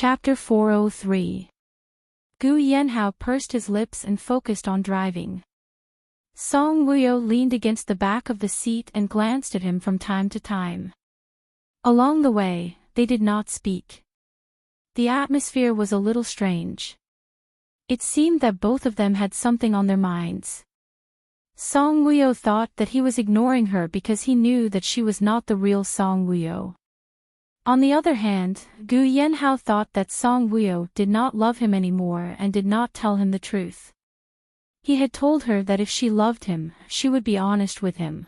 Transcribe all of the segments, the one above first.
Chapter 403. Gu Yanhao pursed his lips and focused on driving. Song Wuyo leaned against the back of the seat and glanced at him from time to time. Along the way, they did not speak. The atmosphere was a little strange. It seemed that both of them had something on their minds. Song Wuyo thought that he was ignoring her because he knew that she was not the real Song Wuyo. On the other hand, Gu Yanhao thought that Song Wuyo did not love him anymore and did not tell him the truth. He had told her that if she loved him, she would be honest with him.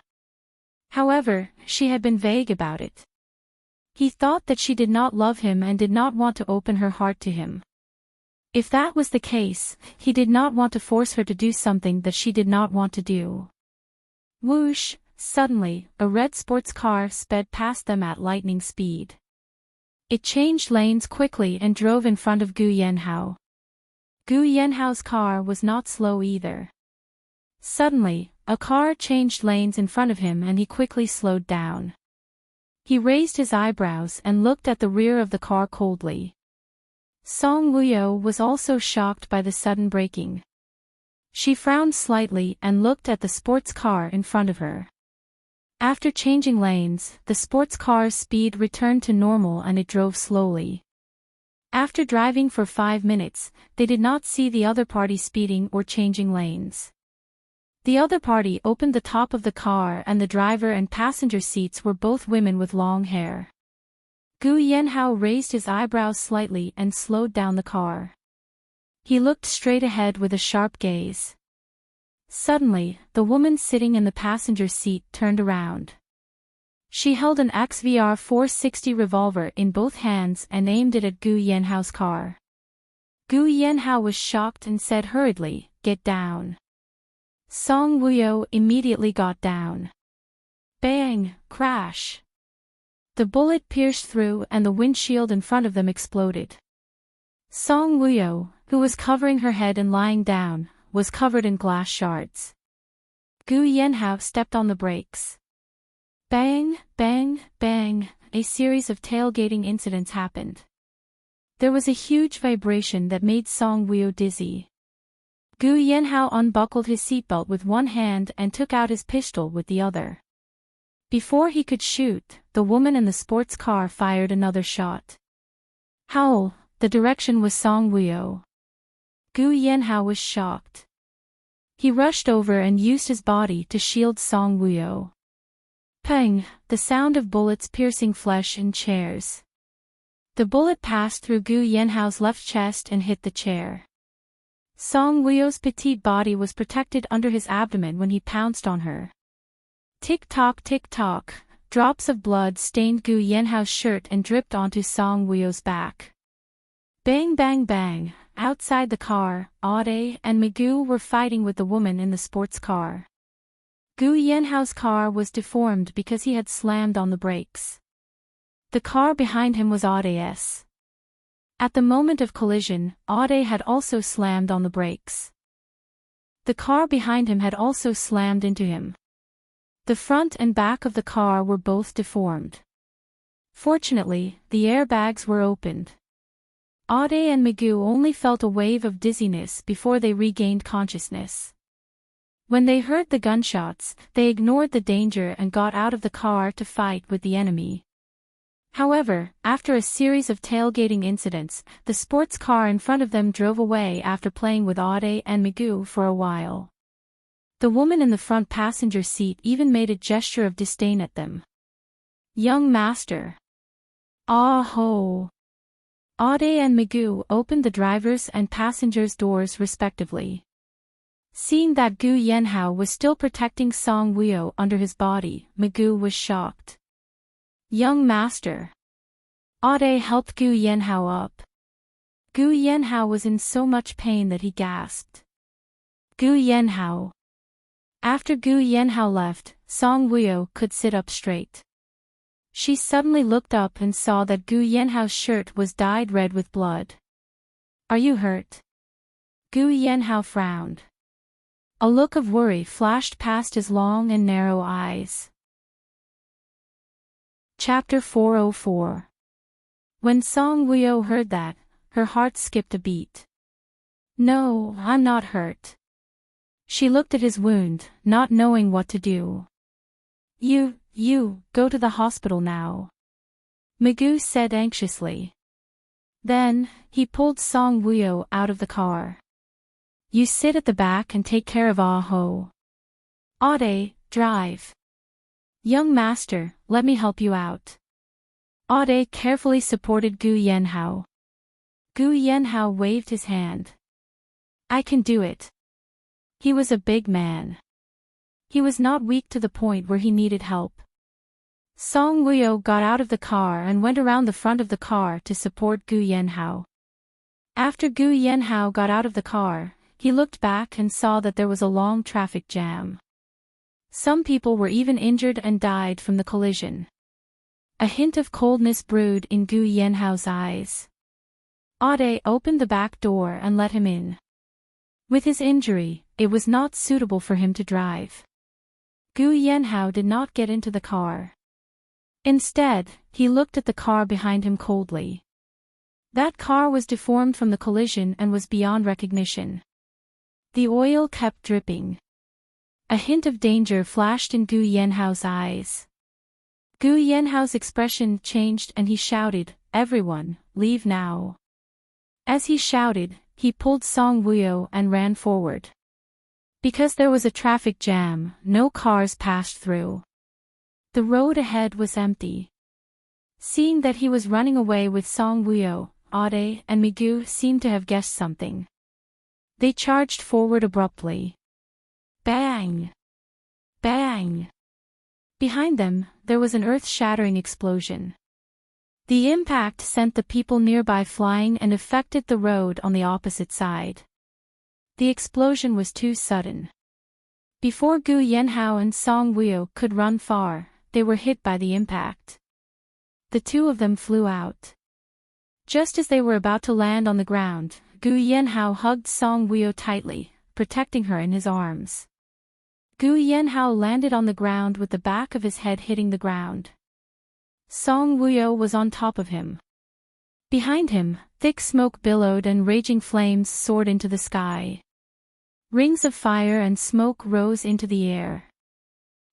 However, she had been vague about it. He thought that she did not love him and did not want to open her heart to him. If that was the case, he did not want to force her to do something that she did not want to do. Whoosh! Suddenly, a red sports car sped past them at lightning speed. It changed lanes quickly and drove in front of Gu Yanhao. Gu Yanhao's car was not slow either. Suddenly, a car changed lanes in front of him and he quickly slowed down. He raised his eyebrows and looked at the rear of the car coldly. Song Wuyo was also shocked by the sudden braking. She frowned slightly and looked at the sports car in front of her. After changing lanes, the sports car's speed returned to normal and it drove slowly. After driving for 5 minutes, they did not see the other party speeding or changing lanes. The other party opened the top of the car and the driver and passenger seats were both women with long hair. Gu Yanhao raised his eyebrows slightly and slowed down the car. He looked straight ahead with a sharp gaze. Suddenly, the woman sitting in the passenger seat turned around. She held an XVR 460 revolver in both hands and aimed it at Gu Yanhao's car. Gu Yanhao was shocked and said hurriedly, "Get down." Song Wuyo immediately got down. Bang! Crash! The bullet pierced through and the windshield in front of them exploded. Song Wuyo, who was covering her head and lying down, was covered in glass shards. Gu Yanhao stepped on the brakes. Bang, bang, bang, a series of tailgating incidents happened. There was a huge vibration that made Song Wuyo dizzy. Gu Yanhao unbuckled his seatbelt with one hand and took out his pistol with the other. Before he could shoot, the woman in the sports car fired another shot. Howl! The direction was Song Wuyo. Gu Yanhao was shocked. He rushed over and used his body to shield Song Wuyo. Pang! The sound of bullets piercing flesh and chairs. The bullet passed through Gu Yanhao's left chest and hit the chair. Song Wuyo's petite body was protected under his abdomen when he pounced on her. Tick-tock, tick-tock, drops of blood stained Gu Yanhao's shirt and dripped onto Song Wuyo's back. Bang bang bang! Outside the car, Ade and Migu were fighting with the woman in the sports car. Gu Yanhao's car was deformed because he had slammed on the brakes. The car behind him was Ade's. At the moment of collision, Ade had also slammed on the brakes. The car behind him had also slammed into him. The front and back of the car were both deformed. Fortunately, the airbags were opened. Ade and Migu only felt a wave of dizziness before they regained consciousness. When they heard the gunshots, they ignored the danger and got out of the car to fight with the enemy. However, after a series of tailgating incidents, the sports car in front of them drove away after playing with Ade and Migu for a while. The woman in the front passenger seat even made a gesture of disdain at them. Young master. Ah ho! Ade and Migu opened the driver's and passenger's doors respectively. Seeing that Gu Yanhao was still protecting Song Wuyo under his body, Migu was shocked. Young master. Ade helped Gu Yanhao up. Gu Yanhao was in so much pain that he gasped. Gu Yanhao. After Gu Yanhao left, Song Wuyo could sit up straight. She suddenly looked up and saw that Gu Yanhao's shirt was dyed red with blood. Are you hurt? Gu Yanhao frowned. A look of worry flashed past his long and narrow eyes. Chapter 404. When Song Wuyo heard that, her heart skipped a beat. "No, I'm not hurt." She looked at his wound, not knowing what to do. You, go to the hospital now," Magoo said anxiously. Then, he pulled Song Woo-yo out of the car. "You sit at the back and take care of Ah-ho. Ade, drive. Young master, let me help you out." Ade carefully supported Gu Yenhao. Gu Yenhao waved his hand. "I can do it." He was a big man. He was not weak to the point where he needed help. Song Woo-yo got out of the car and went around the front of the car to support Gu Yenhao. After Gu Yenhao got out of the car, he looked back and saw that there was a long traffic jam. Some people were even injured and died from the collision. A hint of coldness brewed in Gu Yenhao's eyes. Ade opened the back door and let him in. With his injury, it was not suitable for him to drive. Gu Yenhao did not get into the car. Instead, he looked at the car behind him coldly. That car was deformed from the collision and was beyond recognition. The oil kept dripping. A hint of danger flashed in Gu Yenhao's eyes. Gu Yenhao's expression changed and he shouted, "Everyone, leave now." As he shouted, he pulled Song Woo-yo and ran forward. Because there was a traffic jam, no cars passed through. The road ahead was empty. Seeing that he was running away with Song Woo-yo, Ade and Magoo seemed to have guessed something. They charged forward abruptly. Bang! Bang! Behind them, there was an earth-shattering explosion. The impact sent the people nearby flying and affected the road on the opposite side. The explosion was too sudden. Before Gu Yenhao and Song Woo-yo could run far, they were hit by the impact. The two of them flew out. Just as they were about to land on the ground, Gu Yenhao hugged Song Woo-yo tightly, protecting her in his arms. Gu Yenhao landed on the ground with the back of his head hitting the ground. Song Woo-yo was on top of him. Behind him, thick smoke billowed and raging flames soared into the sky. Rings of fire and smoke rose into the air.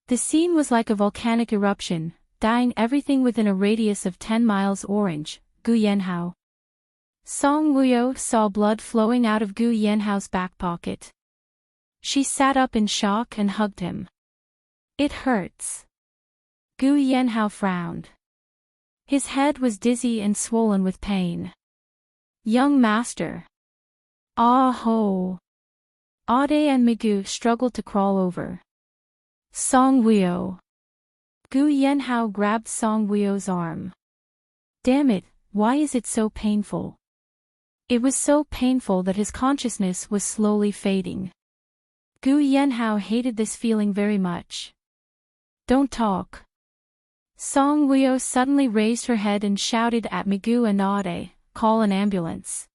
The scene was like a volcanic eruption, dyeing everything within a radius of 10 miles orange. Gu Yenhao. Song Woo-yo saw blood flowing out of Gu Yenhao's back pocket. She sat up in shock and hugged him. "It hurts." Gu Yenhao frowned. His head was dizzy and swollen with pain. "Young master." "Ah-ho." Ade and Magoo struggled to crawl over. "Song Woo-yo." Gu Yenhao grabbed Song Woo-yo's arm. "Damn it, why is it so painful?" It was so painful that his consciousness was slowly fading. Gu Yenhao hated this feeling very much. "Don't talk." Song Woo-yo suddenly raised her head and shouted at Magoo and Ade, "Call an ambulance.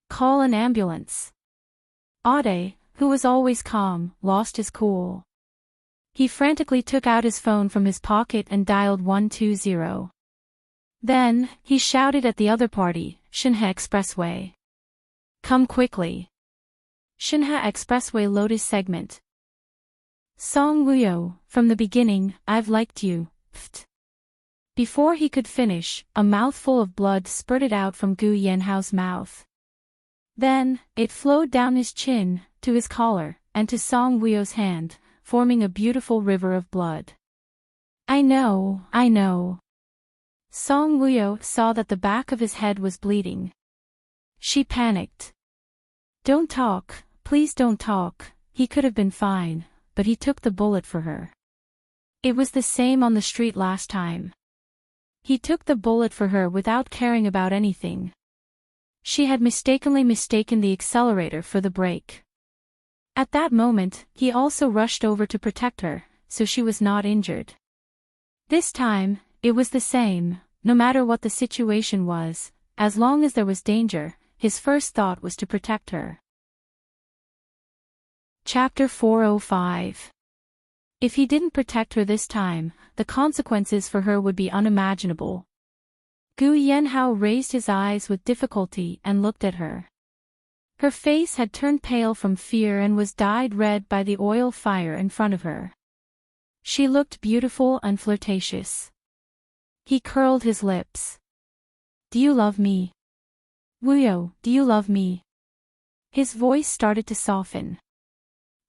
Call an ambulance." Ade, who was always calm, lost his cool. He frantically took out his phone from his pocket and dialed 120. Then, he shouted at the other party, "Shinha Expressway. Come quickly. Shinha Expressway Lotus segment." "Song Woo-yo, from the beginning, I've liked you." Pft. Before he could finish, a mouthful of blood spurted out from Gu Yenhao's mouth. Then, it flowed down his chin, to his collar, and to Song Woo-yo's hand, forming a beautiful river of blood. I know. Song Woo-yo saw that the back of his head was bleeding. She panicked. "Don't talk, please don't talk." He could have been fine, but he took the bullet for her. It was the same on the street last time. He took the bullet for her without caring about anything. She had mistaken the accelerator for the brake. At that moment, he also rushed over to protect her, so she was not injured. This time, it was the same, no matter what the situation was, as long as there was danger, his first thought was to protect her. Chapter 405. If he didn't protect her this time, the consequences for her would be unimaginable. Gu Yanhao raised his eyes with difficulty and looked at her. Her face had turned pale from fear and was dyed red by the oil fire in front of her. She looked beautiful and flirtatious. He curled his lips. "Do you love me? Wuyo, do you love me?" His voice started to soften.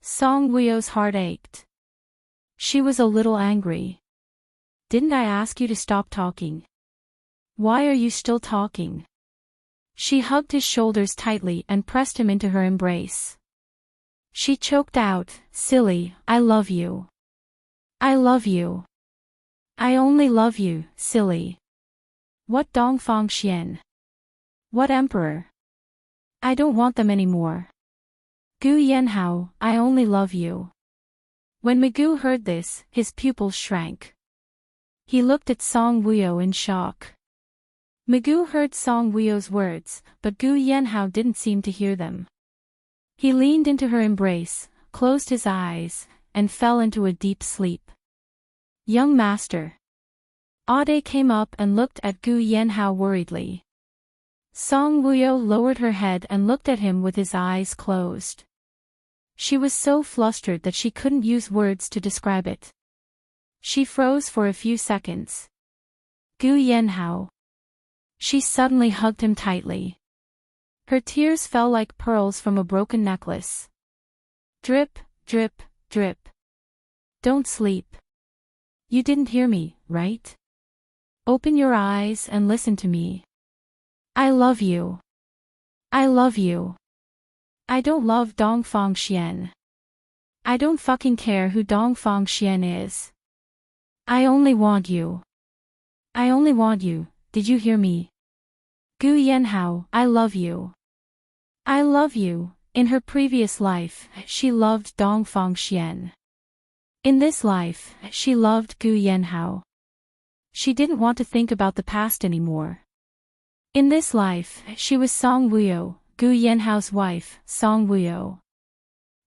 Song Wuyo's heart ached. She was a little angry. "Didn't I ask you to stop talking? Why are you still talking?" She hugged his shoulders tightly and pressed him into her embrace. She choked out, "Silly, I love you. I love you. I only love you, silly. What Dongfang Xian? What emperor? I don't want them anymore. Gu Yanhao, I only love you." When Migu heard this, his pupils shrank. He looked at Song Wuyo in shock. Migu heard Song Wuyo's words, but Gu Yanhao didn't seem to hear them. He leaned into her embrace, closed his eyes, and fell into a deep sleep. "Young master." Ade came up and looked at Gu Yanhao worriedly. Song Wuyo lowered her head and looked at him with his eyes closed. She was so flustered that she couldn't use words to describe it. She froze for a few seconds. "Gu Yanhao." She suddenly hugged him tightly. Her tears fell like pearls from a broken necklace. Drip, drip, drip. "Don't sleep. You didn't hear me, right? Open your eyes and listen to me. I love you. I love you. I don't love Dongfang Xian. I don't fucking care who Dongfang Xian is. I only want you. I only want you, did you hear me? Gu Yanhao, I love you. I love you." In her previous life, she loved Dongfang Xian. In this life, she loved Gu Yanhao. She didn't want to think about the past anymore. In this life, she was Song Wuyo, Gu Yanhao's wife, Song Wuyo.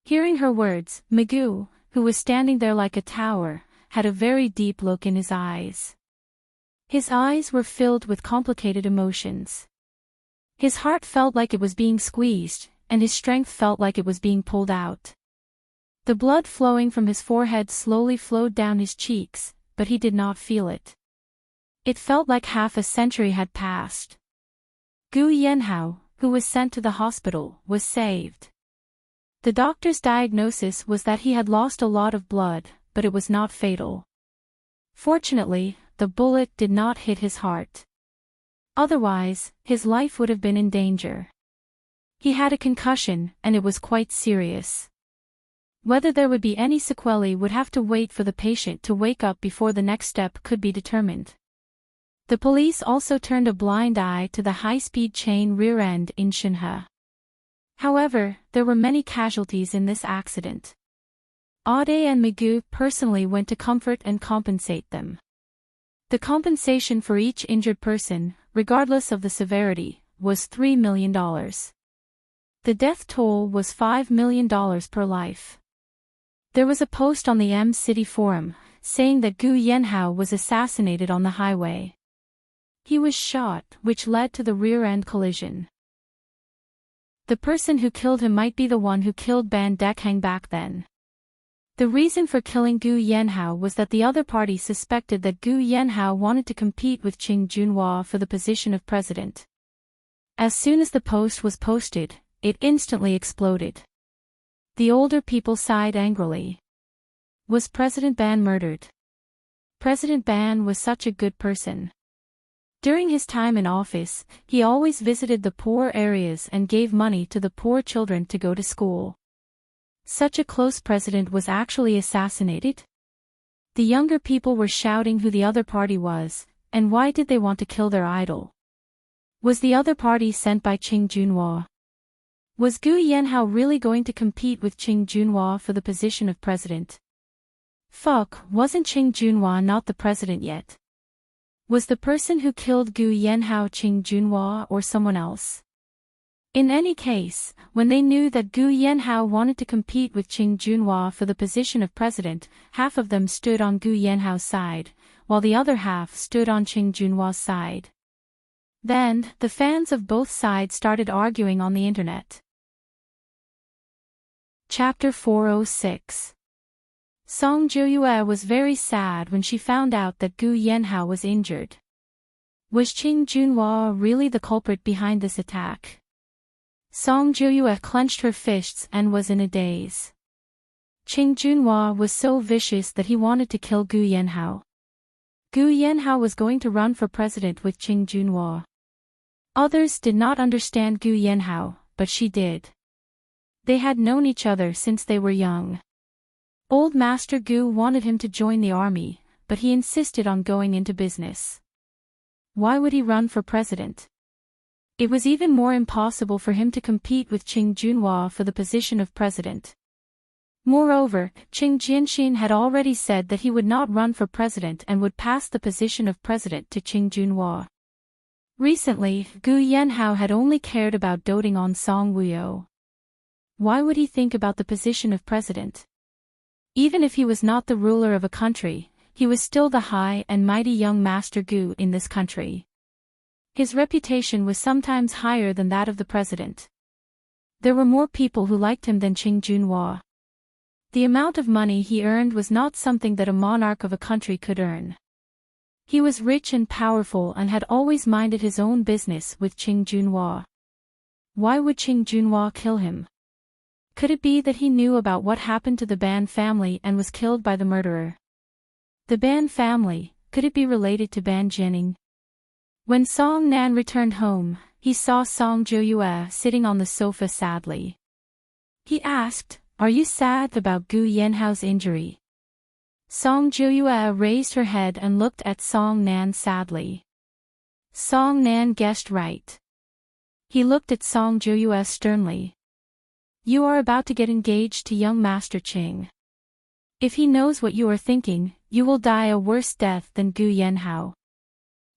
Hearing her words, Migu, who was standing there like a tower, had a very deep look in his eyes. His eyes were filled with complicated emotions. His heart felt like it was being squeezed, and his strength felt like it was being pulled out. The blood flowing from his forehead slowly flowed down his cheeks, but he did not feel it. It felt like half a century had passed. Gu Yanhao, who was sent to the hospital, was saved. The doctor's diagnosis was that he had lost a lot of blood, but it was not fatal. Fortunately, the bullet did not hit his heart. Otherwise, his life would have been in danger. He had a concussion, and it was quite serious. Whether there would be any sequelae would have to wait for the patient to wake up before the next step could be determined. The police also turned a blind eye to the high-speed chain rear end in Shanhe. However, there were many casualties in this accident. Ade and Migu personally went to comfort and compensate them. The compensation for each injured person, regardless of the severity, was $3 million. The death toll was $5 million per life. There was a post on the M-City forum, saying that Gu Yanhao was assassinated on the highway. He was shot, which led to the rear-end collision. The person who killed him might be the one who killed Ban Dekhang back then. The reason for killing Gu Yanhao was that the other party suspected that Gu Yanhao wanted to compete with Qing Junhua for the position of president. As soon as the post was posted, it instantly exploded. The older people sighed angrily. Was President Ban murdered? President Ban was such a good person. During his time in office, he always visited the poor areas and gave money to the poor children to go to school. Such a close president was actually assassinated? The younger people were shouting who the other party was, and why did they want to kill their idol? Was the other party sent by Qing Junhua? Was Gu Yanhao really going to compete with Qing Junhua for the position of president? Fuck, wasn't Qing Junhua not the president yet? Was the person who killed Gu Yanhao Qing Junhua or someone else? In any case, when they knew that Gu Yanhao wanted to compete with Qing Junhua for the position of president, half of them stood on Gu Yanhao's side, while the other half stood on Qing Junhua's side. Then, the fans of both sides started arguing on the internet. Chapter 406. Song Joyue was very sad when she found out that Gu Yanhao was injured. Was Qing Junhua really the culprit behind this attack? Song Joyue clenched her fists and was in a daze. Qing Junhua was so vicious that he wanted to kill Gu Yanhao. Gu Yanhao was going to run for president with Qing Junhua. Others did not understand Gu Yanhao, but she did. They had known each other since they were young. Old Master Gu wanted him to join the army, but he insisted on going into business. Why would he run for president? It was even more impossible for him to compete with Qing Junhua for the position of president. Moreover, Qing Jianxin had already said that he would not run for president and would pass the position of president to Qing Junhua. Recently, Gu Yanhao had only cared about doting on Song Wuyo. Why would he think about the position of president? Even if he was not the ruler of a country, he was still the high and mighty young Master Gu in this country. His reputation was sometimes higher than that of the president. There were more people who liked him than Qing Junhua. The amount of money he earned was not something that a monarch of a country could earn. He was rich and powerful and had always minded his own business with Qing Junhua. Why would Qing Junhua kill him? Could it be that he knew about what happened to the Ban family and was killed by the murderer? The Ban family, could it be related to Ban Jianing? When Song Nan returned home, he saw Song Joyue sitting on the sofa sadly. He asked, "Are you sad about Gu Yanhao's injury?" Song Joyue raised her head and looked at Song Nan sadly. Song Nan guessed right. He looked at Song Joyue sternly. "You are about to get engaged to young Master Qing. If he knows what you are thinking, you will die a worse death than Gu Yanhao."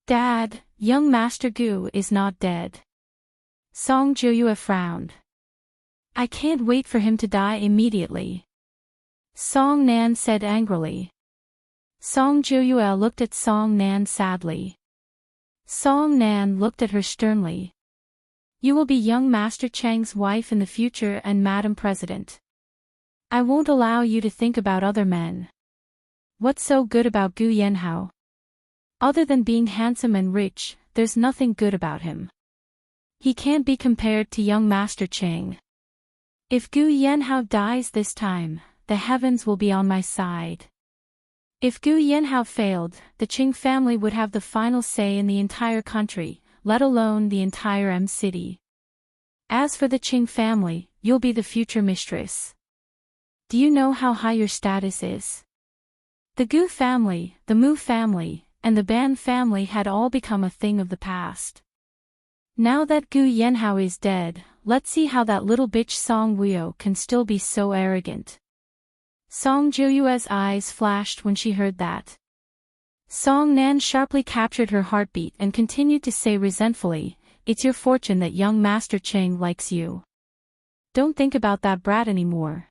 "Dad, young Master Gu is not dead." Song Joyue frowned. "I can't wait for him to die immediately," Song Nan said angrily. Song Joyue looked at Song Nan sadly. Song Nan looked at her sternly. "You will be young Master Chang's wife in the future and Madam President. I won't allow you to think about other men. What's so good about Gu Yanhao? Other than being handsome and rich, there's nothing good about him. He can't be compared to young Master Chang. If Gu Yanhao dies this time, the heavens will be on my side. If Gu Yanhao failed, the Qing family would have the final say in the entire country, let alone the entire city. As for the Qing family, you'll be the future mistress. Do you know how high your status is?" The Gu family, the Mu family, and the Ban family had all become a thing of the past. Now that Gu Yanhao is dead, let's see how that little bitch Song Wuyo can still be so arrogant. Song Joyue's eyes flashed when she heard that. Song Nan sharply captured her heartbeat and continued to say resentfully, "It's your fortune that young Master Cheng likes you. Don't think about that brat anymore.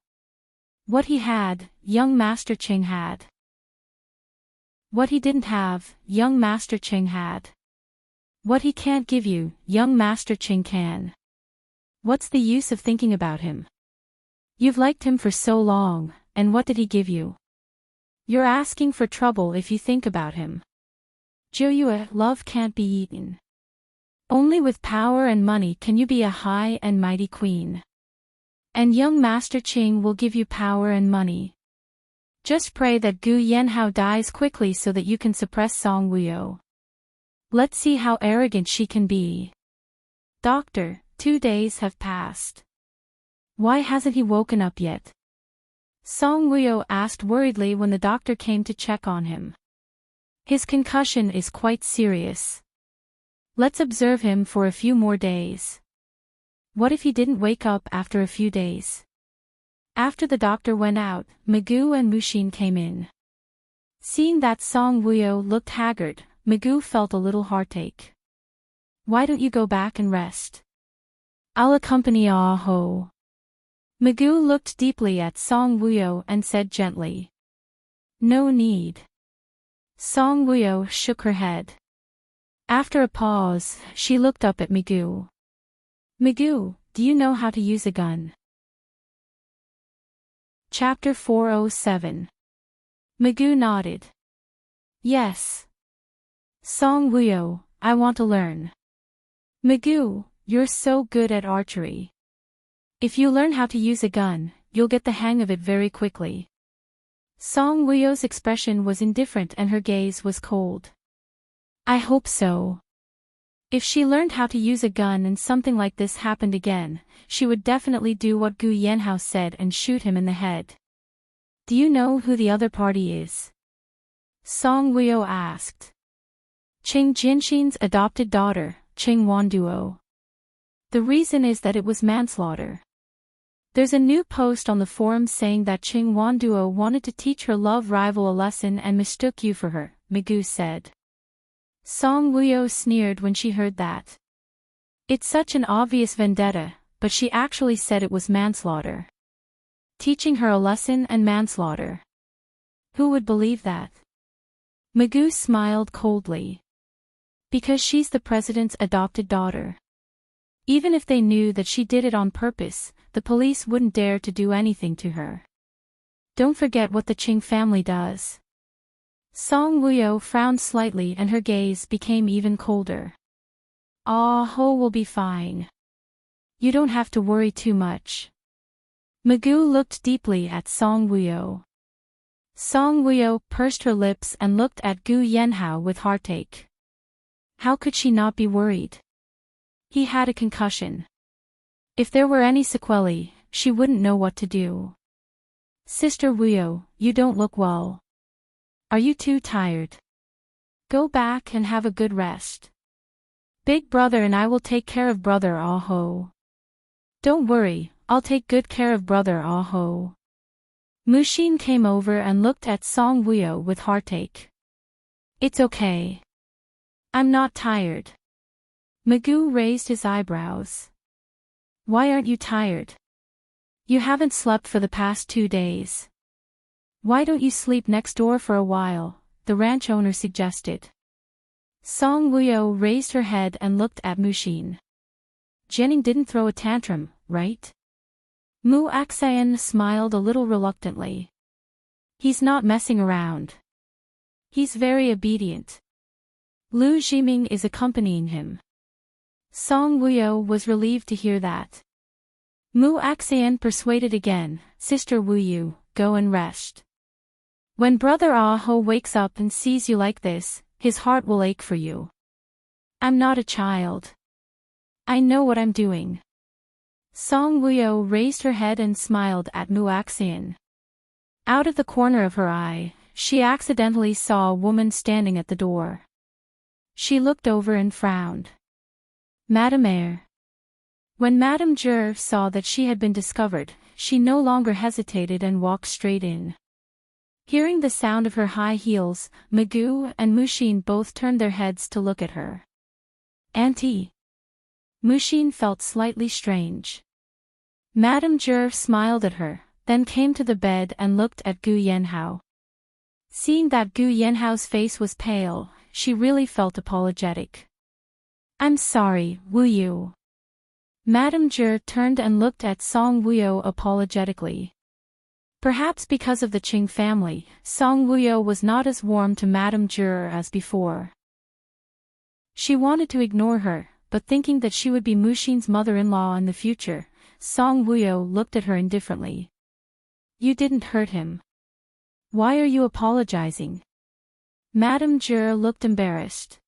What he had, young Master Cheng had. What he didn't have, young Master Cheng had. What he can't give you, young Master Cheng can. What's the use of thinking about him? You've liked him for so long, and what did he give you? You're asking for trouble if you think about him. Joyue, love can't be eaten. Only with power and money can you be a high and mighty queen. And young Master Qing will give you power and money. Just pray that Gu Yanhao dies quickly so that you can suppress Song Wuyo. Let's see how arrogant she can be." "Doctor, 2 days have passed. Why hasn't he woken up yet?" Song Wuyo asked worriedly when the doctor came to check on him. "His concussion is quite serious. Let's observe him for a few more days." What if he didn't wake up after a few days? After the doctor went out, Magoo and Mushin came in. Seeing that Song Wuyo looked haggard, Magoo felt a little heartache. "Why don't you go back and rest? I'll accompany Ah Ho." Magoo looked deeply at Song Wuyo and said gently, "No need." Song Wuyo shook her head. After a pause, she looked up at Migu. Migu, do you know how to use a gun? Chapter 407. Migu nodded. Yes. Song Wuyo, I want to learn. Migu, you're so good at archery. If you learn how to use a gun, you'll get the hang of it very quickly. Song Wuyo's expression was indifferent and her gaze was cold. I hope so. If she learned how to use a gun and something like this happened again, she would definitely do what Gu Yanhao said and shoot him in the head. Do you know who the other party is? Song Wuyo asked. Qing Jianxin's adopted daughter, Qing Wanduo. The reason is that it was manslaughter. There's a new post on the forum saying that Qing Wanduo wanted to teach her love rival a lesson and mistook you for her, Migu said. Song Wuyo sneered when she heard that. It's such an obvious vendetta, but she actually said it was manslaughter. Teaching her a lesson and manslaughter. Who would believe that? Migu smiled coldly. Because she's the president's adopted daughter. Even if they knew that she did it on purpose, the police wouldn't dare to do anything to her. Don't forget what the Qing family does. Song Wuyo frowned slightly and her gaze became even colder. Ah Ho will be fine. You don't have to worry too much. Migu looked deeply at Song Wuyo. Song Wuyo pursed her lips and looked at Gu Yanhao with heartache. How could she not be worried? He had a concussion. If there were any sequelae, she wouldn't know what to do. Sister Wuyo, you don't look well. Are you too tired? Go back and have a good rest. Big brother and I will take care of brother Ah Ho. Don't worry, I'll take good care of brother Ah Ho. Mushin came over and looked at Song Wuyo with heartache. It's okay. I'm not tired. Migu raised his eyebrows. Why aren't you tired? You haven't slept for the past 2 days. Why don't you sleep next door for a while? The ranch owner suggested. Song Wuyo raised her head and looked at Mushin. Jianing didn't throw a tantrum, right? Mu Axian smiled a little reluctantly. He's not messing around. He's very obedient. Lu Jiming is accompanying him. Song Wuyo was relieved to hear that. Mu Axian persuaded again, Sister Wuyu, go and rest. When brother Ah Ho wakes up and sees you like this, his heart will ache for you. I'm not a child. I know what I'm doing. Song Wuyo raised her head and smiled at Mu Axian. Out of the corner of her eye, she accidentally saw a woman standing at the door. She looked over and frowned. Madame Eyre. When Madame Zhe saw that she had been discovered, she no longer hesitated and walked straight in. Hearing the sound of her high heels, Migu and Mushin both turned their heads to look at her. Auntie. Mushin felt slightly strange. Madame Zhe smiled at her, then came to the bed and looked at Gu Yanhao. Seeing that Gu Yanhao's face was pale, she really felt apologetic. I'm sorry, Wuyu. Madame Zhe turned and looked at Song Wuyo apologetically. Perhaps because of the Qing family, Song Wuyo was not as warm to Madame Zhe as before. She wanted to ignore her, but thinking that she would be Mushin's mother-in-law in the future, Song Wuyo looked at her indifferently. You didn't hurt him. Why are you apologizing? Madame Zhe looked embarrassed.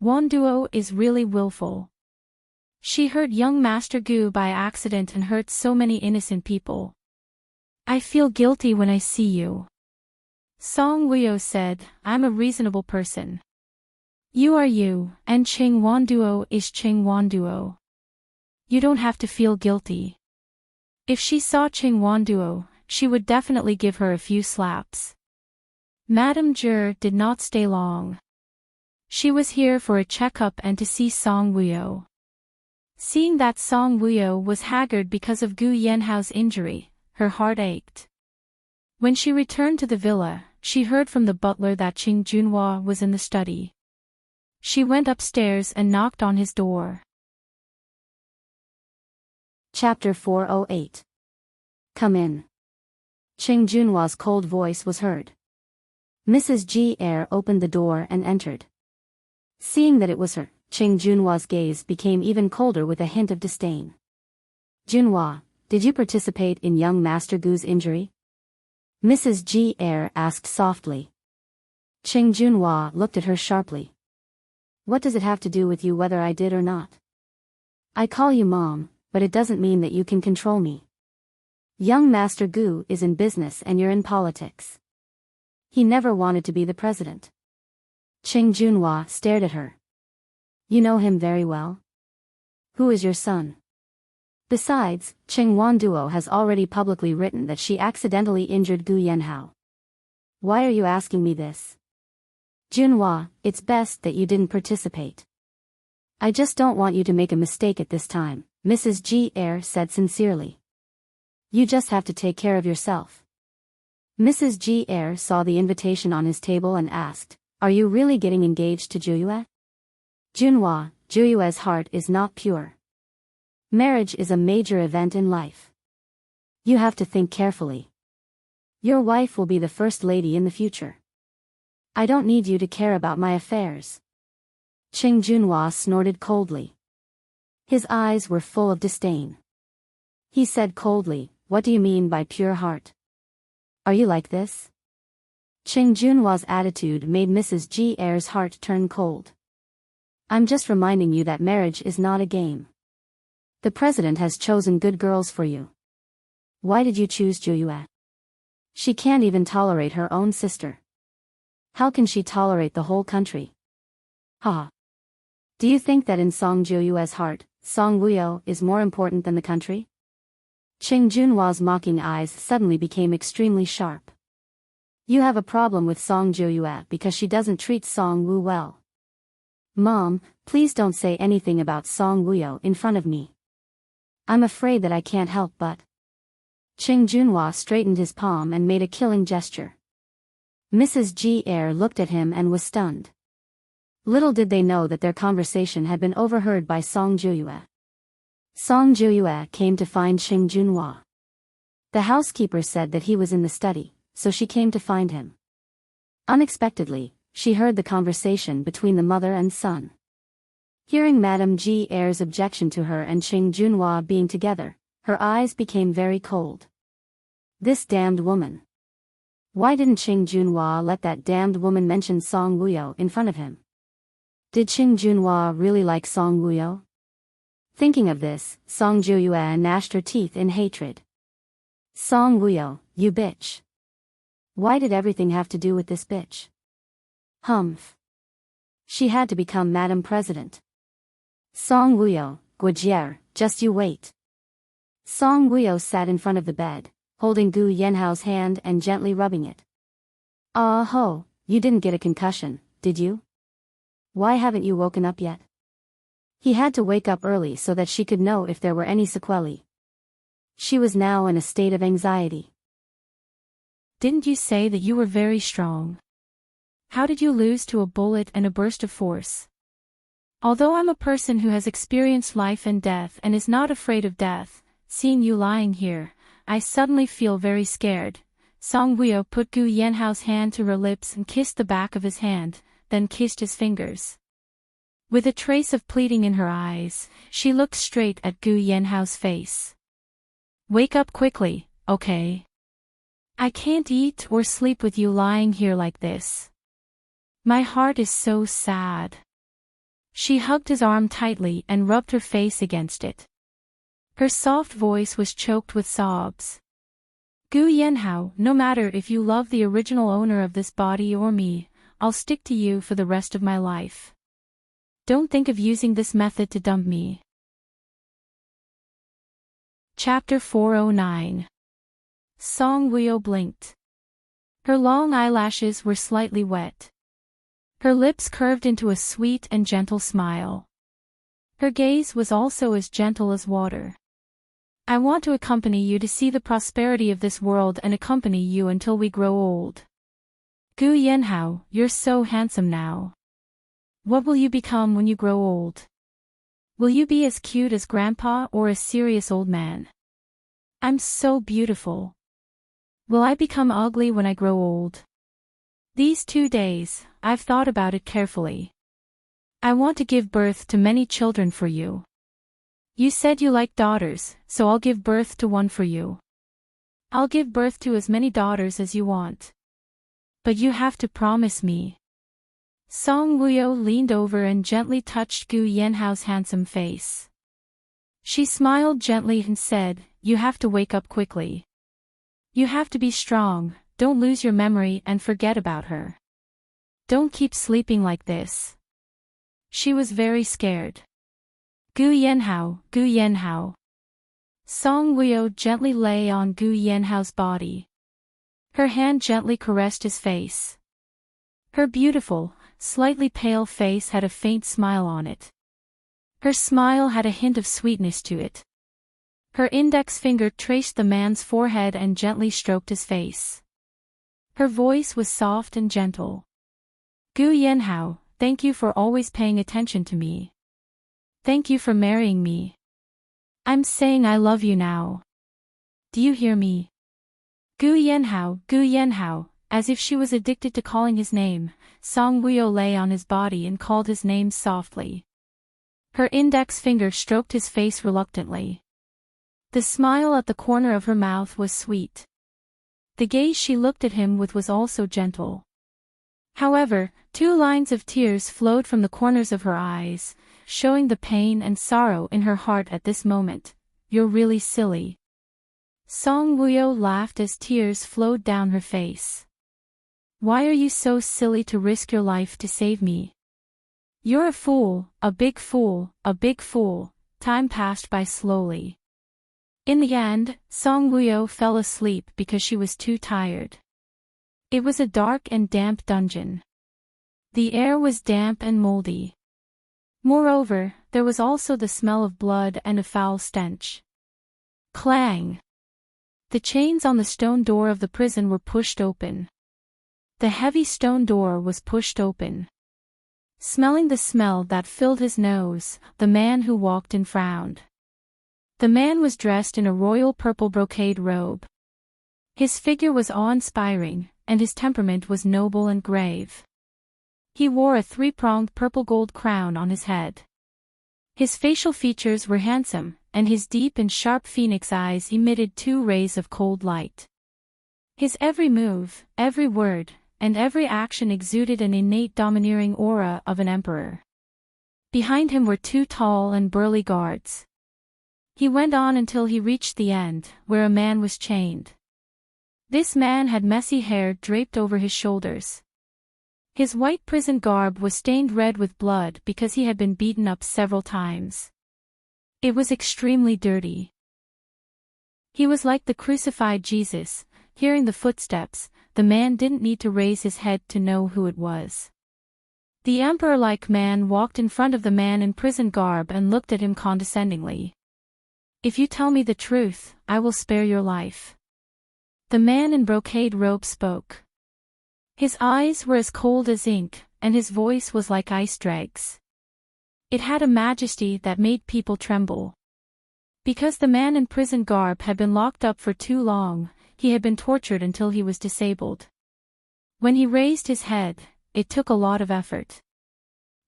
Wanduo is really willful. She hurt young Master Gu by accident and hurt so many innocent people. I feel guilty when I see you. Song Wuyo said, I'm a reasonable person. You are you, and Qing Wanduo is Qing Wanduo. You don't have to feel guilty. If she saw Qing Wanduo, she would definitely give her a few slaps. Madame Zhe did not stay long. She was here for a checkup and to see Song Wuyo. Seeing that Song Wuyo was haggard because of Gu Yanhao's injury, her heart ached. When she returned to the villa, she heard from the butler that Qing Junhua was in the study. She went upstairs and knocked on his door. Chapter 408. Come in. Ching Junhua's cold voice was heard. Mrs. G. Eyre opened the door and entered. Seeing that it was her, Ching Junhua's gaze became even colder with a hint of disdain. Junhua, did you participate in young Master Gu's injury? Mrs. G. Eyre asked softly. Ching Junhua looked at her sharply. What does it have to do with you whether I did or not? I call you Mom, but it doesn't mean that you can control me. Young Master Gu is in business and you're in politics. He never wanted to be the president. Ching Junhua stared at her. You know him very well? Who is your son? Besides, Ching Wanduo has already publicly written that she accidentally injured Gu Yanhao. Why are you asking me this? Junhua, it's best that you didn't participate. I just don't want you to make a mistake at this time, Mrs. G. Eyre said sincerely. You just have to take care of yourself. Mrs. G. Eyre saw the invitation on his table and asked, Are you really getting engaged to Juyue? Junhua, Juyue's heart is not pure. Marriage is a major event in life. You have to think carefully. Your wife will be the first lady in the future. I don't need you to care about my affairs. Ching Junhua snorted coldly. His eyes were full of disdain. He said coldly, What do you mean by pure heart? Are you like this? Ching Junhua's attitude made Mrs. G. Eyre's heart turn cold. I'm just reminding you that marriage is not a game. The president has chosen good girls for you. Why did you choose Juyue? She can't even tolerate her own sister. How can she tolerate the whole country? Ha! Do you think that in Song Juyue's heart, Song Wuyo is more important than the country? Ching Junhua's mocking eyes suddenly became extremely sharp. You have a problem with Song Juyue because she doesn't treat Song Wu well. Mom, please don't say anything about Song Wuyo in front of me. I'm afraid that I can't help but. Ching Junhua straightened his palm and made a killing gesture. Mrs. G. Eyre looked at him and was stunned. Little did they know that their conversation had been overheard by Song Juyue. Song Juyue came to find Ching Junhua. The housekeeper said that he was in the study, so she came to find him. Unexpectedly, she heard the conversation between the mother and son. Hearing Madame G. Eyre's objection to her and Ching Junhua being together, her eyes became very cold. This damned woman. Why didn't Ching Junhua let that damned woman mention Song Wuyo in front of him? Did Ching Junhua really like Song Wuyo? Thinking of this, Song Juyue gnashed her teeth in hatred. Song Wuyo, you bitch. Why did everything have to do with this bitch? Humph. She had to become Madam President. Song Wuyo, Guojier, just you wait. Song Wuyo sat in front of the bed, holding Gu Yanhao's hand and gently rubbing it. Ah ho, you didn't get a concussion, did you? Why haven't you woken up yet? He had to wake up early so that she could know if there were any sequelae. She was now in a state of anxiety. Didn't you say that you were very strong? How did you lose to a bullet and a burst of force? Although I'm a person who has experienced life and death and is not afraid of death, seeing you lying here, I suddenly feel very scared. Song Wuyo put Gu Yanhao's hand to her lips and kissed the back of his hand, then kissed his fingers. With a trace of pleading in her eyes, she looked straight at Gu Yanhao's face. Wake up quickly, okay? I can't eat or sleep with you lying here like this. My heart is so sad. She hugged his arm tightly and rubbed her face against it. Her soft voice was choked with sobs. Gu Yanhao, no matter if you love the original owner of this body or me, I'll stick to you for the rest of my life. Don't think of using this method to dump me. Chapter 409. Song Wuyo blinked. Her long eyelashes were slightly wet. Her lips curved into a sweet and gentle smile. Her gaze was also as gentle as water. I want to accompany you to see the prosperity of this world and accompany you until we grow old. Gu Yanhao, you're so handsome now. What will you become when you grow old? Will you be as cute as Grandpa or a serious old man? I'm so beautiful. Will I become ugly when I grow old? These 2 days, I've thought about it carefully. I want to give birth to many children for you. You said you like daughters, so I'll give birth to one for you. I'll give birth to as many daughters as you want. But you have to promise me. Song Wuyo leaned over and gently touched Gu Yanhao's handsome face. She smiled gently and said, "You have to wake up quickly. You have to be strong, don't lose your memory and forget about her. Don't keep sleeping like this." She was very scared. Gu Yanhao. Song Wuyo gently lay on Gu Yanhao's body. Her hand gently caressed his face. Her beautiful, slightly pale face had a faint smile on it. Her smile had a hint of sweetness to it. Her index finger traced the man's forehead and gently stroked his face. Her voice was soft and gentle. "Gu Yanhao, thank you for always paying attention to me. Thank you for marrying me. I'm saying I love you now. Do you hear me?" Gu Yanhao, as if she was addicted to calling his name, Song Wuyo lay on his body and called his name softly. Her index finger stroked his face reluctantly. The smile at the corner of her mouth was sweet. The gaze she looked at him with was also gentle. However, 2 lines of tears flowed from the corners of her eyes, showing the pain and sorrow in her heart at this moment. "You're really silly." Song Wuyo laughed as tears flowed down her face. "Why are you so silly to risk your life to save me? You're a fool, a big fool, a big fool." Time passed by slowly. In the end, Song Wuyo fell asleep because she was too tired. It was a dark and damp dungeon. The air was damp and moldy. Moreover, there was also the smell of blood and a foul stench. Clang! The chains on the stone door of the prison were pushed open. The heavy stone door was pushed open. Smelling the smell that filled his nose, the man who walked in frowned. The man was dressed in a royal purple brocade robe. His figure was awe-inspiring, and his temperament was noble and grave. He wore a 3-pronged purple gold crown on his head. His facial features were handsome, and his deep and sharp phoenix eyes emitted 2 rays of cold light. His every move, every word, and every action exuded an innate domineering aura of an emperor. Behind him were 2 tall and burly guards. He went on until he reached the end, where a man was chained. This man had messy hair draped over his shoulders. His white prison garb was stained red with blood because he had been beaten up several times. It was extremely dirty. He was like the crucified Jesus. Hearing the footsteps, the man didn't need to raise his head to know who it was. The emperor-like man walked in front of the man in prison garb and looked at him condescendingly. "If you tell me the truth, I will spare your life." The man in brocade robe spoke. His eyes were as cold as ink, and his voice was like ice dregs. It had a majesty that made people tremble. Because the man in prison garb had been locked up for too long, he had been tortured until he was disabled. When he raised his head, it took a lot of effort.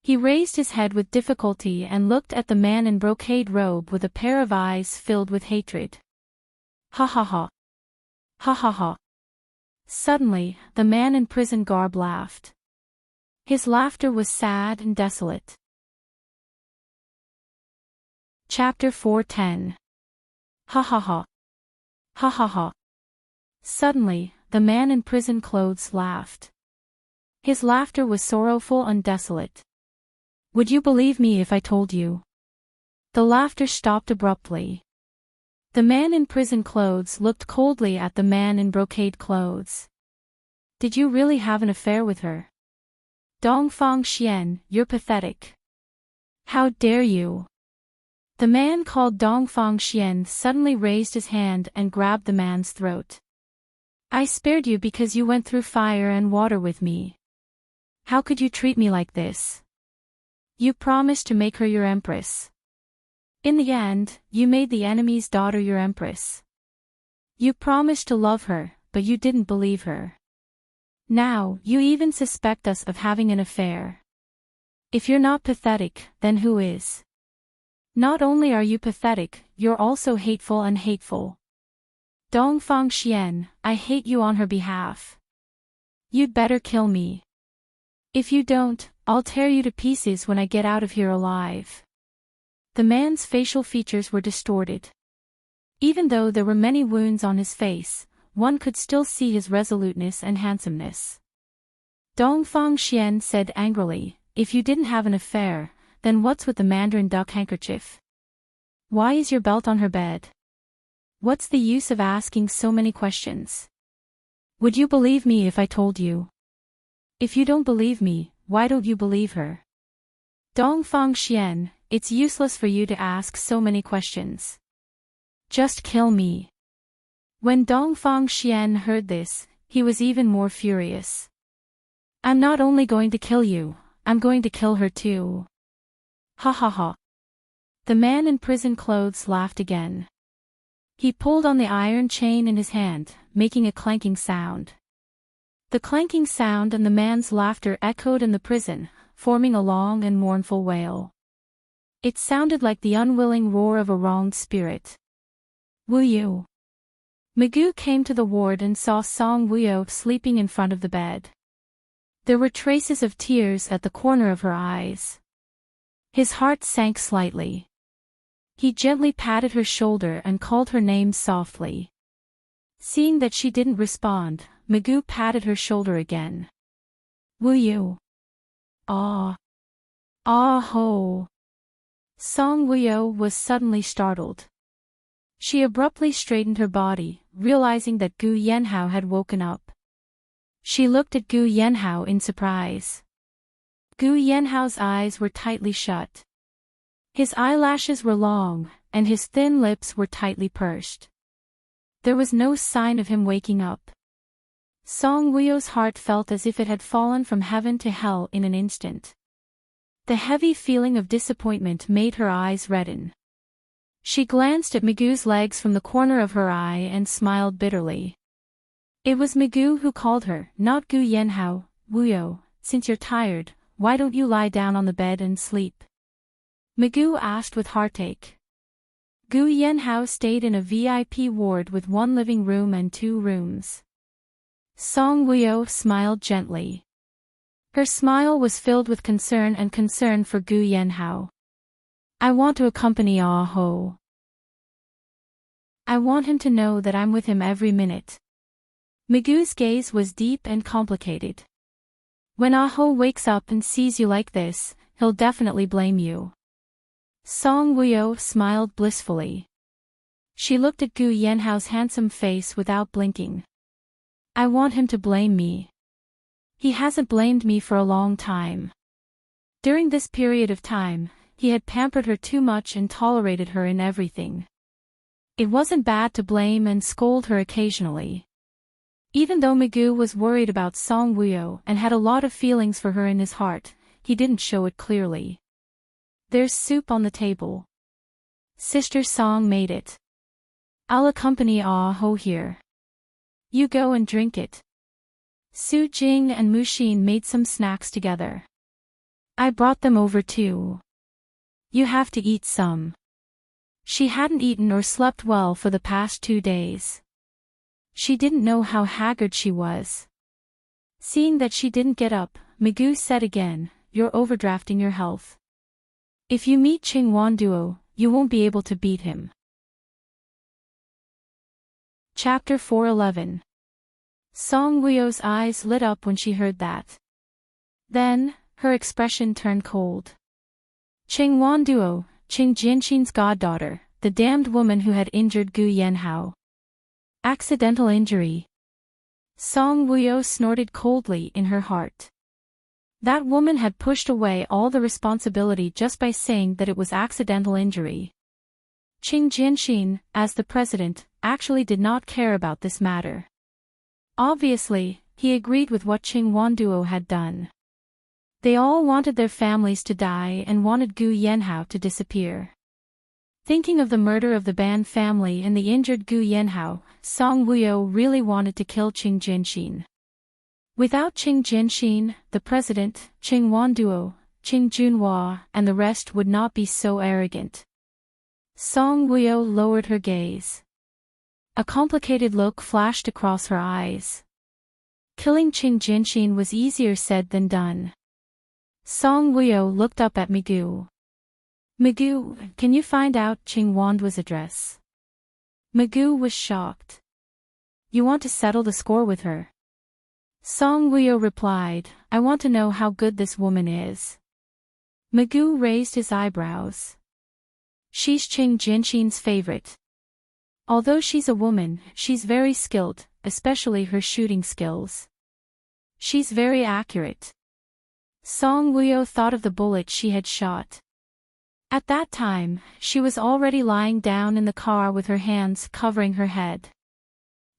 He raised his head with difficulty and looked at the man in brocade robe with a pair of eyes filled with hatred. "Ha ha ha. Ha ha ha." Suddenly, the man in prison garb laughed. His laughter was sad and desolate. Chapter 4:10. Ha ha ha. Ha ha ha. Suddenly, the man in prison clothes laughed. His laughter was sorrowful and desolate. "Would you believe me if I told you?" The laughter stopped abruptly. The man in prison clothes looked coldly at the man in brocade clothes. "Did you really have an affair with her?" "Dongfang Xian, you're pathetic. How dare you?" The man called Dongfang Xian suddenly raised his hand and grabbed the man's throat. "I spared you because you went through fire and water with me. How could you treat me like this?" You promised to make her your empress. In the end, you made the enemy's daughter your empress. You promised to love her, but you didn't believe her. Now, you even suspect us of having an affair. If you're not pathetic, then who is? Not only are you pathetic, you're also hateful and hateful. Dongfang Xian, I hate you on her behalf. You'd better kill me. If you don't, I'll tear you to pieces when I get out of here alive. The man's facial features were distorted. Even though there were many wounds on his face, one could still see his resoluteness and handsomeness. Dongfang Xian said angrily, if you didn't have an affair, then what's with the mandarin duck handkerchief? Why is your belt on her bed? What's the use of asking so many questions? Would you believe me if I told you? If you don't believe me, why don't you believe her? Dongfang Xian, it's useless for you to ask so many questions. Just kill me. When Dongfang Xian heard this, he was even more furious. I'm not only going to kill you, I'm going to kill her too. Ha ha ha. The man in prison clothes laughed again. He pulled on the iron chain in his hand, making a clanking sound. The clanking sound and the man's laughter echoed in the prison, forming a long and mournful wail. It sounded like the unwilling roar of a wronged spirit. Wu Yu. Magoo came to the ward and saw Song Wuyo sleeping in front of the bed. There were traces of tears at the corner of her eyes. His heart sank slightly. He gently patted her shoulder and called her name softly. Seeing that she didn't respond, Magoo patted her shoulder again. Wu Yu. Ah. Ah ho. Song Wuyo was suddenly startled. She abruptly straightened her body, realizing that Gu Yanhao had woken up. She looked at Gu Yanhao in surprise. Gu Yanhao's eyes were tightly shut. His eyelashes were long, and his thin lips were tightly pursed. There was no sign of him waking up. Song Wuyo's heart felt as if it had fallen from heaven to hell in an instant. The heavy feeling of disappointment made her eyes redden. She glanced at Magoo's legs from the corner of her eye and smiled bitterly. It was Magoo who called her, not Gu Yanhao. Wuyo, since you're tired, why don't you lie down on the bed and sleep? Magoo asked with heartache. Gu Yanhao stayed in a VIP ward with 1 living room and 2 rooms. Song Wuyo smiled gently. Her smile was filled with concern for Gu Yanhao. I want to accompany Ah Ho. I want him to know that I'm with him every minute. Magoo's gaze was deep and complicated. When Ah Ho wakes up and sees you like this, he'll definitely blame you. Song Wuyo smiled blissfully. She looked at Gu Yanhao's handsome face without blinking. I want him to blame me. He hasn't blamed me for a long time. During this period of time, he had pampered her too much and tolerated her in everything. It wasn't bad to blame and scold her occasionally. Even though Magoo was worried about Song Wuyo and had a lot of feelings for her in his heart, he didn't show it clearly. There's soup on the table. Sister Song made it. I'll accompany Ah Ho here. You go and drink it. Su Jing and Mushin made some snacks together. I brought them over too. You have to eat some. She hadn't eaten or slept well for the past 2 days. She didn't know how haggard she was. Seeing that she didn't get up, Magoo said again, you're overdrafting your health. If you meet Ching Wan Duo, you won't be able to beat him. Chapter 411. Song Wuyo's eyes lit up when she heard that. Then, her expression turned cold. Ching Wan Duo, Ching Jianxin's goddaughter, the damned woman who had injured Gu Yanhao. Accidental injury. Song Wuyo snorted coldly in her heart. That woman had pushed away all the responsibility just by saying that it was accidental injury. Ching Jianxin, as the president, actually did not care about this matter. Obviously, he agreed with what Ching Wan Duo had done. They all wanted their families to die and wanted Gu Yanhao to disappear. Thinking of the murder of the Ban family and the injured Gu Yanhao, Song Wuyo really wanted to kill Qing Jianxin. Without Qing Jianxin, the president, Qing Wanduo, Qing Junhua, and the rest would not be so arrogant. Song Wuyo lowered her gaze. A complicated look flashed across her eyes. Killing Qing Jianxin was easier said than done. Song Wuyo looked up at Migu. Migu, can you find out Qing Wanduo's address? Migu was shocked. You want to settle the score with her? Song Wuyo replied, I want to know how good this woman is. Migu raised his eyebrows. She's Qing Jianxin's favorite. Although she's a woman, she's very skilled, especially her shooting skills. She's very accurate. Song Wuyo thought of the bullet she had shot. At that time, she was already lying down in the car with her hands covering her head.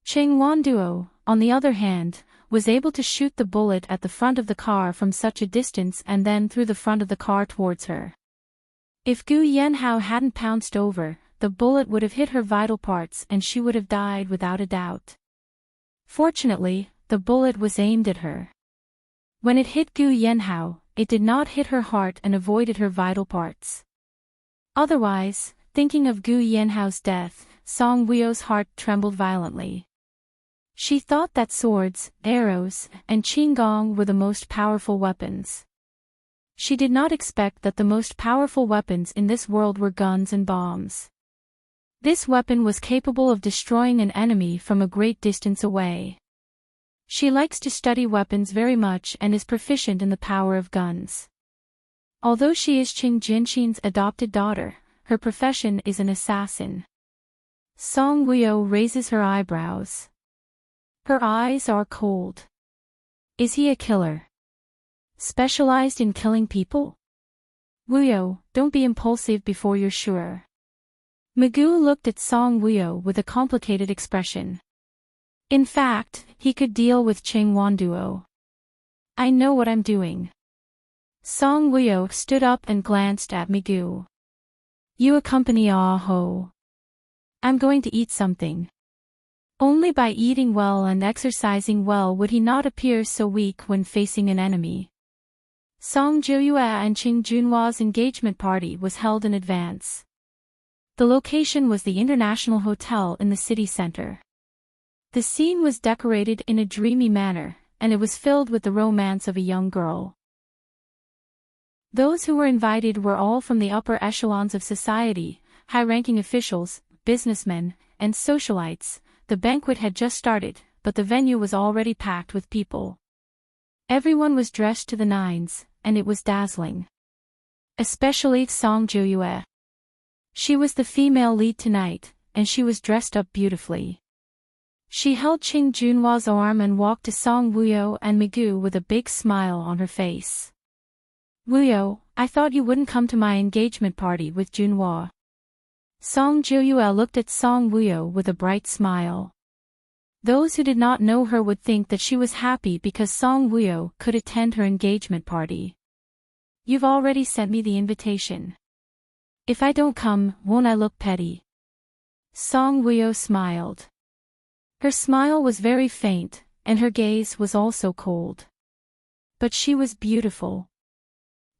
Qing Wanduo, on the other hand, was able to shoot the bullet at the front of the car from such a distance and then through the front of the car towards her. If Gu Yanhao hadn't pounced over, the bullet would have hit her vital parts and she would have died without a doubt. Fortunately, the bullet was aimed at her. When it hit Gu Yanhao, it did not hit her heart and avoided her vital parts. Otherwise, thinking of Gu Yanhao's death, Song Wuyo's heart trembled violently. She thought that swords, arrows, and qinggong were the most powerful weapons. She did not expect that the most powerful weapons in this world were guns and bombs. This weapon was capable of destroying an enemy from a great distance away. She likes to study weapons very much and is proficient in the power of guns. Although she is Qing Jianxin's adopted daughter, her profession is an assassin. Song Wuyo raises her eyebrows. Her eyes are cold. Is he a killer? Specialized in killing people? Wuyo, don't be impulsive before you're sure. Migu looked at Song Wuyo with a complicated expression. In fact, he could deal with Qing Wanduo. I know what I'm doing. Song Wuyo stood up and glanced at Migu. You accompany Ah Ho. I'm going to eat something. Only by eating well and exercising well would he not appear so weak when facing an enemy. Song Jiuyue and Qing Junhua's engagement party was held in advance. The location was the International Hotel in the city center. The scene was decorated in a dreamy manner, and it was filled with the romance of a young girl. Those who were invited were all from the upper echelons of society, high-ranking officials, businessmen, and socialites. The banquet had just started, but the venue was already packed with people. Everyone was dressed to the nines, and it was dazzling. Especially Song Jiuyue. She was the female lead tonight, and she was dressed up beautifully. She held Qing Junhua's arm and walked to Song Wuyo and Migu with a big smile on her face. Wuyo, I thought you wouldn't come to my engagement party with Junhua. Song Jiuyue looked at Song Wuyo with a bright smile. Those who did not know her would think that she was happy because Song Wuyo could attend her engagement party. You've already sent me the invitation. If I don't come, won't I look petty? Song Wuyo smiled. Her smile was very faint, and her gaze was also cold. But she was beautiful.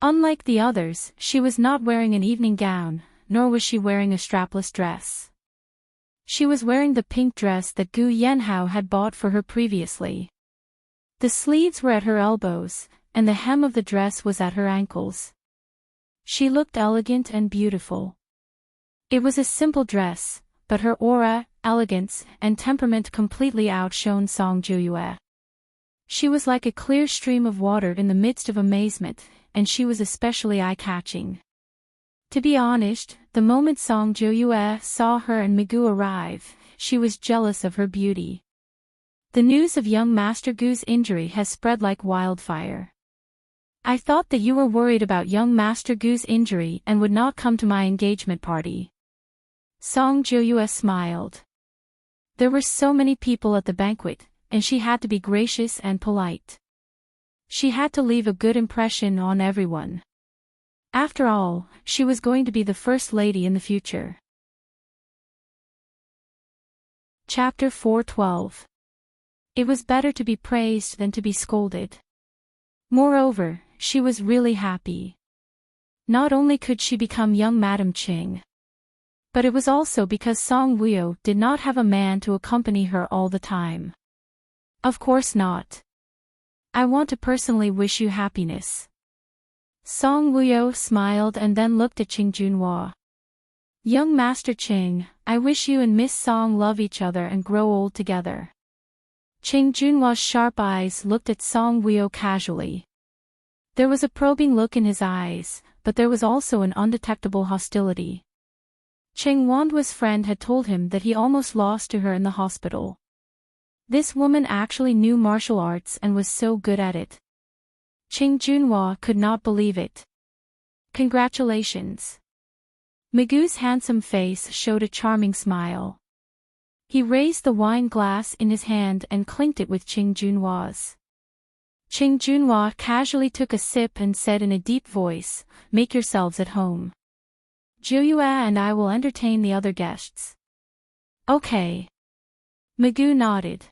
Unlike the others, she was not wearing an evening gown, nor was she wearing a strapless dress. She was wearing the pink dress that Gu Yanhao had bought for her previously. The sleeves were at her elbows, and the hem of the dress was at her ankles. She looked elegant and beautiful. It was a simple dress, but her aura, elegance, and temperament completely outshone Song Jiuyue. She was like a clear stream of water in the midst of amazement, and she was especially eye-catching. To be honest, the moment Song Jiuyue saw her and Migu arrive, she was jealous of her beauty. The news of young Master Gu's injury has spread like wildfire. I thought that you were worried about young Master Gu's injury and would not come to my engagement party. Song Jiuyue smiled. There were so many people at the banquet, and she had to be gracious and polite. She had to leave a good impression on everyone. After all, she was going to be the first lady in the future. Chapter 4:12. It was better to be praised than to be scolded. Moreover, she was really happy. Not only could she become young Madam Ching, but it was also because Song Wuyo did not have a man to accompany her all the time. Of course not. I want to personally wish you happiness. Song Wuyo smiled and then looked at Ching Junhua. Young Master Ching, I wish you and Miss Song love each other and grow old together. Ching Junhua's sharp eyes looked at Song Wuyo casually. There was a probing look in his eyes, but there was also an undetectable hostility. Cheng Wandua's friend had told him that he almost lost to her in the hospital. This woman actually knew martial arts and was so good at it. Ching Junhua could not believe it. Congratulations. Magoo's handsome face showed a charming smile. He raised the wine glass in his hand and clinked it with Ching Junhua's. Ching Junhua casually took a sip and said in a deep voice, "Make yourselves at home. Jiuyue and I will entertain the other guests." Okay. Magoo nodded.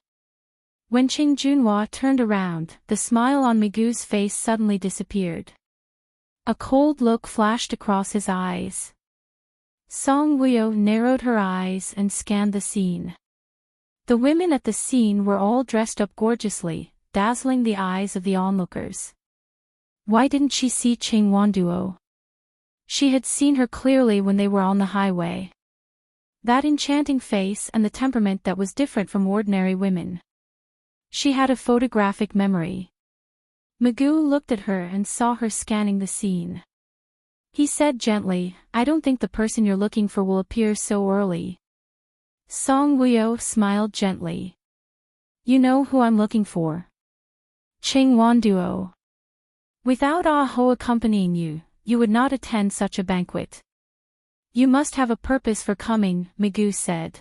When Ching Junhua turned around, the smile on Magoo's face suddenly disappeared. A cold look flashed across his eyes. Song Wuyo narrowed her eyes and scanned the scene. The women at the scene were all dressed up gorgeously, dazzling the eyes of the onlookers. Why didn't she see Ching Wanduo? She had seen her clearly when they were on the highway. That enchanting face and the temperament that was different from ordinary women. She had a photographic memory. Magoo looked at her and saw her scanning the scene. He said gently, "I don't think the person you're looking for will appear so early." Song Wuyo smiled gently. "You know who I'm looking for. Ching Wanduo. Without Ah Ho accompanying you, you would not attend such a banquet. You must have a purpose for coming," Magoo said.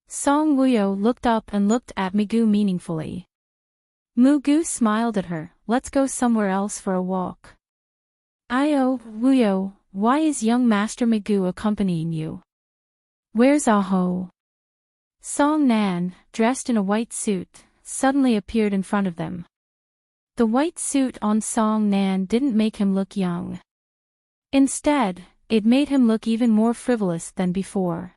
Song Wuyo looked up and looked at Magoo meaningfully. Magoo smiled at her. "Let's go somewhere else for a walk." Wuyo, why is young Master Magoo accompanying you? Where's Ah Ho?" Song Nan, dressed in a white suit, suddenly appeared in front of them. The white suit on Song Nan didn't make him look young. Instead, it made him look even more frivolous than before.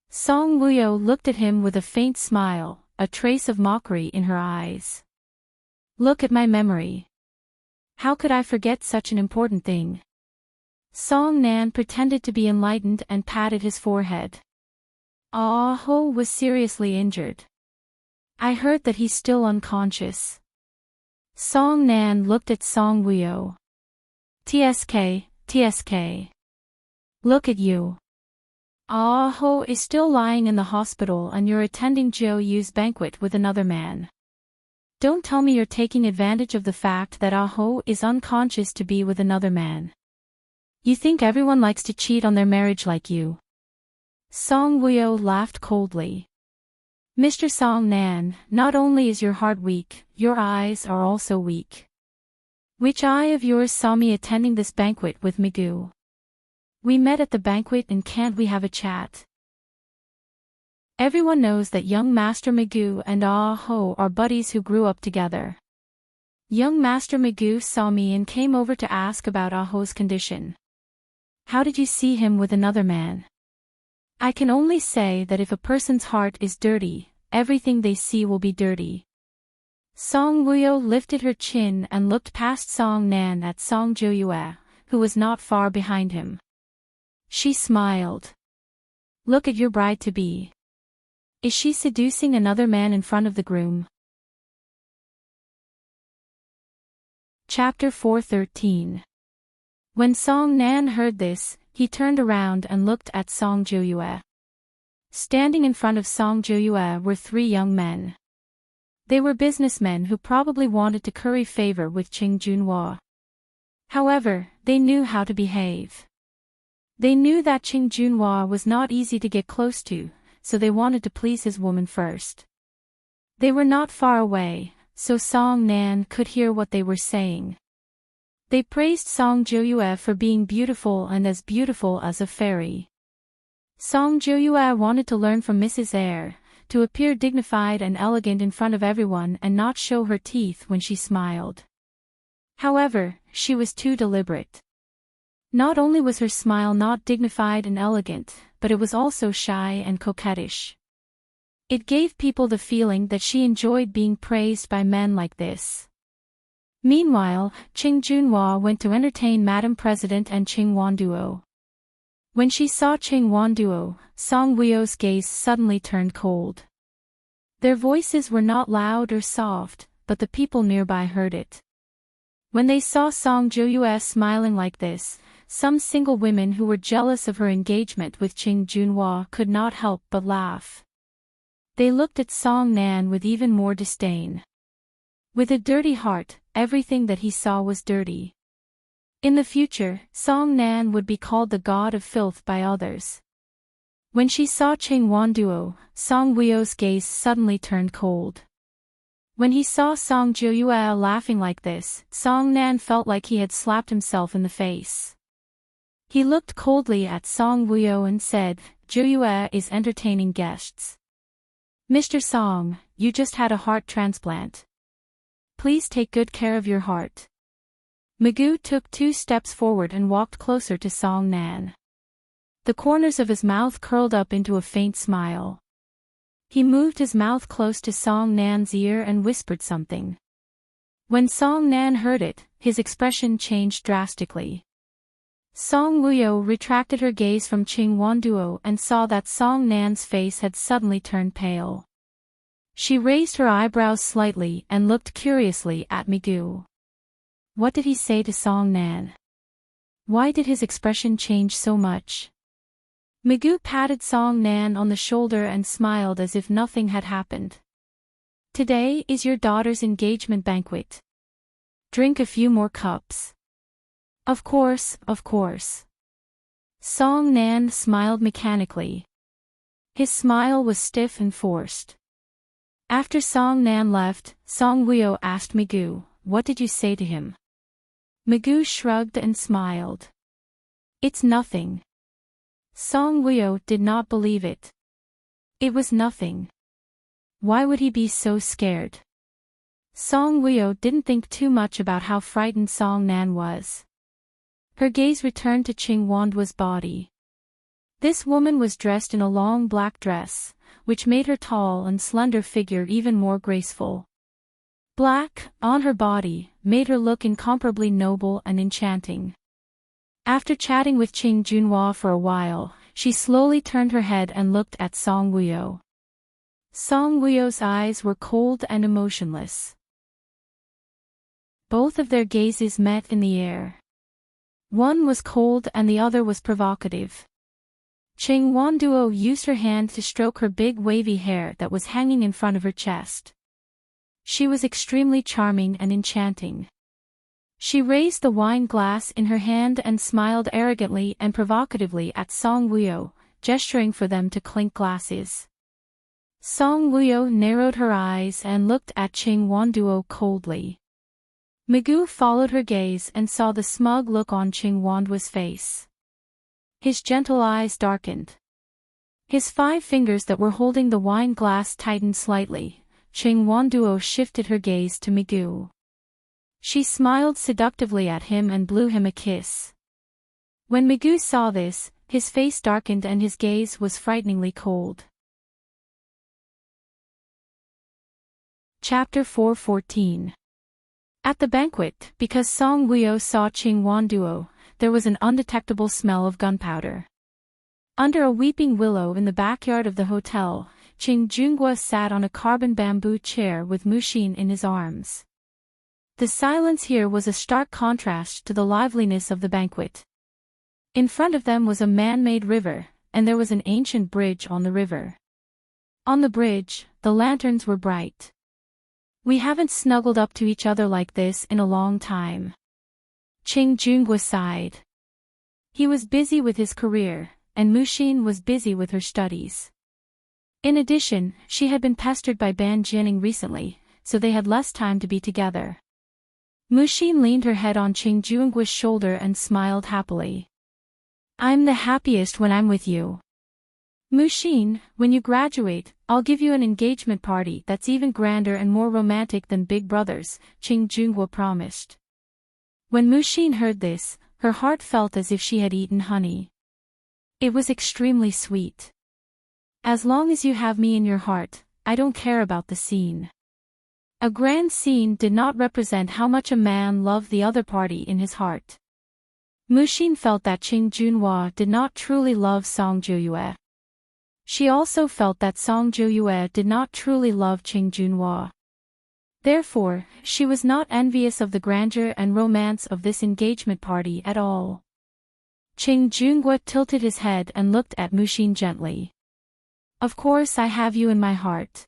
Song Wuyo looked at him with a faint smile, a trace of mockery in her eyes. "Look at my memory. How could I forget such an important thing?" Song Nan pretended to be enlightened and patted his forehead. Ah Ho was seriously injured. "I heard that he's still unconscious." Song Nan looked at Song Wuyo. TSK. Look at you. Ah Ho is still lying in the hospital and you're attending Jiu Yu's banquet with another man. Don't tell me you're taking advantage of the fact that Ah Ho is unconscious to be with another man. You think everyone likes to cheat on their marriage like you? Song Wuyo laughed coldly. "Mr. Song Nan, not only is your heart weak, your eyes are also weak. Which eye of yours saw me attending this banquet with Magoo? We met at the banquet and can't we have a chat?" Everyone knows that young Master Magoo and Ah Ho are buddies who grew up together. Young Master Magoo saw me and came over to ask about Ah Ho's condition. How did you see him with another man? I can only say that if a person's heart is dirty, everything they see will be dirty. Song Wuyo lifted her chin and looked past Song Nan at Song Jiuyue, who was not far behind him. She smiled. "Look at your bride-to-be. Is she seducing another man in front of the groom?" Chapter 4:13. When Song Nan heard this, he turned around and looked at Song Jiuyue. Standing in front of Song Jiuyue were three young men. They were businessmen who probably wanted to curry favor with Ching Junhua. However, they knew how to behave. They knew that Ching Junhua was not easy to get close to, so they wanted to please his woman first. They were not far away, so Song Nan could hear what they were saying. They praised Song Joyue for being beautiful and as beautiful as a fairy. Song Joyue wanted to learn from Mrs. Eyre, to appear dignified and elegant in front of everyone and not show her teeth when she smiled. However, she was too deliberate. Not only was her smile not dignified and elegant, but it was also shy and coquettish. It gave people the feeling that she enjoyed being praised by men like this. Meanwhile, Ching Junhua went to entertain Madam President and Ching Wanduo. When she saw Ching Wanduo, Song Wuyo's gaze suddenly turned cold. Their voices were not loud or soft, but the people nearby heard it. When they saw Song Joyue smiling like this, some single women who were jealous of her engagement with Ching Junhua could not help but laugh. They looked at Song Nan with even more disdain. With a dirty heart, everything that he saw was dirty. In the future, Song Nan would be called the god of filth by others. When she saw Ching Wanduo, Song Wuyo's gaze suddenly turned cold. When he saw Song Joyue laughing like this, Song Nan felt like he had slapped himself in the face. He looked coldly at Song Wuyo and said, "Joyue is entertaining guests. Mr. Song, you just had a heart transplant. Please take good care of your heart." Magoo took 2 steps forward and walked closer to Song Nan. The corners of his mouth curled up into a faint smile. He moved his mouth close to Song Nan's ear and whispered something. When Song Nan heard it, his expression changed drastically. Song Wuyo retracted her gaze from Ching Wanduo and saw that Song Nan's face had suddenly turned pale. She raised her eyebrows slightly and looked curiously at Magoo. What did he say to Song Nan? Why did his expression change so much? Magoo patted Song Nan on the shoulder and smiled as if nothing had happened. Today is your daughter's engagement banquet. Drink a few more cups. Of course, of course. Song Nan smiled mechanically. His smile was stiff and forced. After Song Nan left, Song Wuyo asked Magoo, "What did you say to him?" Magoo shrugged and smiled. "It's nothing." Song Wuyo did not believe it. It was nothing. Why would he be so scared? Song Wuyo didn't think too much about how frightened Song Nan was. Her gaze returned to Ching Wanduo's body. This woman was dressed in a long black dress, which made her tall and slender figure even more graceful. Black, on her body, made her look incomparably noble and enchanting. After chatting with Ching Junhua for a while, she slowly turned her head and looked at Song Wuyo. Song Wuyo's eyes were cold and emotionless. Both of their gazes met in the air. One was cold and the other was provocative. Ching Wanduo used her hand to stroke her big wavy hair that was hanging in front of her chest. She was extremely charming and enchanting. She raised the wine glass in her hand and smiled arrogantly and provocatively at Song Wuyo, gesturing for them to clink glasses. Song Wuyo narrowed her eyes and looked at Ching Wanduo coldly. Magoo followed her gaze and saw the smug look on Ching Wanduo's face. His gentle eyes darkened. His 5 fingers that were holding the wine glass tightened slightly. Ching Wanduo shifted her gaze to Magoo. She smiled seductively at him and blew him a kiss. When Magoo saw this, his face darkened and his gaze was frighteningly cold. Chapter 4:14. At the banquet, because Song Wuyo saw Ching Wanduo, there was an undetectable smell of gunpowder. Under a weeping willow in the backyard of the hotel, Ching Junhua sat on a carbon bamboo chair with Mushin in his arms. The silence here was a stark contrast to the liveliness of the banquet. In front of them was a man-made river, and there was an ancient bridge on the river. On the bridge, the lanterns were bright. We haven't snuggled up to each other like this in a long time. Ching Junhua sighed. He was busy with his career, and Mushin was busy with her studies. In addition, she had been pestered by Ban Jianing recently, so they had less time to be together. Mushin leaned her head on Ching Jungua's shoulder and smiled happily. I'm the happiest when I'm with you. Mushin, when you graduate, I'll give you an engagement party that's even grander and more romantic than Big Brother's, Ching Jungwa promised. When Mushin heard this, her heart felt as if she had eaten honey. It was extremely sweet. As long as you have me in your heart, I don't care about the scene. A grand scene did not represent how much a man loved the other party in his heart. Mushin felt that Ching Junhua did not truly love Song Jiuyue. She also felt that Song Jiuyue did not truly love Ching Junhua. Therefore, she was not envious of the grandeur and romance of this engagement party at all. Ching Junhua tilted his head and looked at Mushin gently. Of course I have you in my heart.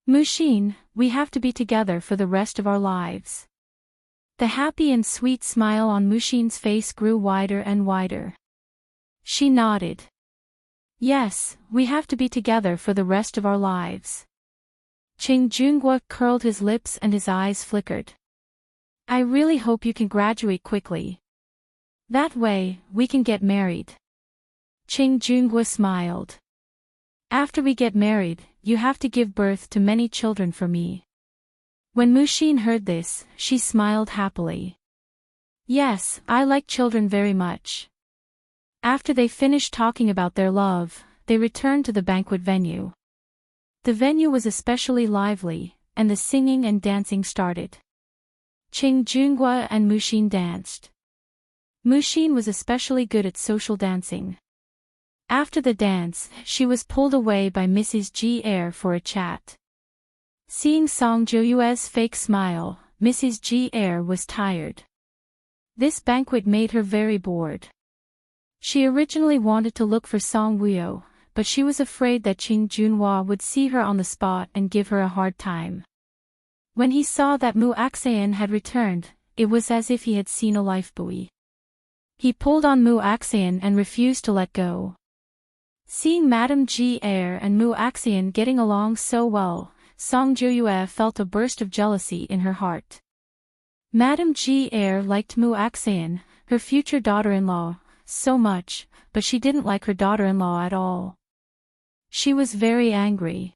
Mushin, we have to be together for the rest of our lives. The happy and sweet smile on Mushin's face grew wider and wider. She nodded. Yes, we have to be together for the rest of our lives. Ching Junhua curled his lips and his eyes flickered. I really hope you can graduate quickly. That way, we can get married. Ching Junhua smiled. After we get married, you have to give birth to many children for me. When Mushin heard this, she smiled happily. Yes, I like children very much. After they finished talking about their love, they returned to the banquet venue. The venue was especially lively, and the singing and dancing started. Ching Junhua and Mushin danced. Mushin was especially good at social dancing. After the dance, she was pulled away by Mrs. G. Air for a chat. Seeing Song Jiuyue's fake smile, Mrs. G. Air was tired. This banquet made her very bored. She originally wanted to look for Song Wuyo, but she was afraid that Ching Junhua would see her on the spot and give her a hard time. When he saw that Mu Axayan had returned, it was as if he had seen a lifebuoy. He pulled on Mu Axayan and refused to let go. Seeing Madame G. Air and Mu Axayan getting along so well, Song Jiuyue felt a burst of jealousy in her heart. Madame G. Air liked Mu Axayan, her future daughter-in-law, so much, but she didn't like her daughter-in-law at all. She was very angry.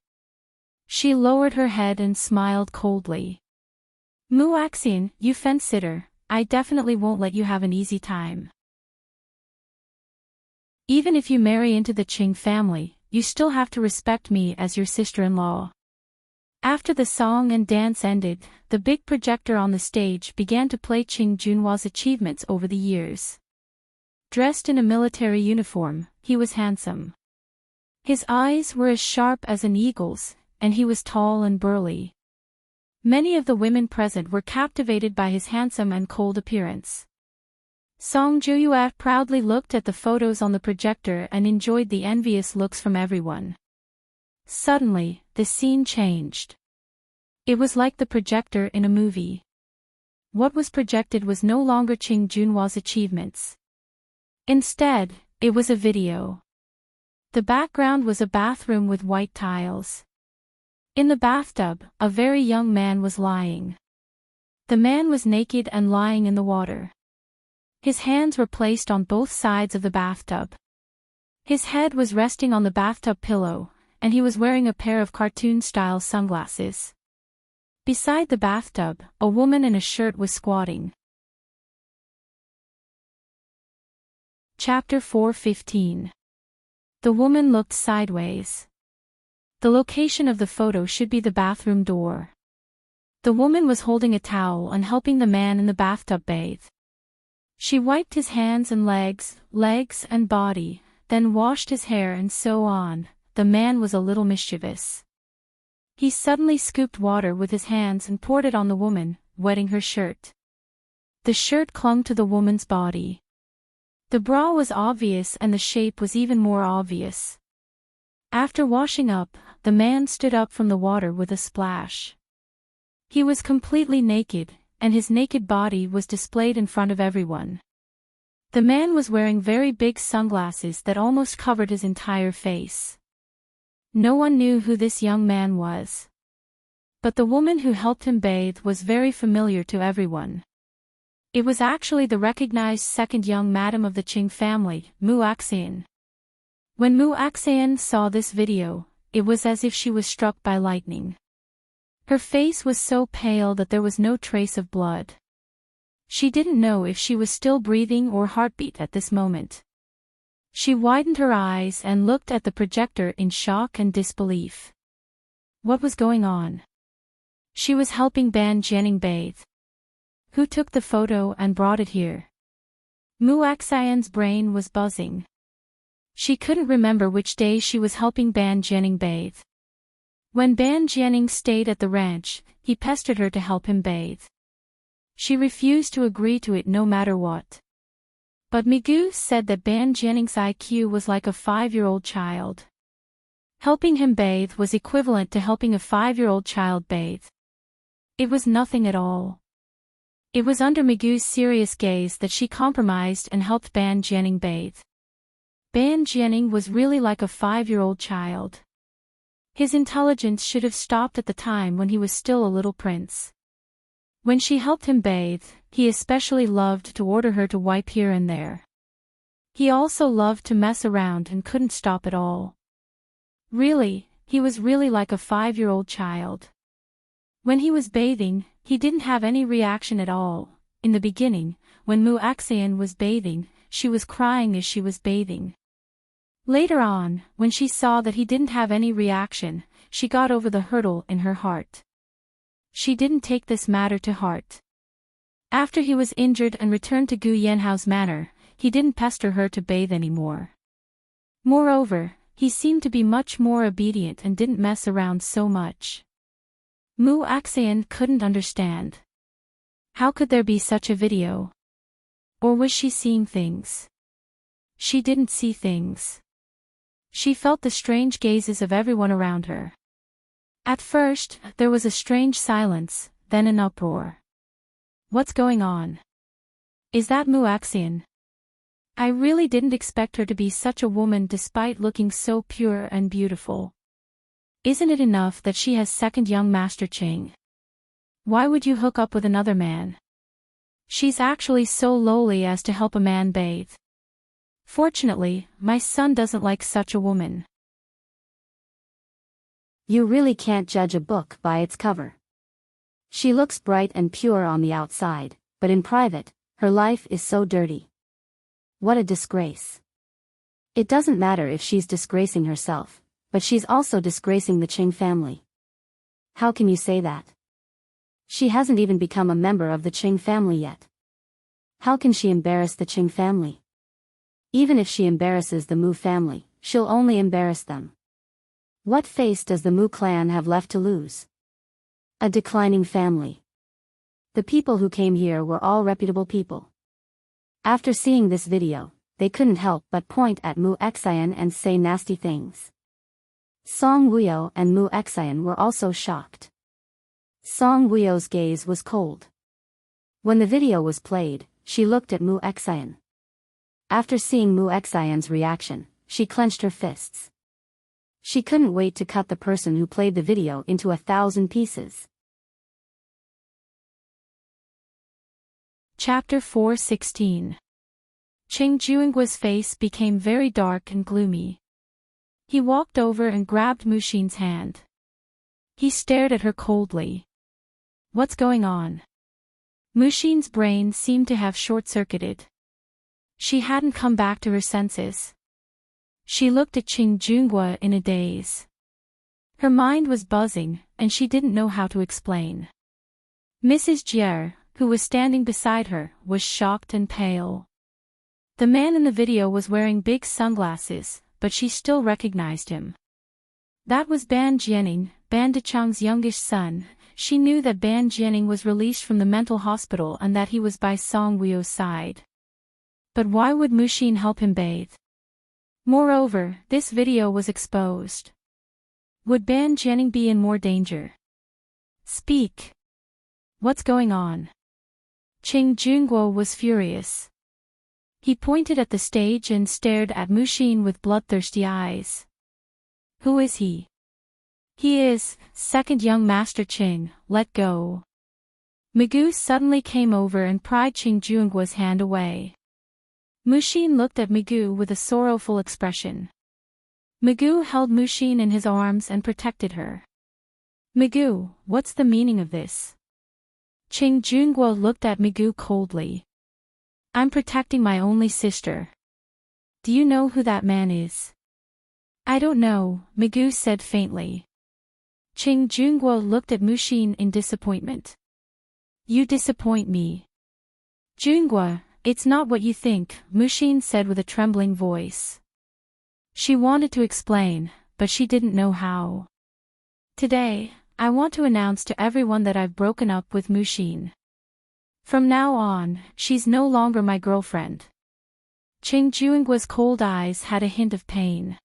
She lowered her head and smiled coldly. Mu Axayan, you fence-sitter, I definitely won't let you have an easy time. Even if you marry into the Ching family, you still have to respect me as your sister-in-law. After the song and dance ended, the big projector on the stage began to play Ching Junhua's achievements over the years. Dressed in a military uniform, he was handsome. His eyes were as sharp as an eagle's, and he was tall and burly. Many of the women present were captivated by his handsome and cold appearance. Song Jiuyue proudly looked at the photos on the projector and enjoyed the envious looks from everyone. Suddenly, the scene changed. It was like the projector in a movie. What was projected was no longer Ching Junhua's achievements. Instead, it was a video. The background was a bathroom with white tiles. In the bathtub, a very young man was lying. The man was naked and lying in the water. His hands were placed on both sides of the bathtub. His head was resting on the bathtub pillow, and he was wearing a pair of cartoon-style sunglasses. Beside the bathtub, a woman in a shirt was squatting. Chapter 4:15. The woman looked sideways. The location of the photo should be the bathroom door. The woman was holding a towel and helping the man in the bathtub bathe. She wiped his hands and legs and body, then washed his hair and so on. The man was a little mischievous. He suddenly scooped water with his hands and poured it on the woman, wetting her shirt. The shirt clung to the woman's body. The bra was obvious and the shape was even more obvious. After washing up, the man stood up from the water with a splash. He was completely naked, and his naked body was displayed in front of everyone. The man was wearing very big sunglasses that almost covered his entire face. No one knew who this young man was. But the woman who helped him bathe was very familiar to everyone. It was actually the recognized second young madam of the Qing family, Mu Axian. When Mu Axian saw this video, it was as if she was struck by lightning. Her face was so pale that there was no trace of blood. She didn't know if she was still breathing or heartbeat at this moment. She widened her eyes and looked at the projector in shock and disbelief. What was going on? She was helping Ban Jianing bathe. Who took the photo and brought it here? Mu Axian's brain was buzzing. She couldn't remember which day she was helping Ban Jianing bathe. When Ban Jianing stayed at the ranch, he pestered her to help him bathe. She refused to agree to it no matter what. But Migu said that Ban Jianing's IQ was like a 5-year-old child. Helping him bathe was equivalent to helping a 5-year-old child bathe. It was nothing at all. It was under Migu's serious gaze that she compromised and helped Ban Jianing bathe. Ban Jianing was really like a 5-year-old child. His intelligence should have stopped at the time when he was still a little prince. When she helped him bathe, he especially loved to order her to wipe here and there. He also loved to mess around and couldn't stop at all. Really, he was really like a 5-year-old child. When he was bathing, he didn't have any reaction at all. In the beginning, when Mu Axian was bathing, she was crying as she was bathing. Later on, when she saw that he didn't have any reaction, she got over the hurdle in her heart. She didn't take this matter to heart. After he was injured and returned to Gu Yanhao's manor, he didn't pester her to bathe anymore. Moreover, he seemed to be much more obedient and didn't mess around so much. Mu Axian couldn't understand. How could there be such a video? Or was she seeing things? She didn't see things. She felt the strange gazes of everyone around her. At first, there was a strange silence, then an uproar. What's going on? Is that Mu Axian? I really didn't expect her to be such a woman despite looking so pure and beautiful. Isn't it enough that she has second young Master Qing? Why would you hook up with another man? She's actually so lowly as to help a man bathe. Fortunately, my son doesn't like such a woman. You really can't judge a book by its cover. She looks bright and pure on the outside, but in private, her life is so dirty. What a disgrace. It doesn't matter if she's disgracing herself, but she's also disgracing the Qing family. How can you say that? She hasn't even become a member of the Qing family yet. How can she embarrass the Qing family? Even if she embarrasses the Mu family, she'll only embarrass them. What face does the Mu clan have left to lose? A declining family. The people who came here were all reputable people. After seeing this video, they couldn't help but point at Mu Axian and say nasty things. Song Wuyo and Mu Axian were also shocked. Song Wuyo's gaze was cold. When the video was played, she looked at Mu Axian. After seeing Mu Axian's reaction, she clenched her fists. She couldn't wait to cut the person who played the video into 1,000 pieces. Chapter 4:16. Qing Juinggua's face became very dark and gloomy. He walked over and grabbed Muxin's hand. He stared at her coldly. What's going on? Muxin's brain seemed to have short-circuited. She hadn't come back to her senses. She looked at Qing Juingua in a daze. Her mind was buzzing, and she didn't know how to explain. Mrs. Jier, who was standing beside her, was shocked and pale. The man in the video was wearing big sunglasses, but she still recognized him. That was Ban Jianing, Ban Dechang's youngest son. She knew that Ban Jianing was released from the mental hospital and that he was by Song Wuyo's side. But why would Muxin help him bathe? Moreover, this video was exposed. Would Ban Jianing be in more danger? Speak. What's going on? Qing Juingguo was furious. He pointed at the stage and stared at Muxin with bloodthirsty eyes. Who is he? He is, second young Master Ching, let go. Migu suddenly came over and pried Ching Jungua's hand away. Mushin looked at Migu with a sorrowful expression. Migu held Mushin in his arms and protected her. Migu, what's the meaning of this? Ching Jungwa looked at Migu coldly. I'm protecting my only sister. Do you know who that man is? I don't know, Migu said faintly. Ching Jungwa looked at Mushin in disappointment. You disappoint me. Jungwa, it's not what you think, Mushin said with a trembling voice. She wanted to explain, but she didn't know how. Today, I want to announce to everyone that I've broken up with Mushin. From now on, she's no longer my girlfriend. Ching Juingwa's cold eyes had a hint of pain.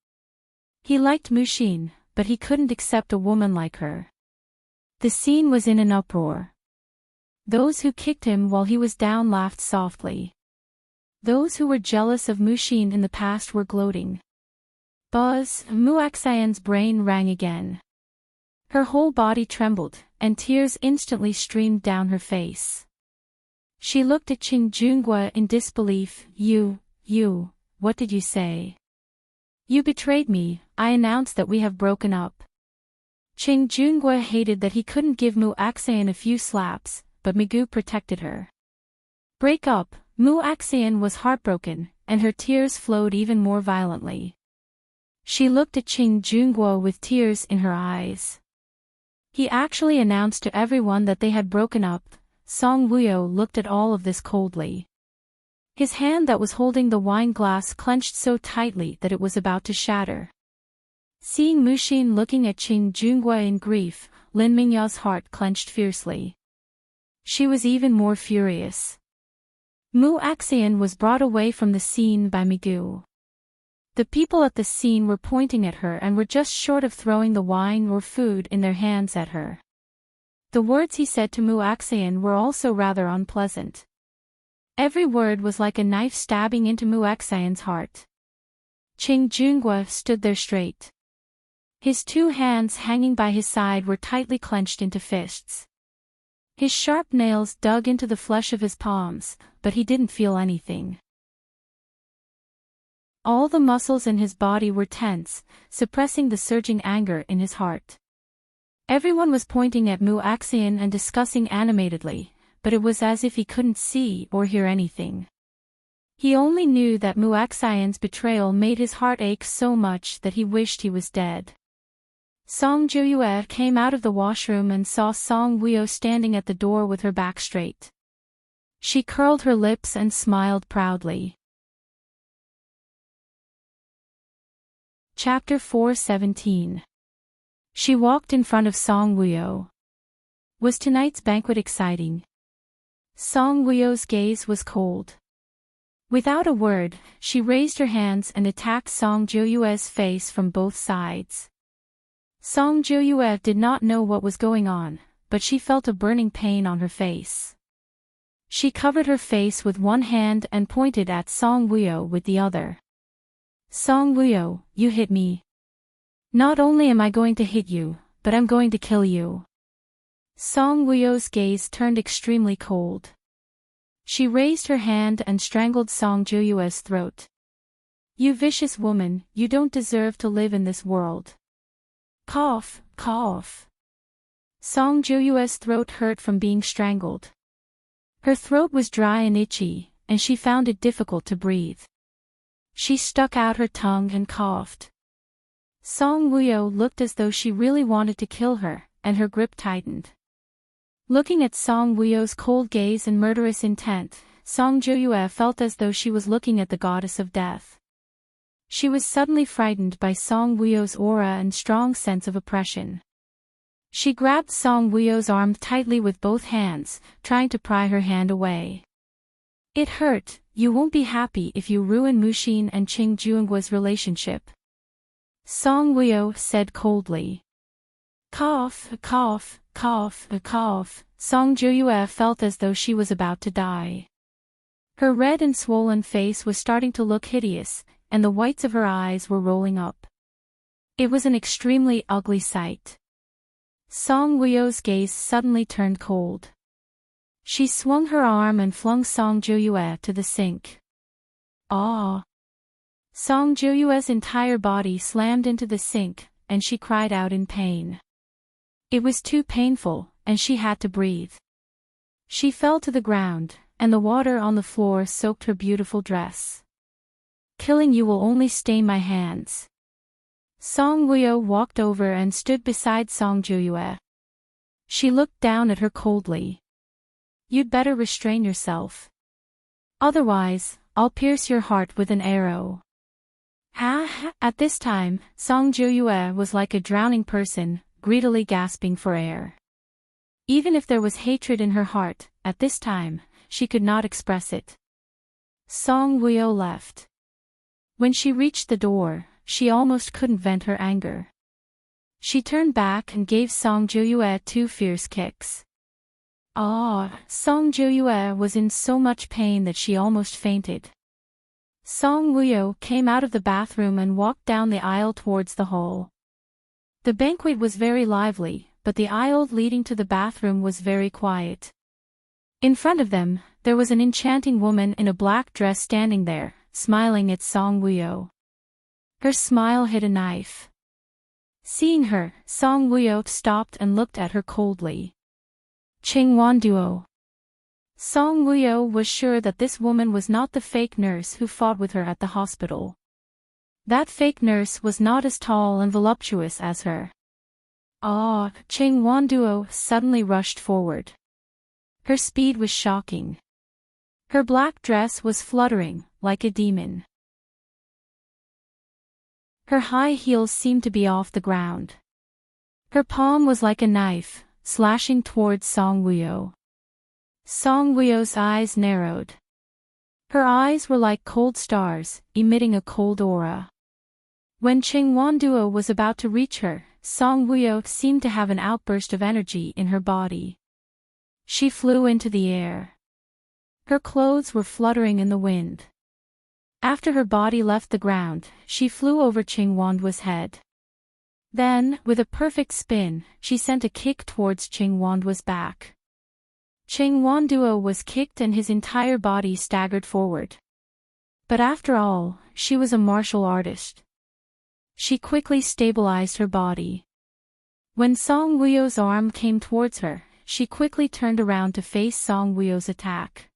He liked Mushin, but he couldn't accept a woman like her. The scene was in an uproar. Those who kicked him while he was down laughed softly. Those who were jealous of Mushin in the past were gloating. Buzz, Muaxian's brain rang again. Her whole body trembled, and tears instantly streamed down her face. She looked at Ching Jungwa in disbelief. You, what did you say? You betrayed me, I announced that we have broken up. Ching Jungwa hated that he couldn't give Muaxian a few slaps, but Migu protected her. Break up, Muaxian was heartbroken, and her tears flowed even more violently. She looked at Ching Jungwa with tears in her eyes. He actually announced to everyone that they had broken up. Song Wuyo looked at all of this coldly. His hand that was holding the wine glass clenched so tightly that it was about to shatter. Seeing Mushin looking at Ching Jungwa in grief, Lin Mingya's heart clenched fiercely. She was even more furious. Muaxian was brought away from the scene by Migu. The people at the scene were pointing at her and were just short of throwing the wine or food in their hands at her. The words he said to Muaxian were also rather unpleasant. Every word was like a knife stabbing into Muaxian's heart. Ching Jungwa stood there straight. His two hands hanging by his side were tightly clenched into fists. His sharp nails dug into the flesh of his palms, but he didn't feel anything. All the muscles in his body were tense, suppressing the surging anger in his heart. Everyone was pointing at Muaxian and discussing animatedly, but it was as if he couldn't see or hear anything. He only knew that Muaxian's betrayal made his heart ache so much that he wished he was dead. Song Jiuyue came out of the washroom and saw Song Wuyo standing at the door with her back straight. She curled her lips and smiled proudly. Chapter 4:17. She walked in front of Song Wuyo. Was tonight's banquet exciting? Song Wuyo's gaze was cold. Without a word, she raised her hands and attacked Song Jiuyue's face from both sides. Song Jiuyue did not know what was going on, but she felt a burning pain on her face. She covered her face with one hand and pointed at Song Wuyo with the other. Song Wuyo, you hit me. Not only am I going to hit you, but I'm going to kill you. Song Wuyo's gaze turned extremely cold. She raised her hand and strangled Song Jiuyue's throat. You vicious woman, you don't deserve to live in this world. Cough, cough. Song Jiuyue's throat hurt from being strangled. Her throat was dry and itchy, and she found it difficult to breathe. She stuck out her tongue and coughed. Song Wuyo looked as though she really wanted to kill her, and her grip tightened. Looking at Song Wuyo's cold gaze and murderous intent, Song Jiuyue felt as though she was looking at the goddess of death. She was suddenly frightened by Song Wuyo's aura and strong sense of oppression. She grabbed Song Wuyo's arm tightly with both hands, trying to pry her hand away. It hurt. You won't be happy if you ruin Mushin and Ching Juinggua's relationship. Song Wuyo said coldly. Cough, cough, cough, cough. Song Jiuyue felt as though she was about to die. Her red and swollen face was starting to look hideous, and the whites of her eyes were rolling up. It was an extremely ugly sight. Song Wuyo's gaze suddenly turned cold. She swung her arm and flung Song Joyue to the sink. Ah! Song Joyue's entire body slammed into the sink, and she cried out in pain. It was too painful, and she had to breathe. She fell to the ground, and the water on the floor soaked her beautiful dress. Killing you will only stain my hands. Song Wuyo walked over and stood beside Song Joyue. She looked down at her coldly. You'd better restrain yourself. Otherwise, I'll pierce your heart with an arrow. At this time, Song Joyue was like a drowning person, greedily gasping for air. Even if there was hatred in her heart, at this time, she could not express it. Song Wuyo left. When she reached the door, she almost couldn't vent her anger. She turned back and gave Song Joyue 2 fierce kicks. Song Joyue was in so much pain that she almost fainted. Song Wuyo came out of the bathroom and walked down the aisle towards the hall. The banquet was very lively, but the aisle leading to the bathroom was very quiet. In front of them, there was an enchanting woman in a black dress standing there, smiling at Song Wuyo. Her smile hid a knife. Seeing her, Song Wuyo stopped and looked at her coldly. Chingwan Duo. Song Wuyo was sure that this woman was not the fake nurse who fought with her at the hospital. That fake nurse was not as tall and voluptuous as her. Chingwan Duo suddenly rushed forward. Her speed was shocking. Her black dress was fluttering, like a demon. Her high heels seemed to be off the ground. Her palm was like a knife, slashing towards Song Wuyo. Song Wuyo's eyes narrowed. Her eyes were like cold stars, emitting a cold aura. When Chingwan Duo was about to reach her, Song Wuyo seemed to have an outburst of energy in her body. She flew into the air. Her clothes were fluttering in the wind. After her body left the ground, she flew over Chingwan Duo's head. Then, with a perfect spin, she sent a kick towards Chingwan Duo's back. Chingwan Duo was kicked and his entire body staggered forward. But after all, she was a martial artist. She quickly stabilized her body. When Song Wuyo's arm came towards her, she quickly turned around to face Song Wuyo's attack.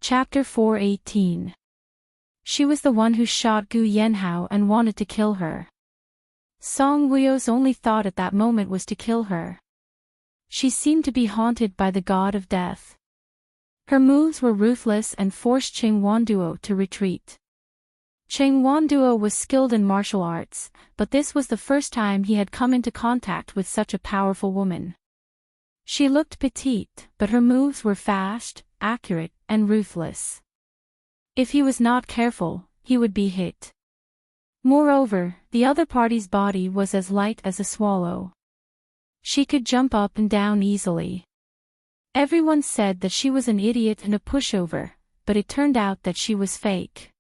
Chapter 4:18. She was the one who shot Gu Yanhao and wanted to kill her. Song Wuyo's only thought at that moment was to kill her. She seemed to be haunted by the god of death. Her moves were ruthless and forced Chingwan Duo to retreat. Chingwan Duo was skilled in martial arts, but this was the first time he had come into contact with such a powerful woman. She looked petite, but her moves were fast, accurate, and ruthless. If he was not careful, he would be hit. Moreover, the other party's body was as light as a swallow. She could jump up and down easily. Everyone said that she was an idiot and a pushover, but it turned out that she was fake.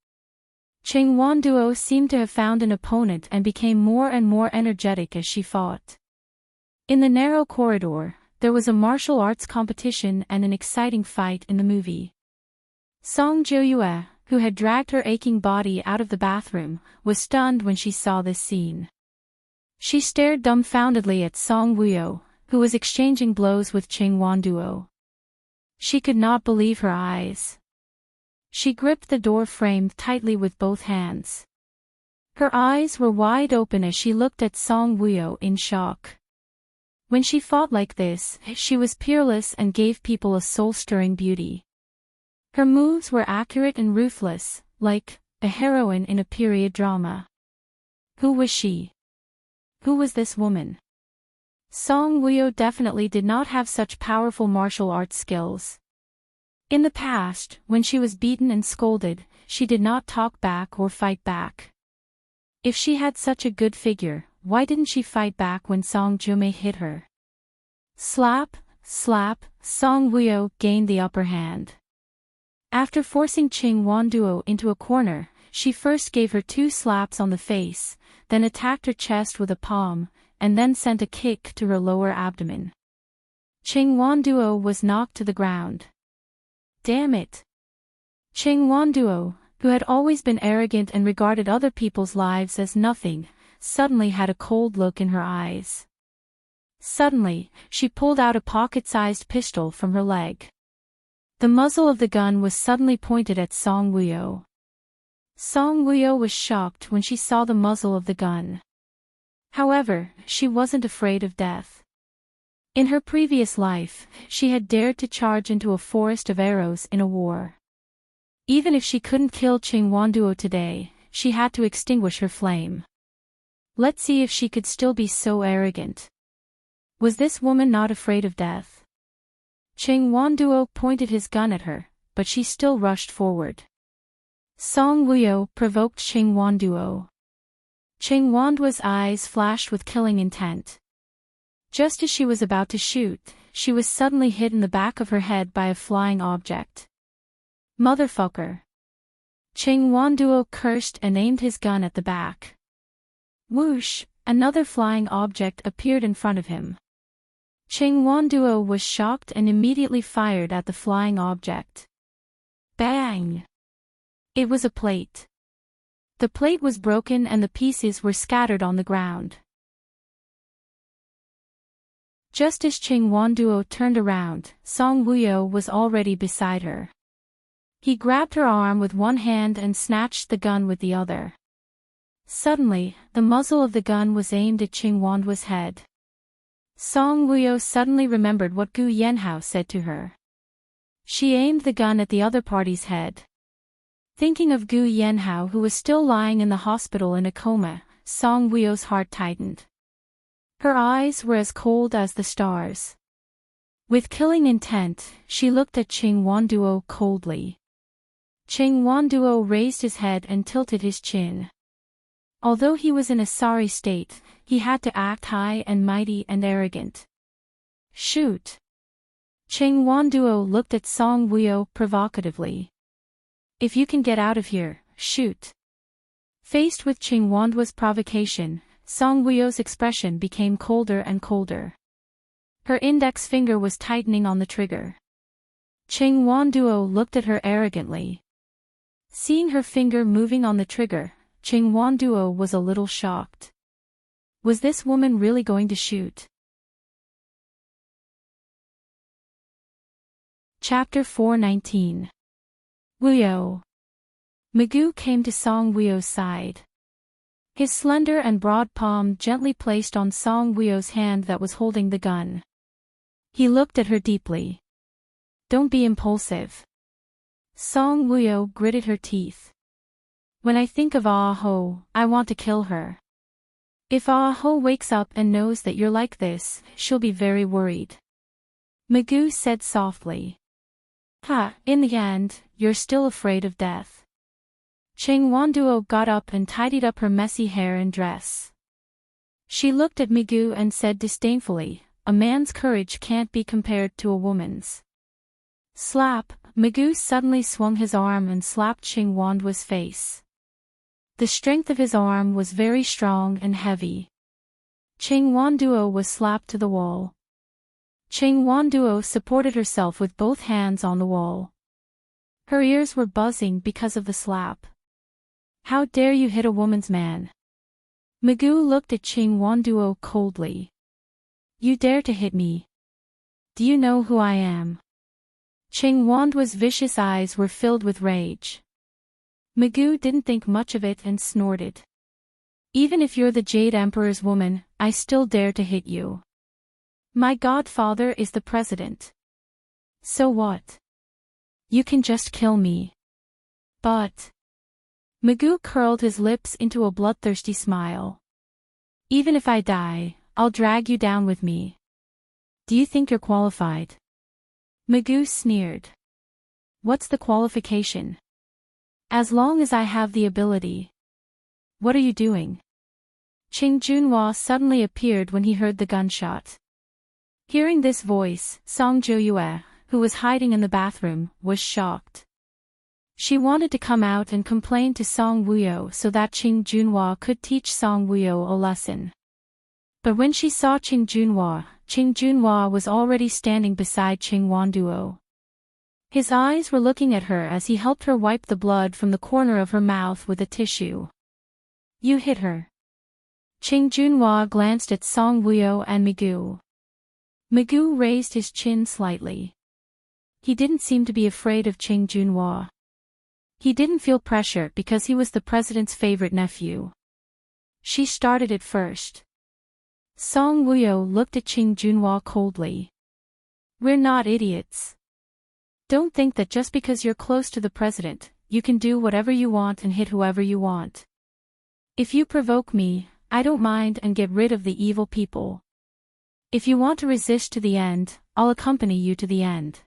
Chingwan Duo seemed to have found an opponent and became more and more energetic as she fought. In the narrow corridor, there was a martial arts competition and an exciting fight in the movie. Song Joyue, who had dragged her aching body out of the bathroom, was stunned when she saw this scene. She stared dumbfoundedly at Song Wuyo, who was exchanging blows with Chingwan Duo. She could not believe her eyes. She gripped the door frame tightly with both hands. Her eyes were wide open as she looked at Song Wuyo in shock. When she fought like this, she was peerless and gave people a soul-stirring beauty. Her moves were accurate and ruthless, like a heroine in a period drama. Who was she? Who was this woman? Song Wuyo definitely did not have such powerful martial arts skills. In the past, when she was beaten and scolded, she did not talk back or fight back. If she had such a good figure, why didn't she fight back when Song Joyue hit her? Slap, slap, Song Wuyo gained the upper hand. After forcing Chingwan Duo into a corner, she first gave her 2 slaps on the face, then attacked her chest with a palm, and then sent a kick to her lower abdomen. Ching Wanduo was knocked to the ground. Damn it! Ching Wanduo, who had always been arrogant and regarded other people's lives as nothing, suddenly had a cold look in her eyes. Suddenly, she pulled out a pocket-sized pistol from her leg. The muzzle of the gun was suddenly pointed at Song Wuyo. Song Wuyo was shocked when she saw the muzzle of the gun. However, she wasn't afraid of death. In her previous life, she had dared to charge into a forest of arrows in a war. Even if she couldn't kill Ching Wanduo today, she had to extinguish her flame. Let's see if she could still be so arrogant. Was this woman not afraid of death? Ching Wanduo pointed his gun at her, but she still rushed forward. Song Wuyo provoked Ching Wanduo. Ching Wanduo's eyes flashed with killing intent. Just as she was about to shoot, she was suddenly hit in the back of her head by a flying object. Motherfucker! Ching Wanduo cursed and aimed his gun at the back. Whoosh! Another flying object appeared in front of him. Ching Wanduo was shocked and immediately fired at the flying object. Bang! It was a plate. The plate was broken and the pieces were scattered on the ground. Just as Ching Wanduo turned around, Song Wuyo was already beside her. He grabbed her arm with one hand and snatched the gun with the other. Suddenly, the muzzle of the gun was aimed at Ching Wanduo's head. Song Wuyo suddenly remembered what Gu Yanhao said to her. She aimed the gun at the other party's head. Thinking of Gu Yanhao, who was still lying in the hospital in a coma, Song Wuyo's heart tightened. Her eyes were as cold as the stars. With killing intent, she looked at Ching Wanduo coldly. Ching Wanduo raised his head and tilted his chin. Although he was in a sorry state, he had to act high and mighty and arrogant. Shoot! Ching Wanduo looked at Song Wuyo provocatively. If you can get out of here, shoot. Faced with Ching Wanduo's provocation, Song Wuyo's expression became colder and colder. Her index finger was tightening on the trigger. Ching Wanduo looked at her arrogantly. Seeing her finger moving on the trigger, Ching Wanduo was a little shocked. Was this woman really going to shoot? Chapter 419. Wuyo. Magoo came to Song Wuyo's side. His slender and broad palm gently placed on Song Wuyo's hand that was holding the gun. He looked at her deeply. Don't be impulsive. Song Wuyo gritted her teeth. When I think of Ah Ho, I want to kill her. If Ah Ho wakes up and knows that you're like this, she'll be very worried. Magoo said softly. In the end, you're still afraid of death. Ching Wanduo got up and tidied up her messy hair and dress. She looked at Magoo and said disdainfully, a man's courage can't be compared to a woman's. Slap! Magoo suddenly swung his arm and slapped Ching Wanduo's face. The strength of his arm was very strong and heavy. Ching Wanduo was slapped to the wall. Ching Wanduo supported herself with both hands on the wall. Her ears were buzzing because of the slap. How dare you hit a woman's man? Magoo looked at Ching Wanduo coldly. You dare to hit me? Do you know who I am? Ching Wanduo's vicious eyes were filled with rage. Magoo didn't think much of it and snorted. Even if you're the Jade Emperor's woman, I still dare to hit you. My godfather is the president. So what? You can just kill me. But... Magoo curled his lips into a bloodthirsty smile. Even if I die, I'll drag you down with me. Do you think you're qualified? Magoo sneered. What's the qualification? As long as I have the ability. What are you doing? Ching Junhua suddenly appeared when he heard the gunshot. Hearing this voice, Song Joyue, who was hiding in the bathroom, was shocked. She wanted to come out and complain to Song Woo-yo so that Ching Junhwa could teach Song Woo-yo a lesson. But when she saw Ching Junhwa was already standing beside Ching Won-duo. His eyes were looking at her as he helped her wipe the blood from the corner of her mouth with a tissue. You hit her. Ching Junhwa glanced at Song Woo-yo and Migu. Migu raised his chin slightly. He didn't seem to be afraid of Ching Junhwa. He didn't feel pressure because he was the president's favorite nephew. She started it first. Song Woo-yo looked at Ching Junhwa coldly. We're not idiots. Don't think that just because you're close to the president, you can do whatever you want and hit whoever you want. If you provoke me, I don't mind and get rid of the evil people. If you want to resist to the end, I'll accompany you to the end.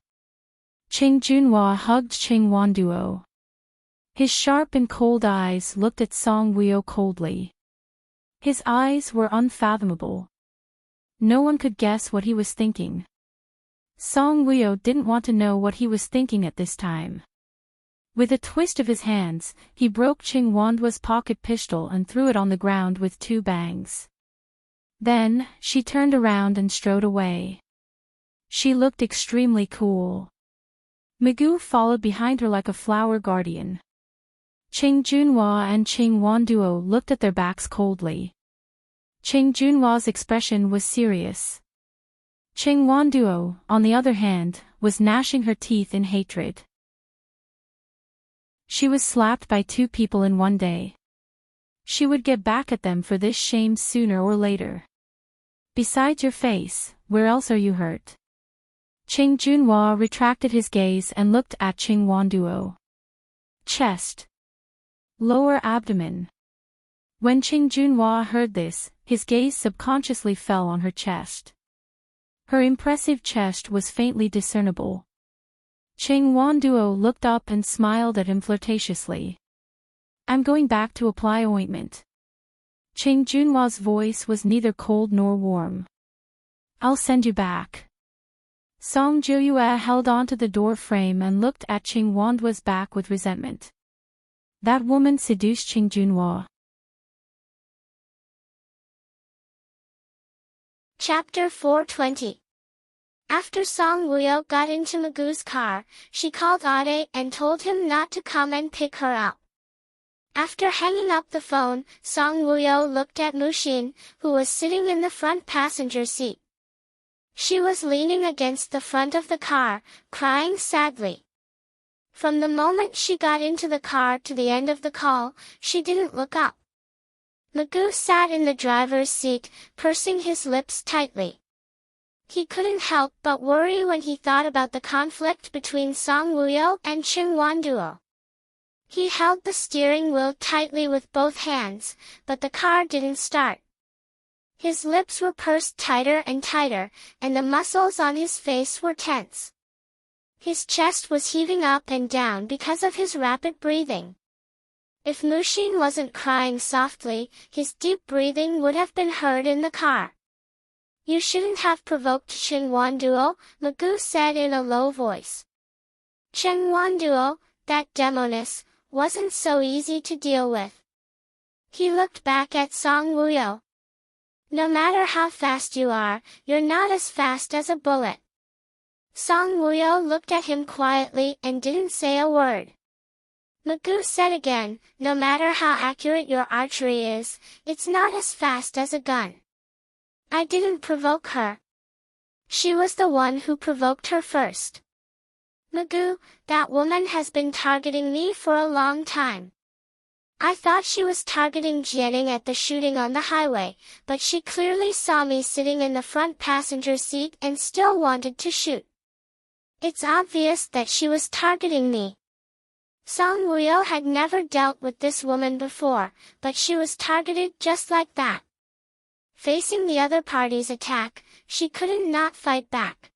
Ching Junhwa hugged Ching Won-duo. His sharp and cold eyes looked at Song Woo-yo coldly. His eyes were unfathomable. No one could guess what he was thinking. Song Woo-yo didn't want to know what he was thinking at this time. With a twist of his hands, he broke Ching Won-duo's pocket pistol and threw it on the ground with two bangs. Then, she turned around and strode away. She looked extremely cool. Migu followed behind her like a flower guardian. Ching Junhwa and Ching Won-duo looked at their backs coldly. Ching Junhwa's expression was serious. Ching Won-duo, on the other hand, was gnashing her teeth in hatred. She was slapped by two people in one day. She would get back at them for this shame sooner or later. Besides your face, where else are you hurt? Ching Junhwa retracted his gaze and looked at Ching Won-duo. Chest. Lower abdomen. When Ching Junhwa heard this, his gaze subconsciously fell on her chest. Her impressive chest was faintly discernible. Ching Won-duo looked up and smiled at him flirtatiously. I'm going back to apply ointment. Ching Junhwa's voice was neither cold nor warm. I'll send you back. Song Joyue held onto the door frame and looked at Ching Won-duo's back with resentment. That woman seduced Ching Junhwa. Chapter 420. After Song Woo-yo got into Magu's car, she called Ade and told him not to come and pick her up. After hanging up the phone, Song Woo-yo looked at Mushin, who was sitting in the front passenger seat. She was leaning against the front of the car, crying sadly. From the moment she got into the car to the end of the call, she didn't look up. Magu sat in the driver's seat, pursing his lips tightly. He couldn't help but worry when he thought about the conflict between Song Woo-yo and Ching Won-duo. He held the steering wheel tightly with both hands, but the car didn't start. His lips were pursed tighter and tighter, and the muscles on his face were tense. His chest was heaving up and down because of his rapid breathing. If Mushin wasn't crying softly, his deep breathing would have been heard in the car. You shouldn't have provoked Ching Won-duo, Magu said in a low voice. Ching Won-duo, that demoness, wasn't so easy to deal with. He looked back at Song Woo-yo. No matter how fast you are, you're not as fast as a bullet. Song Woo-yo looked at him quietly and didn't say a word. Magu said again, no matter how accurate your archery is, it's not as fast as a gun. I didn't provoke her. She was the one who provoked her first. Magu, that woman has been targeting me for a long time. I thought she was targeting Jianing at the shooting on the highway, but she clearly saw me sitting in the front passenger seat and still wanted to shoot. It's obvious that she was targeting me. Song Woo-yo had never dealt with this woman before, but she was targeted just like that. Facing the other party's attack, she couldn't not fight back.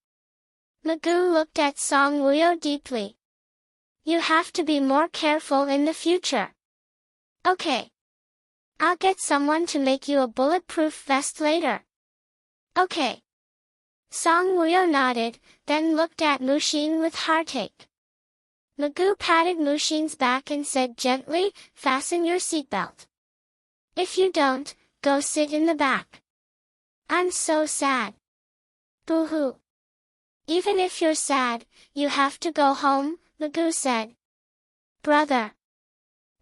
Magu looked at Song Woo-yo deeply. You have to be more careful in the future. Okay. I'll get someone to make you a bulletproof vest later. Okay. Song Woo-yo nodded, then looked at Mushin with heartache. Magoo patted Mushin's back and said gently, "Fasten your seatbelt. If you don't, go sit in the back." "I'm so sad." "Boo-hoo. Even if you're sad, you have to go home," Magoo said. "Brother."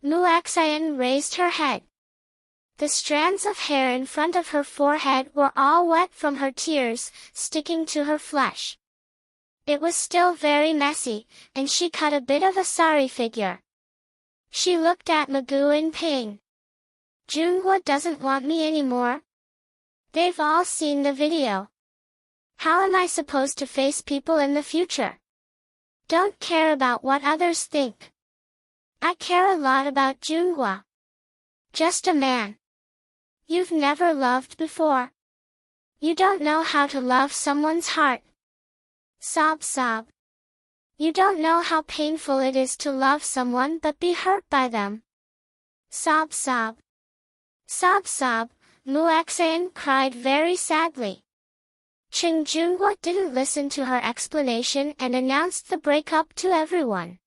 Muaxian raised her head. The strands of hair in front of her forehead were all wet from her tears, sticking to her flesh. It was still very messy, and she cut a bit of a sorry figure. She looked at Magoo in pain. "Junhua doesn't want me anymore. They've all seen the video. How am I supposed to face people in the future? Don't care about what others think. I care a lot about Junhua. Just a man. You've never loved before. You don't know how to love someone's heart." Sob sob. "You don't know how painful it is to love someone but be hurt by them." Sob sob. Sob sob, Muaxian cried very sadly. Ching Junhua didn't listen to her explanation and announced the breakup to everyone.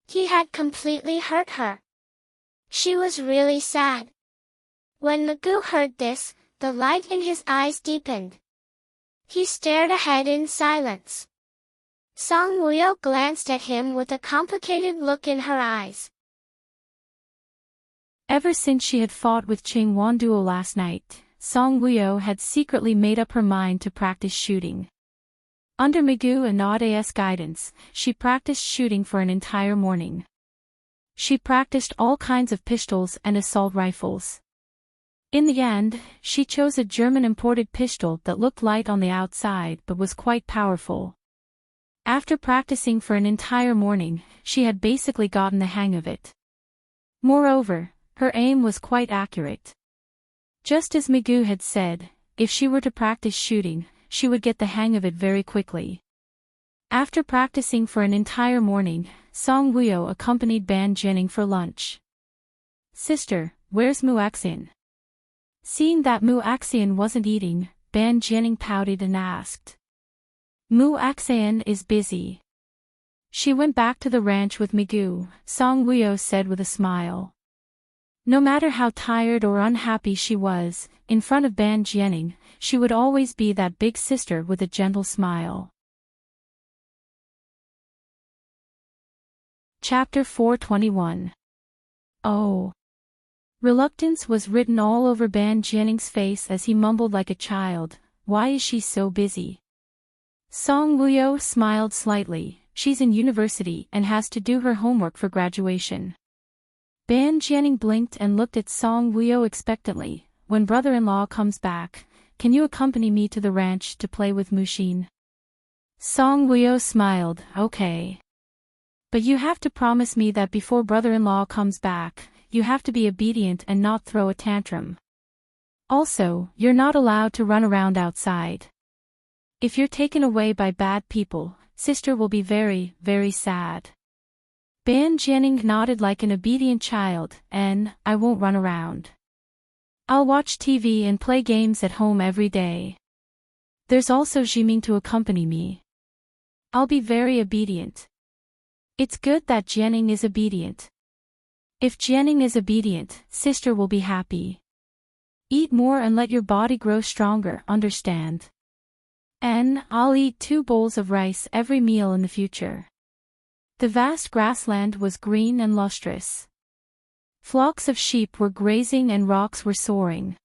He had completely hurt her. She was really sad. When Magoo heard this, the light in his eyes deepened. He stared ahead in silence. Song Wuyo glanced at him with a complicated look in her eyes. Ever since she had fought with Ching Wanduo last night, Song Wuyo had secretly made up her mind to practice shooting. Under Magoo and Aude's guidance, she practiced shooting for an entire morning. She practiced all kinds of pistols and assault rifles. In the end, she chose a German imported pistol that looked light on the outside but was quite powerful. After practicing for an entire morning, she had basically gotten the hang of it. Moreover, her aim was quite accurate. Just as Magoo had said, if she were to practice shooting, she would get the hang of it very quickly. After practicing for an entire morning, Song Wuyo accompanied Ban Jianing for lunch. "Sister, where's Muaxian?" Seeing that Muaxian wasn't eating, Ban Jianing pouted and asked. "Muaxian is busy. She went back to the ranch with Magoo," Song Wuyo said with a smile. No matter how tired or unhappy she was, in front of Ban Jianing, she would always be that big sister with a gentle smile. Chapter 421. Oh. Reluctance was written all over Ban Jianing's face as he mumbled like a child, "Why is she so busy?" Song Wuyo smiled slightly. "She's in university and has to do her homework for graduation." Ban Jianing blinked and looked at Song Wuyo expectantly. "When brother-in-law comes back, can you accompany me to the ranch to play with Mushin?" Song Wuyo smiled. "Okay. But you have to promise me that before brother-in-law comes back, you have to be obedient and not throw a tantrum. Also, you're not allowed to run around outside. If you're taken away by bad people, sister will be very, very sad." Ban Jianing nodded like an obedient child, "And I won't run around. I'll watch TV and play games at home every day. There's also Jiming to accompany me. I'll be very obedient." It's good that Jianing is obedient. If Jianing is obedient, sister will be happy. Eat more and let your body grow stronger, understand? And I'll eat 2 bowls of rice every meal in the future. The vast grassland was green and lustrous. Flocks of sheep were grazing and rocks were soaring.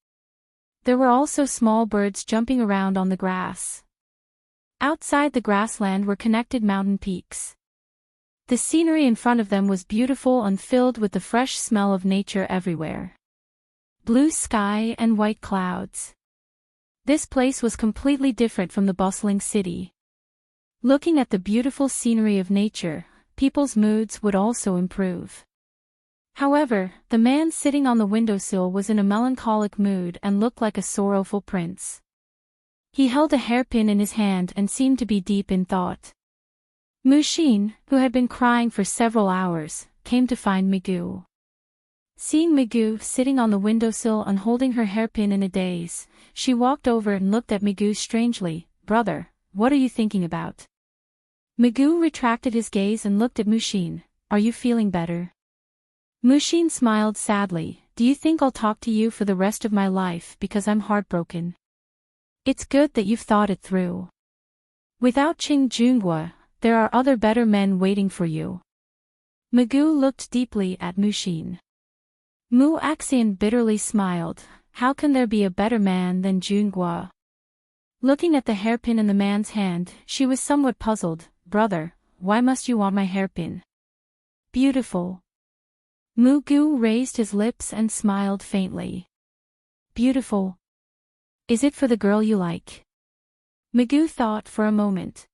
There were also small birds jumping around on the grass. Outside the grassland were connected mountain peaks. The scenery in front of them was beautiful and filled with the fresh smell of nature everywhere. Blue sky and white clouds. This place was completely different from the bustling city. Looking at the beautiful scenery of nature, people's moods would also improve. However, the man sitting on the windowsill was in a melancholic mood and looked like a sorrowful prince. He held a hairpin in his hand and seemed to be deep in thought. Mushin, who had been crying for several hours, came to find Magoo. Seeing Magoo sitting on the windowsill and holding her hairpin in a daze, she walked over and looked at Magoo strangely. "Brother, what are you thinking about?" Magoo retracted his gaze and looked at Mushin. Are you feeling better? Mushin smiled sadly. Do you think I'll talk to you for the rest of my life because I'm heartbroken? It's good that you've thought it through. Without Ching Junhua, there are other better men waiting for you. Magoo looked deeply at Mushin. Mu Axian bitterly smiled. How can there be a better man than Junhua? Looking at the hairpin in the man's hand, she was somewhat puzzled. Brother, why must you want my hairpin? Beautiful. Magoo raised his lips and smiled faintly. Beautiful. Is it for the girl you like? Magoo thought for a moment.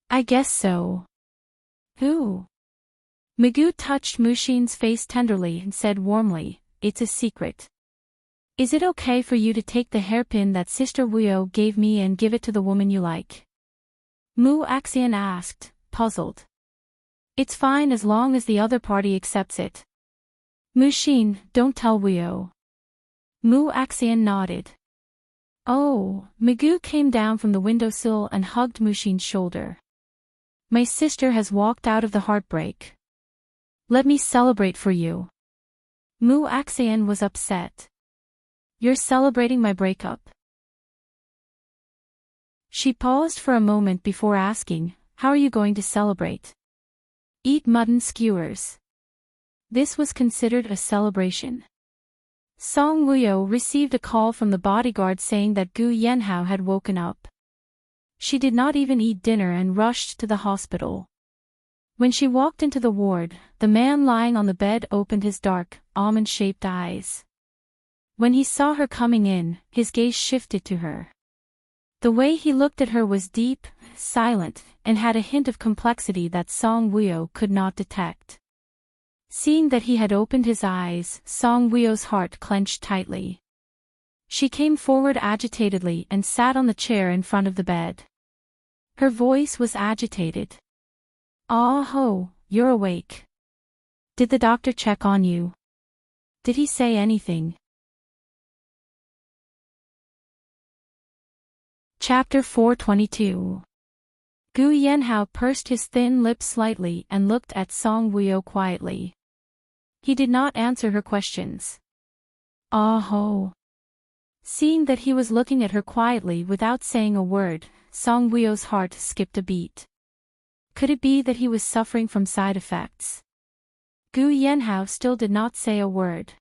I guess so. Who? Magoo touched Mushin's face tenderly and said warmly, it's a secret. Is it okay for you to take the hairpin that Sister Wuyo gave me and give it to the woman you like? Mu Axian asked, puzzled. It's fine as long as the other party accepts it. Mushin, don't tell Wuyo. Mu Axian nodded. Oh, Magoo came down from the windowsill and hugged Mushin's shoulder. My sister has walked out of the heartbreak. Let me celebrate for you. Mu Axian was upset. You're celebrating my breakup? She paused for a moment before asking, how are you going to celebrate? Eat mutton skewers. This was considered a celebration. Song Wuyo received a call from the bodyguard saying that Gu Yanhao had woken up. She did not even eat dinner and rushed to the hospital. When she walked into the ward, the man lying on the bed opened his dark, almond-shaped eyes. When he saw her coming in, his gaze shifted to her. The way he looked at her was deep, silent, and had a hint of complexity that Song Wuyo could not detect. Seeing that he had opened his eyes, Song Wuyo's heart clenched tightly. She came forward agitatedly and sat on the chair in front of the bed. Her voice was agitated. Ah ho, you're awake. Did the doctor check on you? Did he say anything? Chapter 422. Gu Yanhao pursed his thin lips slightly and looked at Song Wuyo quietly. He did not answer her questions. Ah ho. Seeing that he was looking at her quietly without saying a word, Song Wuyo's heart skipped a beat. Could it be that he was suffering from side effects? Gu Yanhao still did not say a word.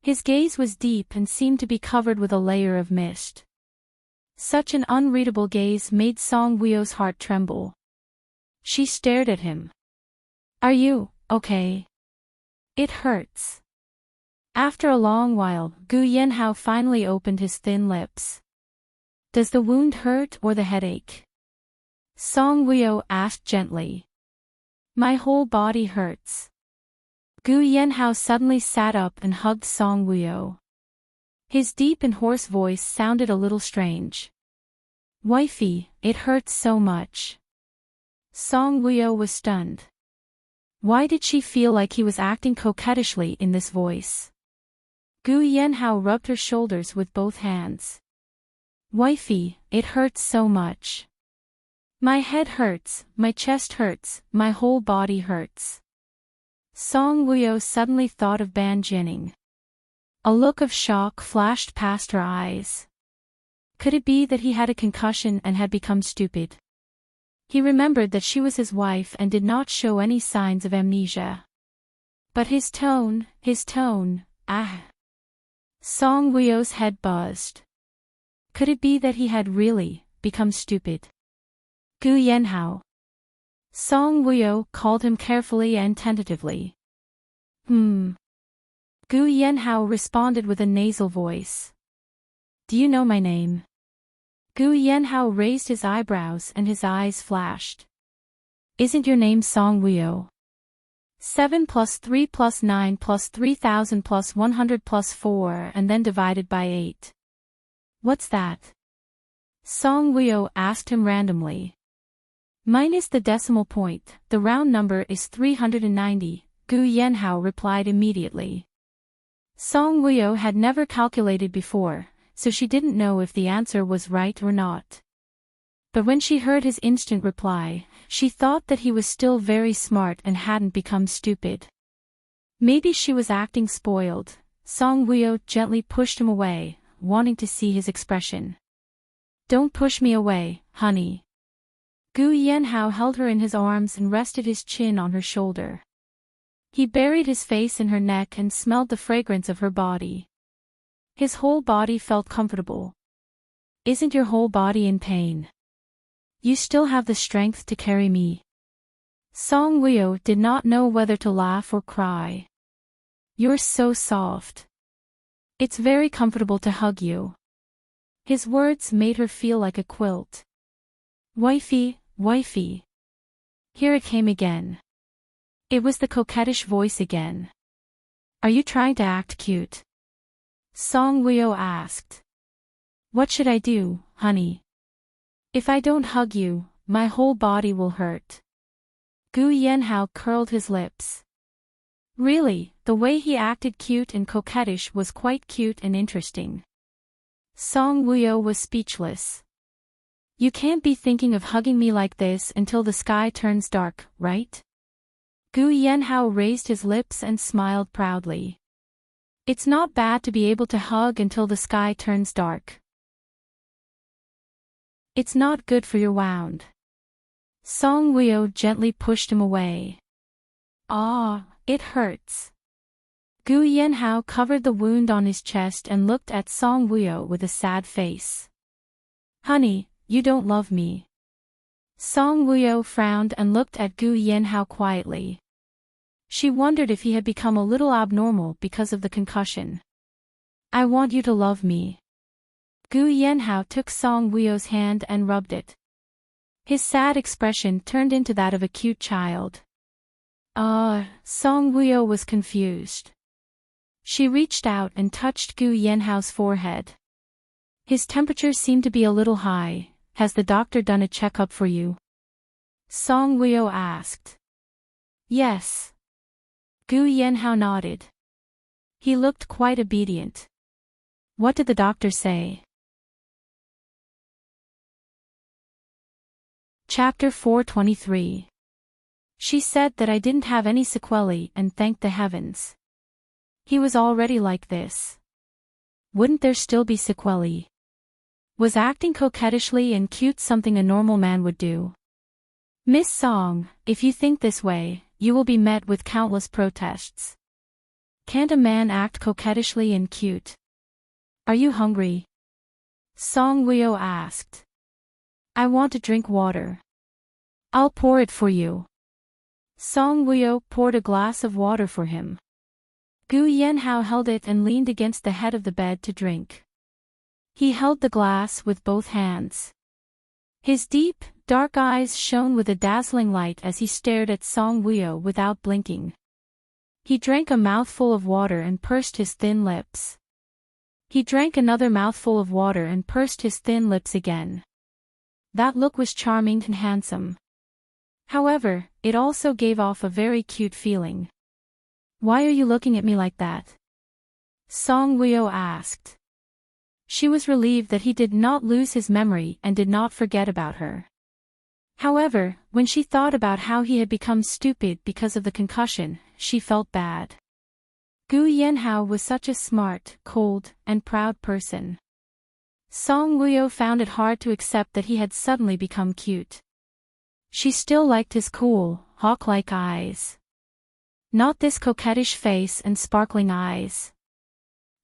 His gaze was deep and seemed to be covered with a layer of mist. Such an unreadable gaze made Song Wuyo's heart tremble. She stared at him. Are you okay? It hurts. After a long while, Gu Yanhao finally opened his thin lips. Does the wound hurt or the headache? Song Wuyo asked gently. My whole body hurts. Gu Yanhao suddenly sat up and hugged Song Wuyo. His deep and hoarse voice sounded a little strange. Wifey, it hurts so much. Song Wuyo was stunned. Why did she feel like he was acting coquettishly in this voice? Gu Yanhao rubbed her shoulders with both hands. Wifey, it hurts so much. My head hurts, my chest hurts, my whole body hurts. Song Wuyo suddenly thought of Ban Jining. A look of shock flashed past her eyes. Could it be that he had a concussion and had become stupid? He remembered that she was his wife and did not show any signs of amnesia. But his tone, ah. Song Wuyo's head buzzed. Could it be that he had really become stupid? Gu Yanhao. Song Wuyo called him carefully and tentatively. Gu Yanhao responded with a nasal voice. Do you know my name? Gu Yanhao raised his eyebrows and his eyes flashed. Isn't your name Song Wuyo? 7 plus 3 plus 9 plus 3000 plus 100 plus 4 and then divided by 8. What's that? Song Wuyo asked him randomly. Minus the decimal point, the round number is 390, Gu Yanhao replied immediately. Song Wuyo had never calculated before, so she didn't know if the answer was right or not. But when she heard his instant reply, she thought that he was still very smart and hadn't become stupid. Maybe she was acting spoiled. Song Woo-yo gently pushed him away, wanting to see his expression. "Don't push me away, honey." Gu Yanhao held her in his arms and rested his chin on her shoulder. He buried his face in her neck and smelled the fragrance of her body. His whole body felt comfortable. "Isn't your whole body in pain? You still have the strength to carry me." Song Woo-yo did not know whether to laugh or cry. "You're so soft. It's very comfortable to hug you." His words made her feel like a quilt. "Wifey, wifey." Here it came again. It was the coquettish voice again. "Are you trying to act cute?" Song Woo-yo asked. "What should I do, honey? If I don't hug you, my whole body will hurt." Gu Yanhao curled his lips. Really, the way he acted cute and coquettish was quite cute and interesting. Song Woo-yo was speechless. "You can't be thinking of hugging me like this until the sky turns dark, right?" Gu Yanhao raised his lips and smiled proudly. "It's not bad to be able to hug until the sky turns dark. It's not good for your wound." Song Woo-yo gently pushed him away. "Ah, it hurts." Gu Yanhao covered the wound on his chest and looked at Song Woo-yo with a sad face. "Honey, you don't love me." Song Woo-yo frowned and looked at Gu Yanhao quietly. She wondered if he had become a little abnormal because of the concussion. "I want you to love me." Gu Yanhao took Song Woo-yo's hand and rubbed it. His sad expression turned into that of a cute child. Song Woo-yo was confused. She reached out and touched Gu Yanhao's forehead. "His temperature seemed to be a little high. Has the doctor done a checkup for you?" Song Woo-yo asked. "Yes." Gu Yanhao nodded. He looked quite obedient. "What did the doctor say?" Chapter 423. She said that I didn't have any sequelae and thanked the heavens. He was already like this. Wouldn't there still be sequelae? Was acting coquettishly and cute something a normal man would do? "Miss Song, if you think this way, you will be met with countless protests. Can't a man act coquettishly and cute? Are you hungry?" Song Woo-yo asked. "I want to drink water." "I'll pour it for you." Song Woo-yo poured a glass of water for him. Gu Yanhao held it and leaned against the head of the bed to drink. He held the glass with both hands. His deep, dark eyes shone with a dazzling light as he stared at Song Woo-yo without blinking. He drank a mouthful of water and pursed his thin lips. He drank another mouthful of water and pursed his thin lips again. That look was charming and handsome. However, it also gave off a very cute feeling. "Why are you looking at me like that?" Song Woo-yo asked. She was relieved that he did not lose his memory and did not forget about her. However, when she thought about how he had become stupid because of the concussion, she felt bad. Gu Yanhao was such a smart, cold, and proud person. Song Woo-yo found it hard to accept that he had suddenly become cute. She still liked his cool, hawk-like eyes. Not this coquettish face and sparkling eyes.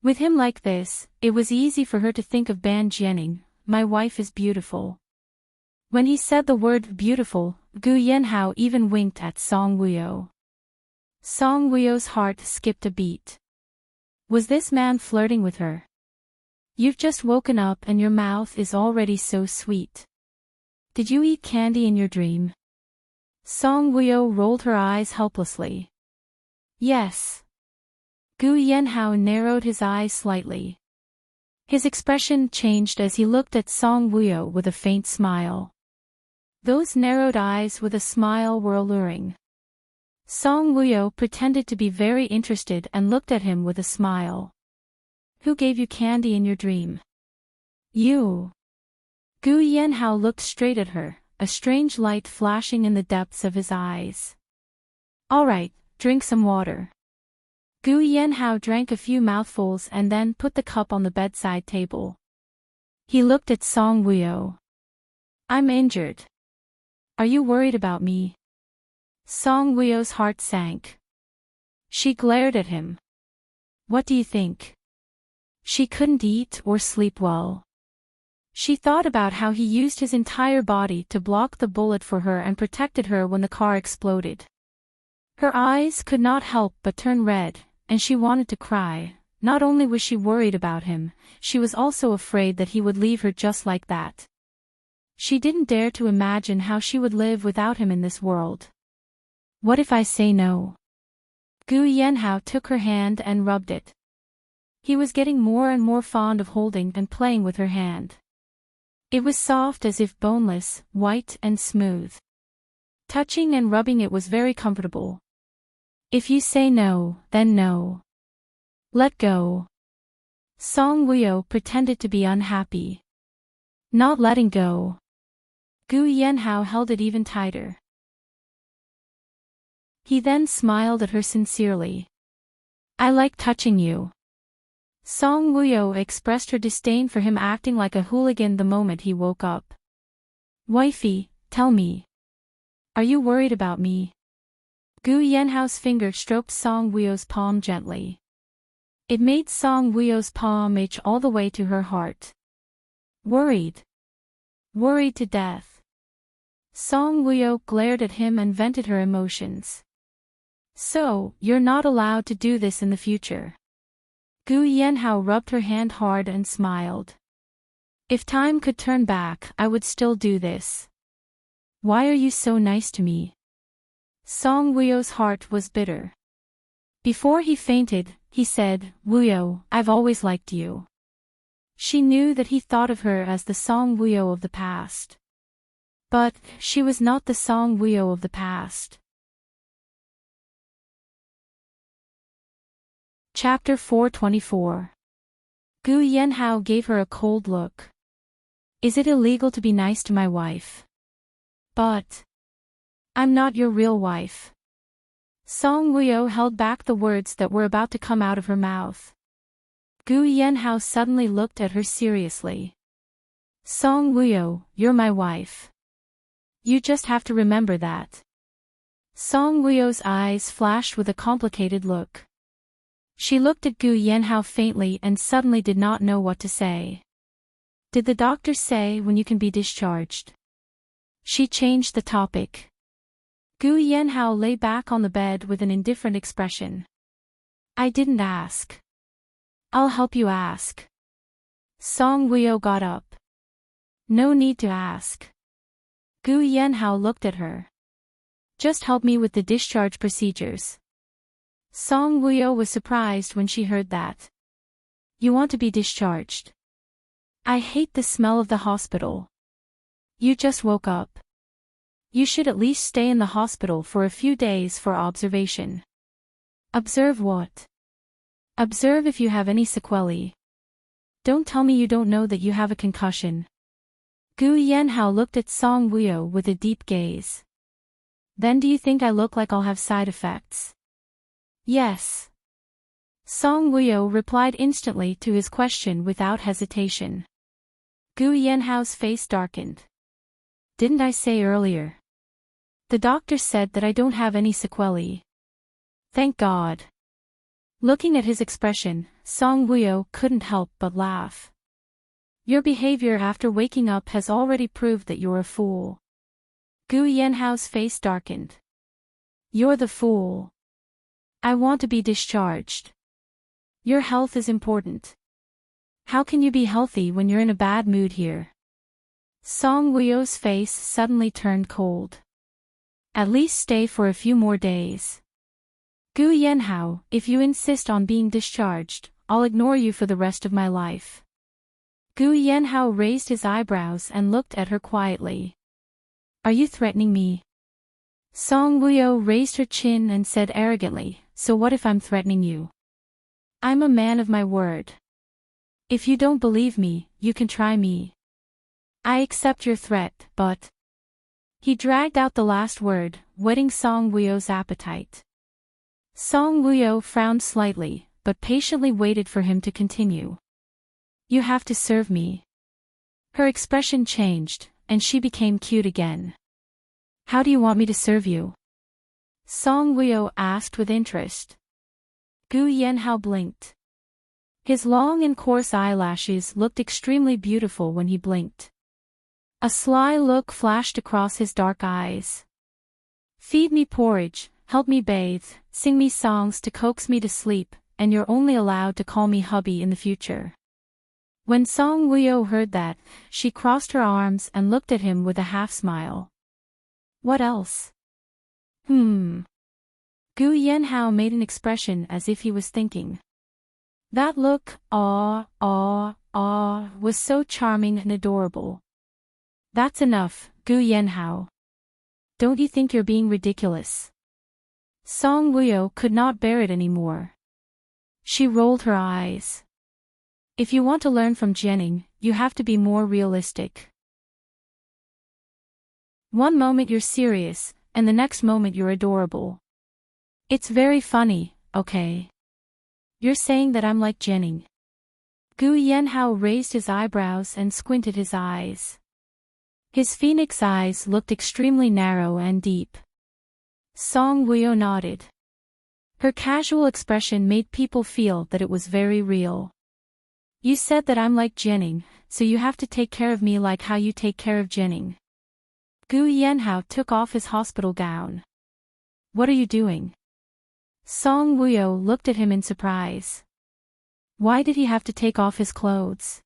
With him like this, it was easy for her to think of Ban Jianing, "My wife is beautiful." When he said the word beautiful, Gu Yanhao even winked at Song Woo-yo. Song Woo-yo's heart skipped a beat. Was this man flirting with her? "You've just woken up and your mouth is already so sweet. Did you eat candy in your dream?" Song Woo-yo rolled her eyes helplessly. "Yes." Gu Yanhao narrowed his eyes slightly. His expression changed as he looked at Song Woo-yo with a faint smile. Those narrowed eyes with a smile were alluring. Song Woo-yo pretended to be very interested and looked at him with a smile. "Who gave you candy in your dream?" "You." Gu Yanhao looked straight at her, a strange light flashing in the depths of his eyes. All right, drink some water. Gu Yanhao drank a few mouthfuls and then put the cup on the bedside table. He looked at Song Wuyo. I'm injured. Are you worried about me? Song Wuyo's heart sank. She glared at him. What do you think? She couldn't eat or sleep well. She thought about how he used his entire body to block the bullet for her and protected her when the car exploded. Her eyes could not help but turn red, and she wanted to cry. Not only was she worried about him, she was also afraid that he would leave her just like that. She didn't dare to imagine how she would live without him in this world. What if I say no? Gu Yanhao took her hand and rubbed it. He was getting more and more fond of holding and playing with her hand. It was soft as if boneless, white and smooth. Touching and rubbing it was very comfortable. If you say no, then no. Let go. Song Wuyo pretended to be unhappy. Not letting go. Gu Yanhao held it even tighter. He then smiled at her sincerely. I like touching you. Song Wuyo expressed her disdain for him acting like a hooligan the moment he woke up. Wifey, tell me. Are you worried about me? Gu Yanhao's finger stroked Song Wuyo's palm gently. It made Song Wuyo's palm itch all the way to her heart. Worried. Worried to death. Song Wuyo glared at him and vented her emotions. So, you're not allowed to do this in the future. Gu Yanhao rubbed her hand hard and smiled. If time could turn back, I would still do this. Why are you so nice to me? Song Wuyo's heart was bitter. Before he fainted, he said, Wuyo, I've always liked you. She knew that he thought of her as the Song Wuyo of the past. But, she was not the Song Wuyo of the past. Chapter 424. Gu Yanhao gave her a cold look. Is it illegal to be nice to my wife? But I'm not your real wife. Song Wuyo held back the words that were about to come out of her mouth. Gu Yanhao suddenly looked at her seriously. Song Wuyo, you're my wife. You just have to remember that. Song Wuyo's eyes flashed with a complicated look. She looked at Gu Yanhao faintly and suddenly did not know what to say. Did the doctor say when you can be discharged? She changed the topic. Gu Yanhao lay back on the bed with an indifferent expression. I didn't ask. I'll help you ask. Song Wuyo got up. No need to ask. Gu Yanhao looked at her. Just help me with the discharge procedures. Song Wuyo was surprised when she heard that. You want to be discharged? I hate the smell of the hospital. You just woke up. You should at least stay in the hospital for a few days for observation. Observe what? Observe if you have any sequelae. Don't tell me you don't know that you have a concussion. Gu Yanhao looked at Song Wuyo with a deep gaze. Then do you think I look like I'll have side effects? Yes. Song Wuyo replied instantly to his question without hesitation. Gu Yanhao's face darkened. Didn't I say earlier? The doctor said that I don't have any sequelae. Thank God. Looking at his expression, Song Wuyo couldn't help but laugh. Your behavior after waking up has already proved that you're a fool. Gu Yanhao's face darkened. You're the fool. I want to be discharged. Your health is important. How can you be healthy when you're in a bad mood here? Song Wuyo's face suddenly turned cold. At least stay for a few more days. Gu Yanhao, if you insist on being discharged, I'll ignore you for the rest of my life. Gu Yanhao raised his eyebrows and looked at her quietly. Are you threatening me? Song Wuyo raised her chin and said arrogantly, so what if I'm threatening you? I'm a man of my word. If you don't believe me, you can try me. I accept your threat, but... He dragged out the last word, whetting Song Wuyo's appetite. Song Wuyo frowned slightly, but patiently waited for him to continue. You have to serve me. Her expression changed, and she became cute again. How do you want me to serve you? Song Wuyo asked with interest. Gu Yanhao blinked. His long and coarse eyelashes looked extremely beautiful when he blinked. A sly look flashed across his dark eyes. Feed me porridge, help me bathe, sing me songs to coax me to sleep, and you're only allowed to call me hubby in the future. When Song Wuyo heard that, she crossed her arms and looked at him with a half-smile. What else? Gu Yanhao made an expression as if he was thinking. That look, was so charming and adorable. That's enough, Gu Yanhao. Don't you think you're being ridiculous? Song Wuyo could not bear it anymore. She rolled her eyes. If you want to learn from Jianing, you have to be more realistic. One moment you're serious, and the next moment you're adorable. It's very funny, okay? You're saying that I'm like Jianing. Gu Yanhao raised his eyebrows and squinted his eyes. His phoenix eyes looked extremely narrow and deep. Song Wuyo nodded. Her casual expression made people feel that it was very real. You said that I'm like Jianing, so you have to take care of me like how you take care of Jianing. Gu Yanhao took off his hospital gown. What are you doing? Song Wuyo looked at him in surprise. Why did he have to take off his clothes?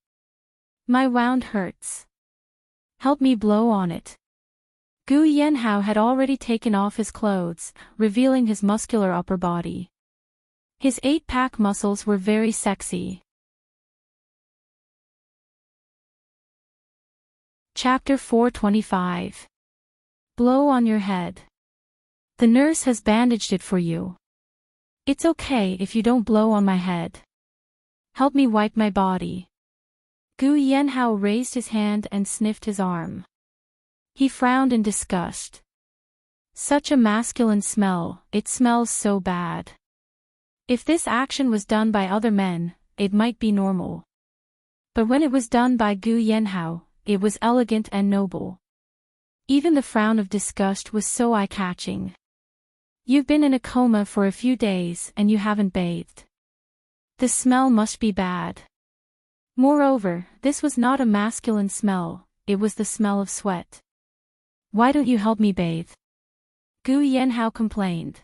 My wound hurts. Help me blow on it. Gu Yanhao had already taken off his clothes, revealing his muscular upper body. His 8-pack muscles were very sexy. Chapter 425. Blow on your head. The nurse has bandaged it for you. It's okay if you don't blow on my head. Help me wipe my body. Gu Yanhao raised his hand and sniffed his arm. He frowned in disgust. Such a masculine smell, it smells so bad. If this action was done by other men, it might be normal. But when it was done by Gu Yanhao, it was elegant and noble. Even the frown of disgust was so eye-catching. You've been in a coma for a few days and you haven't bathed. The smell must be bad. Moreover, this was not a masculine smell, it was the smell of sweat. Why don't you help me bathe? Gu Yanhao complained.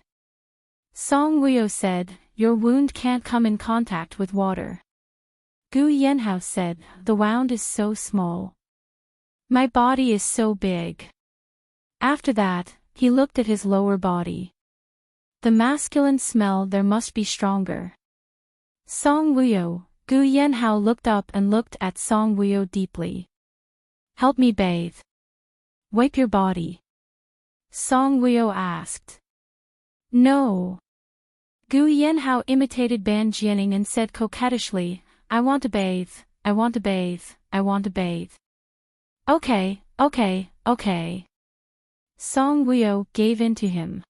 Song Wuyo said, your wound can't come in contact with water. Gu Yanhao said, the wound is so small. My body is so big. After that, he looked at his lower body. The masculine smell there must be stronger. Song Wuyo, Gu Yanhao looked up and looked at Song Wuyo deeply. Help me bathe. Wipe your body. Song Wuyo asked. No. Gu Yanhao imitated Ban Jianing and said coquettishly, I want to bathe, I want to bathe, I want to bathe. Okay. Song Wuyo gave in to him.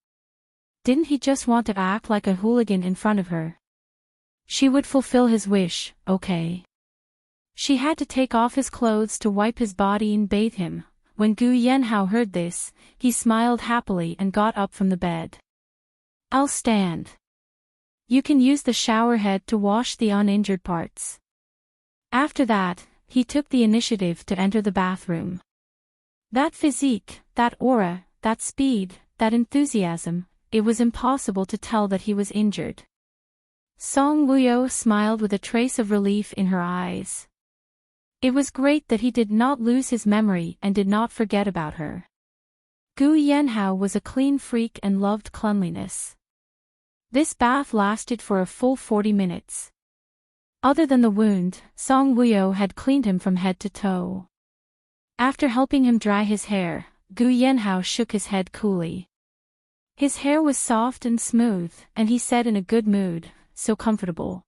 Didn't he just want to act like a hooligan in front of her? She would fulfill his wish, okay. She had to take off his clothes to wipe his body and bathe him. When Gu Yanhao heard this, he smiled happily and got up from the bed. I'll stand. You can use the shower head to wash the uninjured parts. After that, he took the initiative to enter the bathroom. That physique, that aura, that speed, that enthusiasm, it was impossible to tell that he was injured. Song Wuyo smiled with a trace of relief in her eyes. It was great that he did not lose his memory and did not forget about her. Gu Yanhao was a clean freak and loved cleanliness. This bath lasted for a full 40 minutes. Other than the wound, Song Wuyo had cleaned him from head to toe. After helping him dry his hair, Gu Yanhao shook his head coolly. His hair was soft and smooth, and he said in a good mood, so comfortable.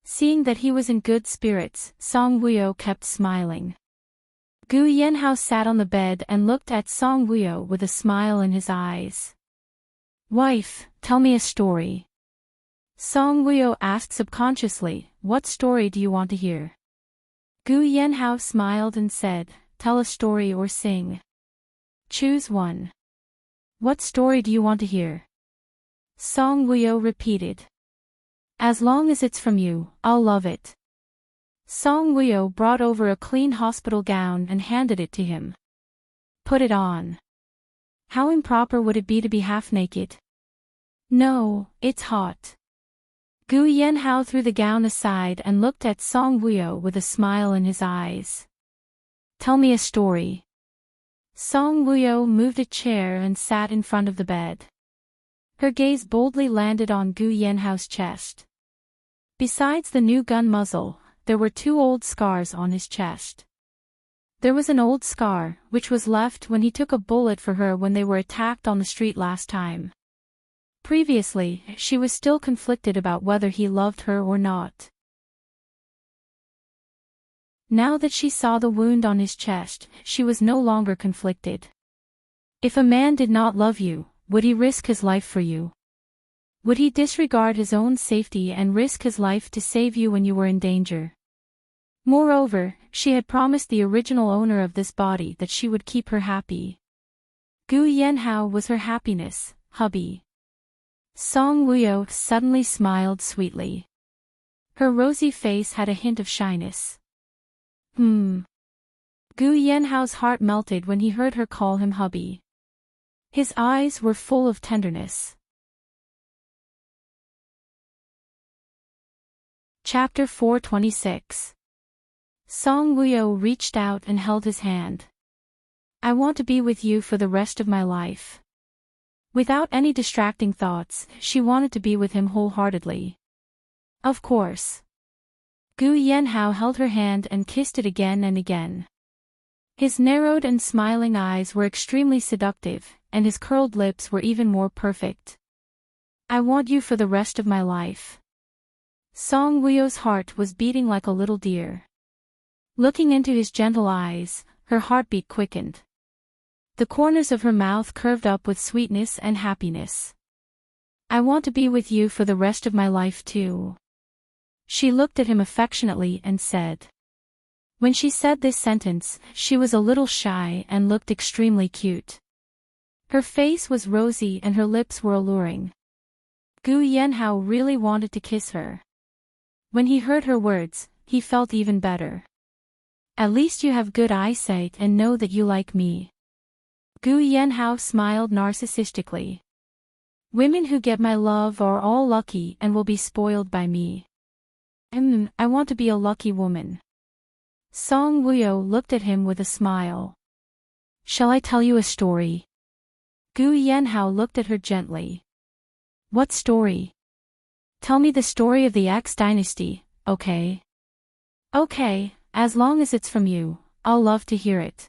Seeing that he was in good spirits, Song Wuyo kept smiling. Gu Yanhao sat on the bed and looked at Song Wuyo with a smile in his eyes. Wife, tell me a story. Song Wuyo asked subconsciously, what story do you want to hear? Gu Yanhao smiled and said, tell a story or sing. Choose one. What story do you want to hear? Song Wuyo repeated. As long as it's from you, I'll love it. Song Wuyo brought over a clean hospital gown and handed it to him. Put it on. How improper would it be to be half naked? No, it's hot. Gu Yanhao threw the gown aside and looked at Song Wuyo with a smile in his eyes. Tell me a story. Song Wuyo moved a chair and sat in front of the bed. Her gaze boldly landed on Gu Yanhao's chest. Besides the new gun muzzle, there were 2 old scars on his chest. There was an old scar, which was left when he took a bullet for her when they were attacked on the street last time. Previously, she was still conflicted about whether he loved her or not. Now that she saw the wound on his chest, she was no longer conflicted. If a man did not love you, would he risk his life for you? Would he disregard his own safety and risk his life to save you when you were in danger? Moreover, she had promised the original owner of this body that she would keep her happy. Gu Yanhao was her happiness, hubby. Song Wuyo suddenly smiled sweetly. Her rosy face had a hint of shyness. Gu Yanhao's heart melted when he heard her call him hubby. His eyes were full of tenderness. Chapter 426. Song Wuyo reached out and held his hand. I want to be with you for the rest of my life. Without any distracting thoughts, she wanted to be with him wholeheartedly. Of course. Gu Yanhao held her hand and kissed it again and again. His narrowed and smiling eyes were extremely seductive, and his curled lips were even more perfect. I want you for the rest of my life. Song Wuyo's heart was beating like a little deer. Looking into his gentle eyes, her heartbeat quickened. The corners of her mouth curved up with sweetness and happiness. I want to be with you for the rest of my life too. She looked at him affectionately and said. When she said this sentence, she was a little shy and looked extremely cute. Her face was rosy and her lips were alluring. Gu Yanhao really wanted to kiss her. When he heard her words, he felt even better. At least you have good eyesight and know that you like me. Gu Yanhao smiled narcissistically. Women who get my love are all lucky and will be spoiled by me. I want to be a lucky woman. Song Wuyo looked at him with a smile. Shall I tell you a story? Gu Yanhao looked at her gently. What story? Tell me the story of the X dynasty, okay? Okay, as long as it's from you, I'll love to hear it.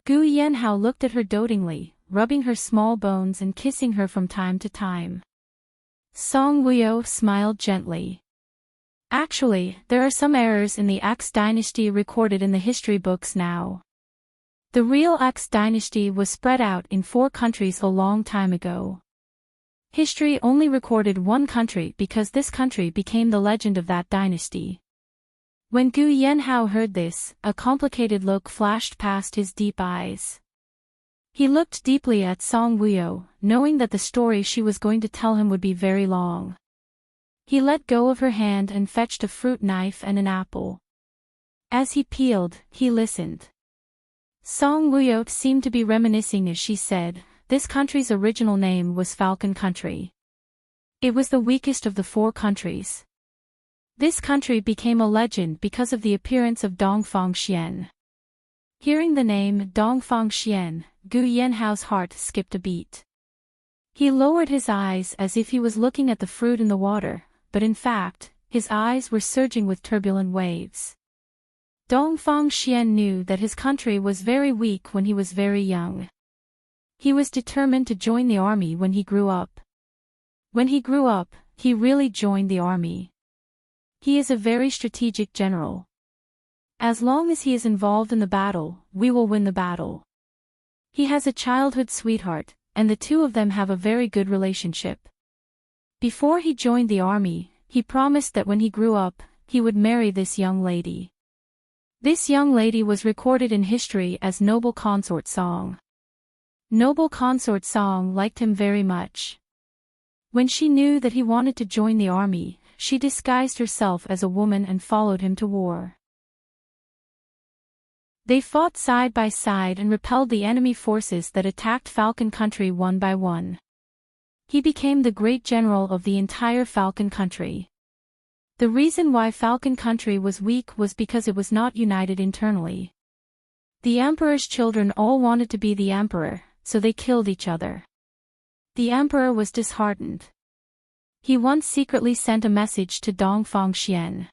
Gu Yanhao looked at her dotingly, rubbing her small bones and kissing her from time to time. Song Wuyo smiled gently. Actually, there are some errors in the X dynasty recorded in the history books now. The real X dynasty was spread out in 4 countries a long time ago. History only recorded 1 country because this country became the legend of that dynasty. When Gu Yanhao heard this, a complicated look flashed past his deep eyes. He looked deeply at Song Wuyo, knowing that the story she was going to tell him would be very long. He let go of her hand and fetched a fruit knife and an apple. As he peeled, he listened. Song Wuyo seemed to be reminiscing as she said, this country's original name was Falcon Country. It was the weakest of the 4 countries. This country became a legend because of the appearance of Dongfang Xian. Hearing the name Dongfang Xian, Gu Yanhao's heart skipped a beat. He lowered his eyes as if he was looking at the fruit in the water, but in fact, his eyes were surging with turbulent waves. Dongfang Xian knew that his country was very weak when he was very young. He was determined to join the army when he grew up. When he grew up, he really joined the army. He is a very strategic general. As long as he is involved in the battle, we will win the battle. He has a childhood sweetheart, and the two of them have a very good relationship. Before he joined the army, he promised that when he grew up, he would marry this young lady. This young lady was recorded in history as Noble Consort Song. Noble Consort Song liked him very much. When she knew that he wanted to join the army, she disguised herself as a woman and followed him to war. They fought side by side and repelled the enemy forces that attacked Falcon Country one by one. He became the great general of the entire Falcon Country. The reason why Falcon Country was weak was because it was not united internally. The Emperor's children all wanted to be the Emperor, so they killed each other. The Emperor was disheartened. He once secretly sent a message to Dongfang Xian.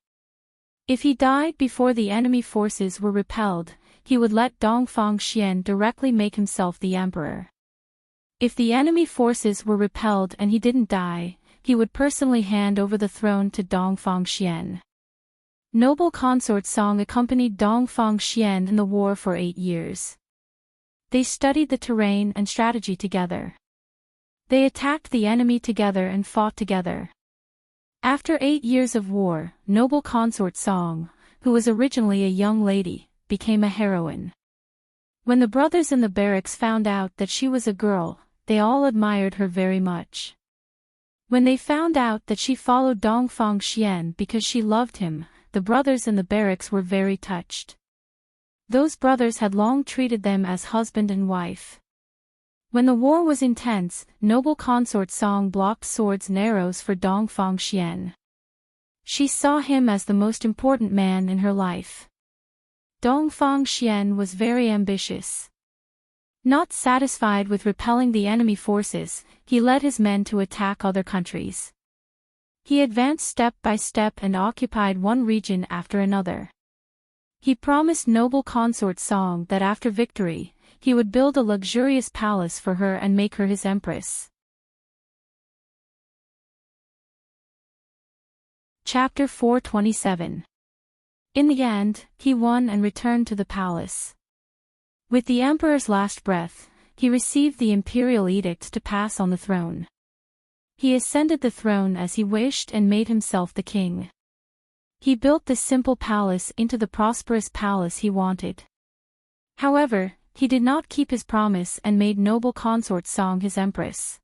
If he died before the enemy forces were repelled, he would let Dongfang Xian directly make himself the Emperor. If the enemy forces were repelled and he didn't die, he would personally hand over the throne to Dongfang Xian. Noble Consort Song accompanied Dongfang Xian in the war for 8 years. They studied the terrain and strategy together. They attacked the enemy together and fought together. After 8 years of war, Noble Consort Song, who was originally a young lady, became a heroine. When the brothers in the barracks found out that she was a girl, they all admired her very much. When they found out that she followed Dongfang Xian because she loved him, the brothers in the barracks were very touched. Those brothers had long treated them as husband and wife. When the war was intense, Noble Consort Song blocked swords and arrows for Dongfang Xian. She saw him as the most important man in her life. Dongfang Xian was very ambitious. Not satisfied with repelling the enemy forces, he led his men to attack other countries. He advanced step by step and occupied one region after another. He promised Noble Consort Song that after victory, he would build a luxurious palace for her and make her his empress. Chapter 427. In the end, he won and returned to the palace. With the emperor's last breath, he received the imperial edicts to pass on the throne. He ascended the throne as he wished and made himself the king. He built the simple palace into the prosperous palace he wanted. However, he did not keep his promise and made Noble Consort Song his empress.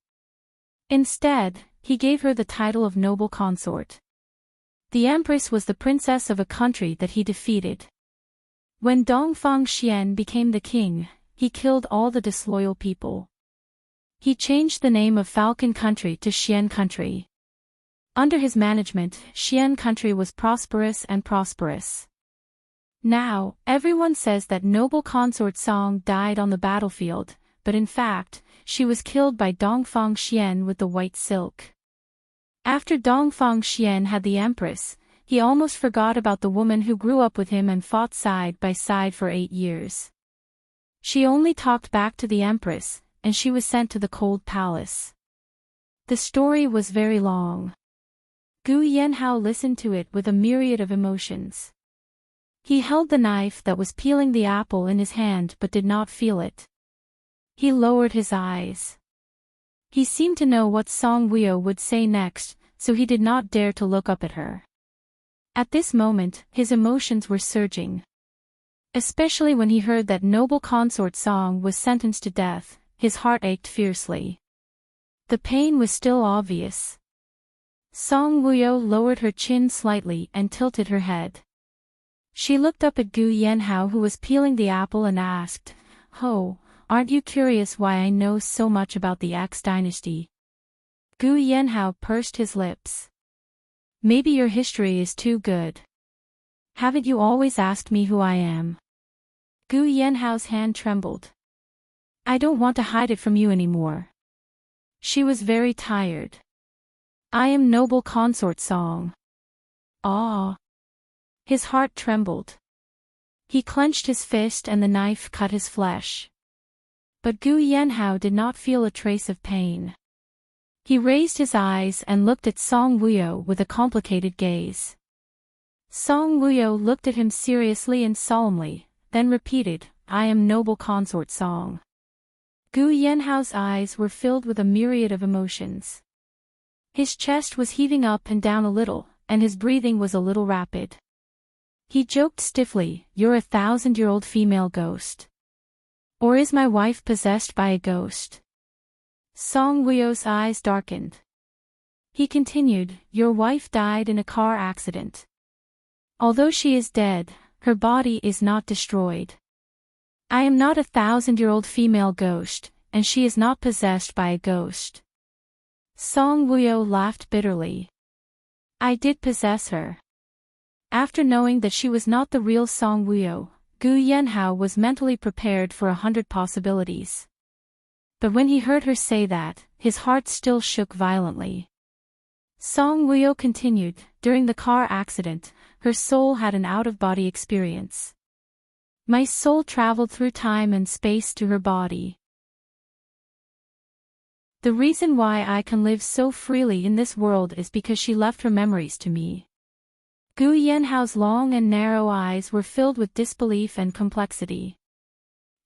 Instead, he gave her the title of noble consort. The empress was the princess of a country that he defeated. When Dongfang Xian became the king, he killed all the disloyal people. He changed the name of Falcon Country to Xian Country. Under his management, Xian Country was prosperous and prosperous. Now, everyone says that Noble Consort Song died on the battlefield, but in fact, she was killed by Dongfang Xian with the white silk. After Dongfang Xian had the empress, he almost forgot about the woman who grew up with him and fought side by side for 8 years. She only talked back to the empress, and she was sent to the cold palace. The story was very long. Gu Yanhao listened to it with a myriad of emotions. He held the knife that was peeling the apple in his hand but did not feel it. He lowered his eyes. He seemed to know what Song Wuyo would say next, so he did not dare to look up at her. At this moment, his emotions were surging. Especially when he heard that Noble Consort Song was sentenced to death, his heart ached fiercely. The pain was still obvious. Song Wuyo lowered her chin slightly and tilted her head. She looked up at Gu Yanhao who was peeling the apple and asked, "Ho, aren't you curious why I know so much about the X dynasty?" Gu Yanhao pursed his lips. "Maybe your history is too good. Haven't you always asked me who I am?" Gu Yanhao's hand trembled. "I don't want to hide it from you anymore." She was very tired. "I am Noble Consort Song." "Ah." His heart trembled. He clenched his fist and the knife cut his flesh. But Gu Yanhao did not feel a trace of pain. He raised his eyes and looked at Song Wuyo with a complicated gaze. Song Wuyo looked at him seriously and solemnly, then repeated, I am noble consort Song. Gu Yanhao's eyes were filled with a myriad of emotions. His chest was heaving up and down a little, and his breathing was a little rapid. He joked stiffly, You're a 1,000-year-old female ghost. Or is my wife possessed by a ghost? Song Wuyo's eyes darkened. He continued, Your wife died in a car accident. Although she is dead, her body is not destroyed. I am not a 1,000-year-old female ghost, and she is not possessed by a ghost. Song Wuyo laughed bitterly. I did possess her. After knowing that she was not the real Song Wuyo, Gu Yanhao was mentally prepared for 100 possibilities. But when he heard her say that, his heart still shook violently. Song Wuyo continued, During the car accident, her soul had an out-of-body experience. My soul traveled through time and space to her body. The reason why I can live so freely in this world is because she left her memories to me. Gu Yanhao's long and narrow eyes were filled with disbelief and complexity.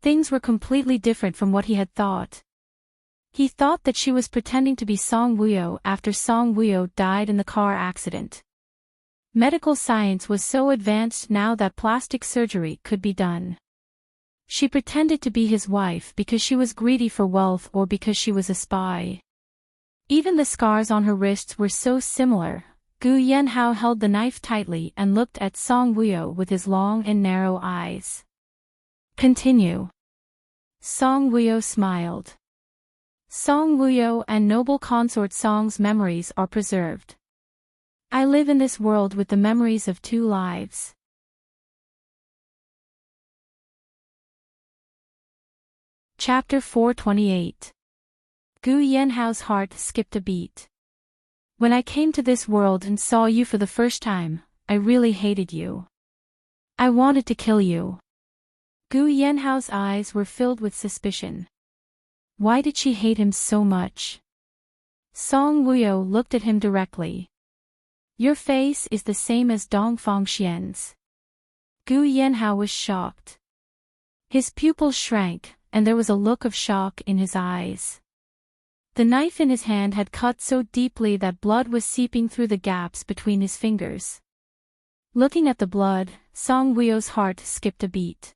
Things were completely different from what he had thought. He thought that she was pretending to be Song Wuyo after Song Wuyo died in the car accident. Medical science was so advanced now that plastic surgery could be done. She pretended to be his wife because she was greedy for wealth or because she was a spy. Even the scars on her wrists were so similar. Gu Yanhao held the knife tightly and looked at Song Wuyo with his long and narrow eyes. Continue. Song Wuyo smiled. Song Wuyo and noble consort Song's memories are preserved. I live in this world with the memories of 2 lives. Chapter 428. Gu Yanhao's heart skipped a beat. When I came to this world and saw you for the first time, I really hated you. I wanted to kill you. Gu Yanhao's eyes were filled with suspicion. Why did she hate him so much? Song Wuyo looked at him directly. Your face is the same as Dong Fangxian's. Gu Yanhao was shocked. His pupils shrank, and there was a look of shock in his eyes. The knife in his hand had cut so deeply that blood was seeping through the gaps between his fingers. Looking at the blood, Song Wuyo's heart skipped a beat.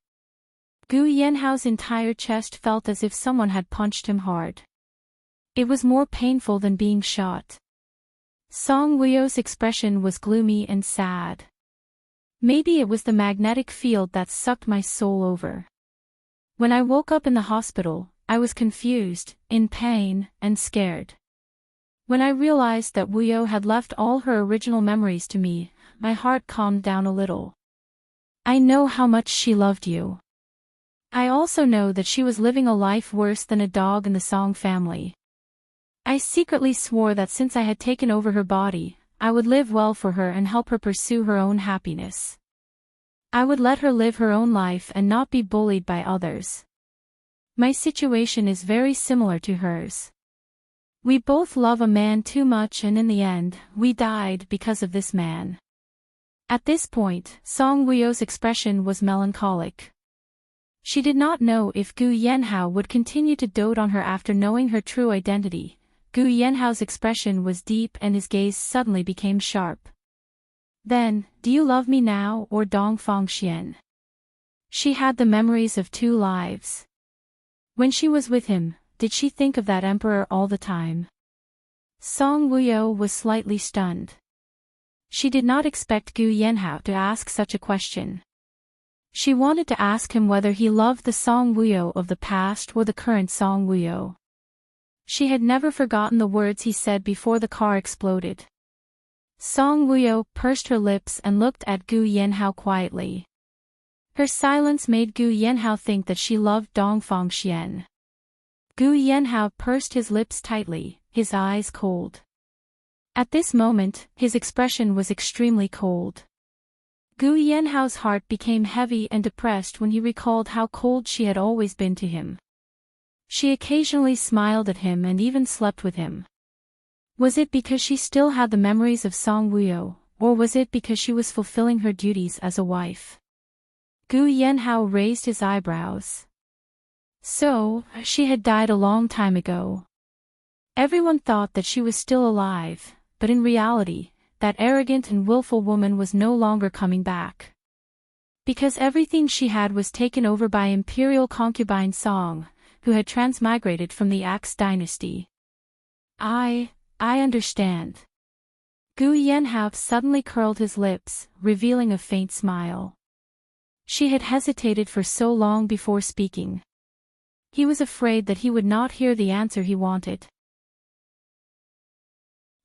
Gu Yanhao's entire chest felt as if someone had punched him hard. It was more painful than being shot. Song Wuyo's expression was gloomy and sad. Maybe it was the magnetic field that sucked my soul over. When I woke up in the hospital, I was confused, in pain, and scared. When I realized that Wuyo had left all her original memories to me, my heart calmed down a little. I know how much she loved you. I also know that she was living a life worse than a dog in the Song family. I secretly swore that since I had taken over her body, I would live well for her and help her pursue her own happiness. I would let her live her own life and not be bullied by others. My situation is very similar to hers. We both love a man too much and in the end, we died because of this man. At this point, Song Wuyo's expression was melancholic. She did not know if Gu Yanhao would continue to dote on her after knowing her true identity. Gu Yanhao's expression was deep and his gaze suddenly became sharp. Then, do you love me now or Dong Fangxian? She had the memories of 2 lives. When she was with him, did she think of that emperor all the time? Song Wuyo was slightly stunned. She did not expect Gu Yanhao to ask such a question. She wanted to ask him whether he loved the Song Wuyo of the past or the current Song Wuyo. She had never forgotten the words he said before the car exploded. Song Wuyo pursed her lips and looked at Gu Yanhao quietly. Her silence made Gu Yanhao think that she loved Dong Fangxian. Gu Yanhao pursed his lips tightly, his eyes cold. At this moment, his expression was extremely cold. Gu Yanhao's heart became heavy and depressed when he recalled how cold she had always been to him. She occasionally smiled at him and even slept with him. Was it because she still had the memories of Song Wuyo, or was it because she was fulfilling her duties as a wife? Gu Yanhao raised his eyebrows. So, she had died a long time ago. Everyone thought that she was still alive, but in reality, that arrogant and willful woman was no longer coming back. Because everything she had was taken over by imperial concubine Song, who had transmigrated from the Axe dynasty. I understand. Gu Yanhao suddenly curled his lips, revealing a faint smile. She had hesitated for so long before speaking. He was afraid that he would not hear the answer he wanted.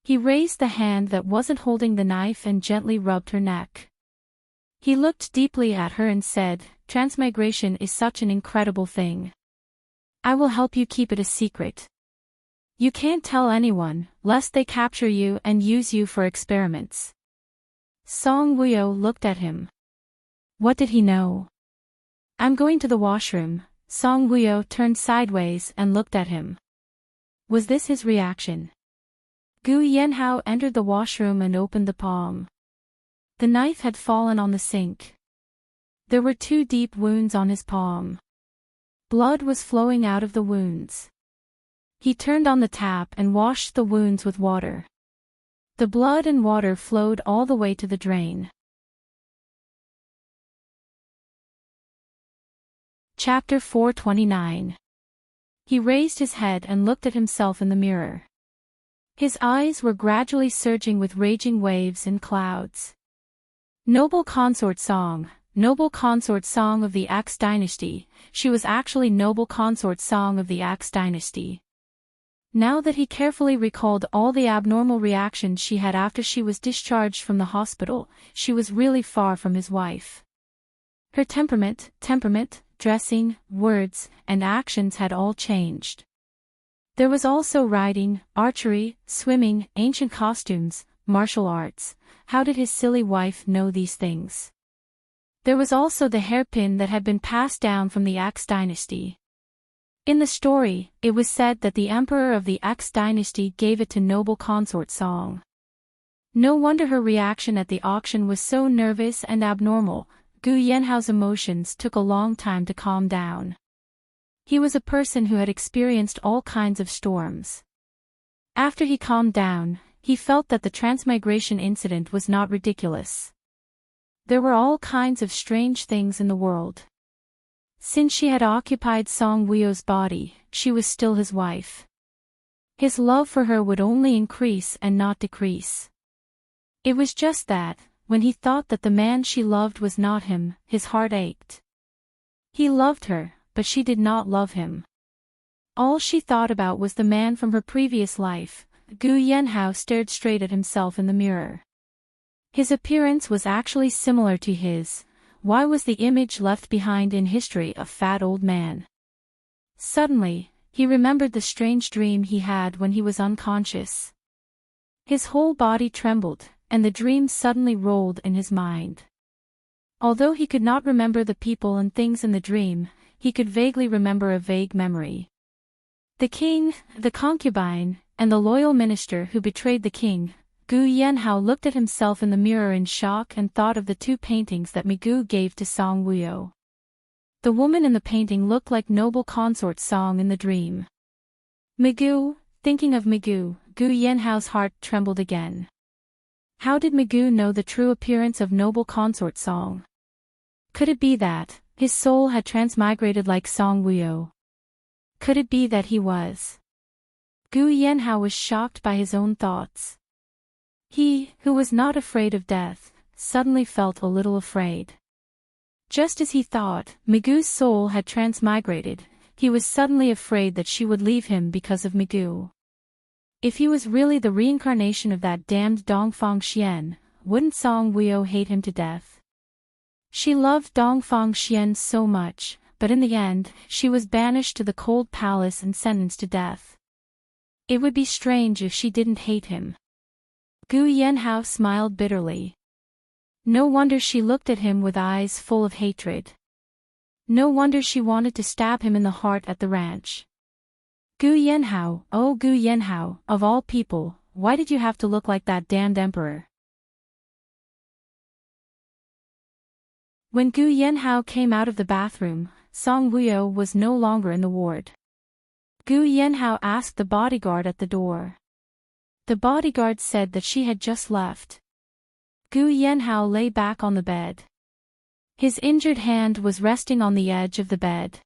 He raised the hand that wasn't holding the knife and gently rubbed her neck. He looked deeply at her and said, "Transmigration is such an incredible thing. I will help you keep it a secret. You can't tell anyone, lest they capture you and use you for experiments." Song Wuyo looked at him. What did he know? "I'm going to the washroom." Song Wuyo turned sideways and looked at him. Was this his reaction? Gu Yanhao entered the washroom and opened the palm. The knife had fallen on the sink. There were 2 deep wounds on his palm. Blood was flowing out of the wounds. He turned on the tap and washed the wounds with water. The blood and water flowed all the way to the drain. Chapter 429. He raised his head and looked at himself in the mirror. His eyes were gradually surging with raging waves and clouds. Noble consort Song of the Axe dynasty, she was actually noble consort Song of the Axe dynasty. Now that he carefully recalled all the abnormal reactions she had after she was discharged from the hospital, she was really far from his wife. Her temperament, dressing, words, and actions had all changed. There was also riding, archery, swimming, ancient costumes, martial arts. How did his silly wife know these things? There was also the hairpin that had been passed down from the Axe dynasty. In the story, it was said that the emperor of the Axe dynasty gave it to noble consort Song. No wonder her reaction at the auction was so nervous and abnormal. Gu Yanhao's emotions took a long time to calm down. He was a person who had experienced all kinds of storms. After he calmed down, he felt that the transmigration incident was not ridiculous. There were all kinds of strange things in the world. Since she had occupied Song Wuyo's body, she was still his wife. His love for her would only increase and not decrease. It was just that, when he thought that the man she loved was not him, his heart ached. He loved her, but she did not love him. All she thought about was the man from her previous life. Gu Yanhao stared straight at himself in the mirror. His appearance was actually similar to his. Why was the image left behind in history a fat old man? Suddenly, he remembered the strange dream he had when he was unconscious. His whole body trembled, and the dream suddenly rolled in his mind. Although he could not remember the people and things in the dream, he could vaguely remember a vague memory. The king, the concubine, and the loyal minister who betrayed the king. Gu Yanhao looked at himself in the mirror in shock and thought of the 2 paintings that Migu gave to Song Wuyo. The woman in the painting looked like noble consort Song in the dream. Migu, thinking of Migu, Gu Yanhao's heart trembled again. How did Migu know the true appearance of noble consort Song? Could it be that his soul had transmigrated like Song Wuyo? Could it be that he was? Gu Yanhao was shocked by his own thoughts. He, who was not afraid of death, suddenly felt a little afraid. Just as he thought Migu's soul had transmigrated, he was suddenly afraid that she would leave him because of Migu. If he was really the reincarnation of that damned Dongfang Xian, wouldn't Song Wuyo hate him to death? She loved Dongfang Xian so much, but in the end, she was banished to the cold palace and sentenced to death. It would be strange if she didn't hate him. Gu Yanhao smiled bitterly. No wonder she looked at him with eyes full of hatred. No wonder she wanted to stab him in the heart at the ranch. Gu Yanhao, oh Gu Yanhao, of all people, why did you have to look like that damned emperor? When Gu Yanhao came out of the bathroom, Song Wuyo was no longer in the ward. Gu Yanhao asked the bodyguard at the door. The bodyguard said that she had just left. Gu Yanhao lay back on the bed. His injured hand was resting on the edge of the bed.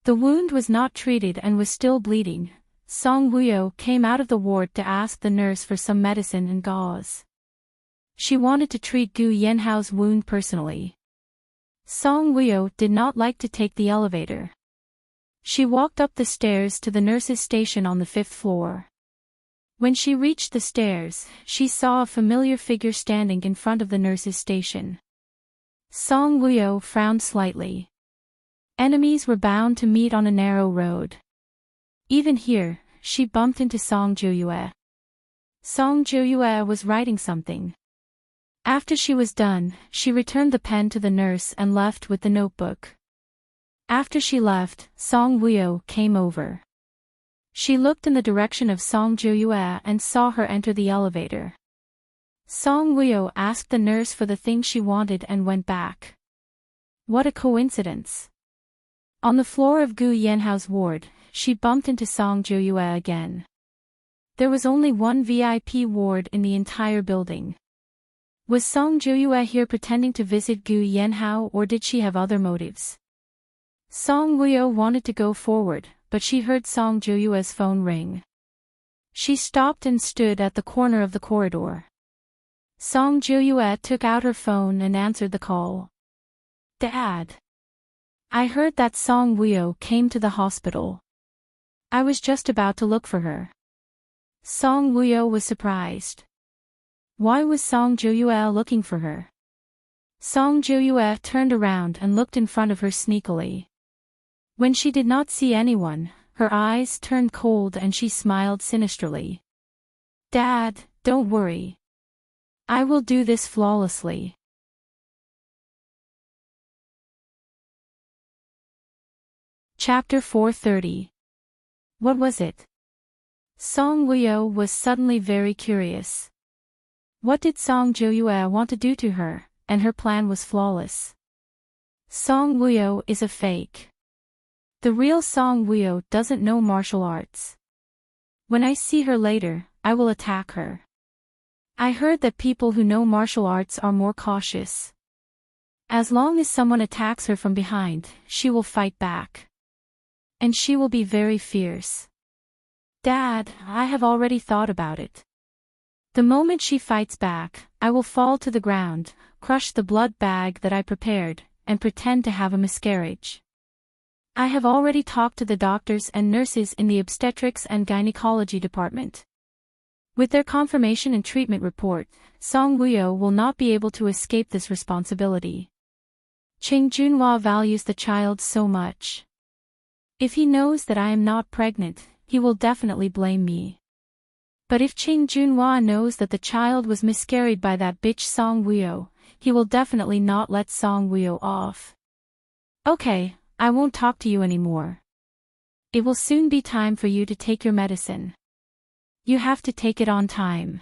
The wound was not treated and was still bleeding. Song Wuyo came out of the ward to ask the nurse for some medicine and gauze. She wanted to treat Gu Yanhao's wound personally. Song Wuyo did not like to take the elevator. She walked up the stairs to the nurse's station on the 5th floor. When she reached the stairs, she saw a familiar figure standing in front of the nurse's station. Song Wuyo frowned slightly. Enemies were bound to meet on a narrow road. Even here, she bumped into Song Jiuyue. Song Jiuyue was writing something. After she was done, she returned the pen to the nurse and left with the notebook. After she left, Song Wuyo came over. She looked in the direction of Song Jiuyue and saw her enter the elevator. Song Wuyo asked the nurse for the thing she wanted and went back. What a coincidence. On the floor of Gu Yanhao's ward, she bumped into Song Jiuyue again. There was only one VIP ward in the entire building. Was Song Jiuyue here pretending to visit Gu Yanhao, or did she have other motives? Song Wuyo wanted to go forward, but she heard Song Jiuyue's phone ring. She stopped and stood at the corner of the corridor. Song Jiuyue took out her phone and answered the call. Dad. I heard that Song Wuyo came to the hospital. I was just about to look for her. Song Wuyo was surprised. Why was Song Jiuyue looking for her? Song Jiuyue turned around and looked in front of her sneakily. When she did not see anyone, her eyes turned cold and she smiled sinisterly. Dad, don't worry. I will do this flawlessly. Chapter 430. What was it? Song Wuyo was suddenly very curious. What did Song Jiuyue want to do to her, and her plan was flawless. Song Wuyo is a fake. The real Song Wuyo doesn't know martial arts. When I see her later, I will attack her. I heard that people who know martial arts are more cautious. As long as someone attacks her from behind, she will fight back. And she will be very fierce. Dad, I have already thought about it. The moment she fights back, I will fall to the ground, crush the blood bag that I prepared, and pretend to have a miscarriage. I have already talked to the doctors and nurses in the obstetrics and gynecology department. With their confirmation and treatment report, Song Wuyo will not be able to escape this responsibility. Cheng Junhua values the child so much. If he knows that I am not pregnant, he will definitely blame me. But if Cheng Junhua knows that the child was miscarried by that bitch Song Wuyo, he will definitely not let Song Wuyo off. Okay, I won't talk to you anymore. It will soon be time for you to take your medicine. You have to take it on time.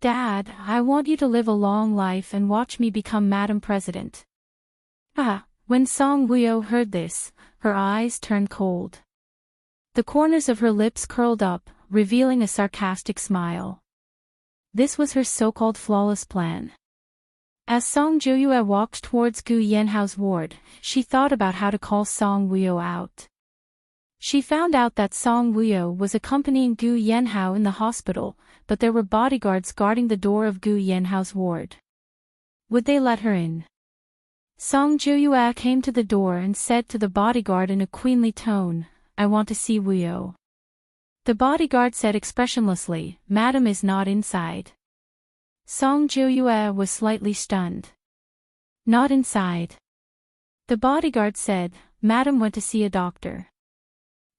Dad, I want you to live a long life and watch me become Madam President. When Song Wuyo heard this, her eyes turned cold. The corners of her lips curled up, revealing a sarcastic smile. This was her so-called flawless plan. As Song Jiuyue walked towards Gu Yanhao's ward, she thought about how to call Song Wuyo out. She found out that Song Wuyo was accompanying Gu Yanhao in the hospital, but there were bodyguards guarding the door of Gu Yanhao's ward. Would they let her in? Song Jiuyue came to the door and said to the bodyguard in a queenly tone, I want to see Wuyo. The bodyguard said expressionlessly, Madam is not inside. Song Jiuyue was slightly stunned. Not inside. The bodyguard said, Madam went to see a doctor.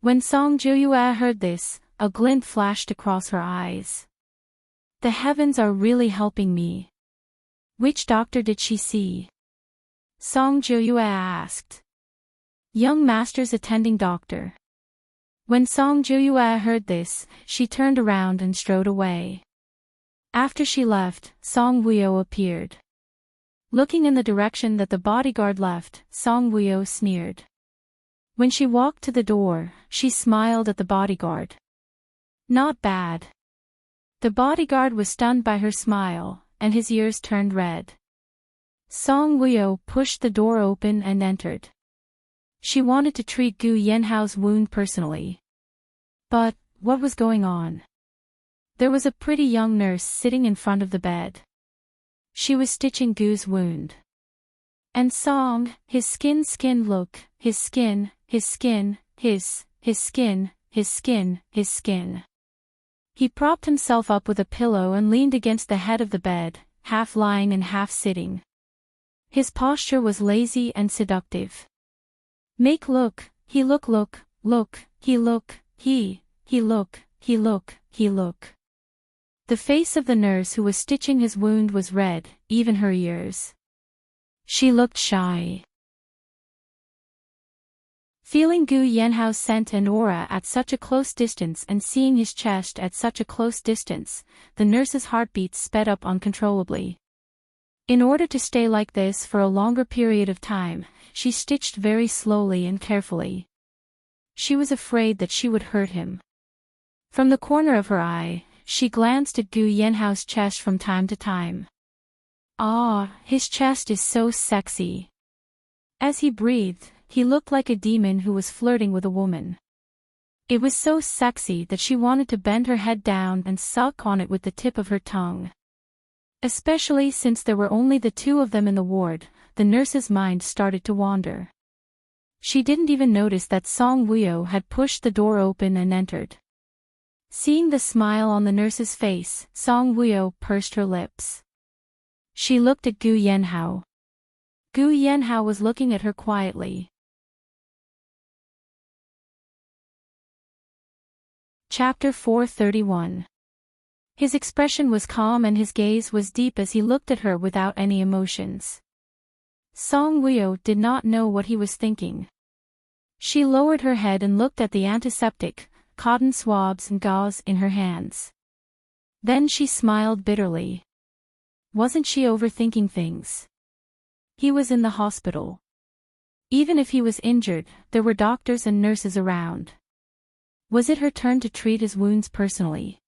When Song Jiuyue heard this, a glint flashed across her eyes. The heavens are really helping me. Which doctor did she see? Song Jiuyue asked. Young master's attending doctor. When Song Jiuyue heard this, she turned around and strode away. After she left, Song Wuyo appeared. Looking in the direction that the bodyguard left, Song Woo-yo sneered. When she walked to the door, she smiled at the bodyguard. Not bad. The bodyguard was stunned by her smile, and his ears turned red. Song Woo-yo pushed the door open and entered. She wanted to treat Gu Yenhao's wound personally. But, what was going on? There was a pretty young nurse sitting in front of the bed. She was stitching Gu's wound. And Song, his skin, look, his skin. He propped himself up with a pillow and leaned against the head of the bed, half lying and half sitting. His posture was lazy and seductive. Make look, he look, he look. The face of the nurse who was stitching his wound was red, even her ears. She looked shy. Feeling Gu Yenhao's scent and aura at such a close distance and seeing his chest at such a close distance, the nurse's heartbeats sped up uncontrollably. In order to stay like this for a longer period of time, she stitched very slowly and carefully. She was afraid that she would hurt him. From the corner of her eye, she glanced at Gu Yenhao's chest from time to time. Ah, his chest is so sexy. As he breathed, he looked like a demon who was flirting with a woman. It was so sexy that she wanted to bend her head down and suck on it with the tip of her tongue. Especially since there were only the two of them in the ward, the nurse's mind started to wander. She didn't even notice that Song Woo-yo had pushed the door open and entered. Seeing the smile on the nurse's face, Song Woo-yo pursed her lips. She looked at Gu Yenhao. Gu Yenhao was looking at her quietly. Chapter 431. His expression was calm and his gaze was deep as he looked at her without any emotions. Song Woo-yo did not know what he was thinking. She lowered her head and looked at the antiseptic, cotton swabs and gauze in her hands. Then she smiled bitterly. Wasn't she overthinking things? He was in the hospital. Even if he was injured, there were doctors and nurses around. Was it her turn to treat his wounds personally?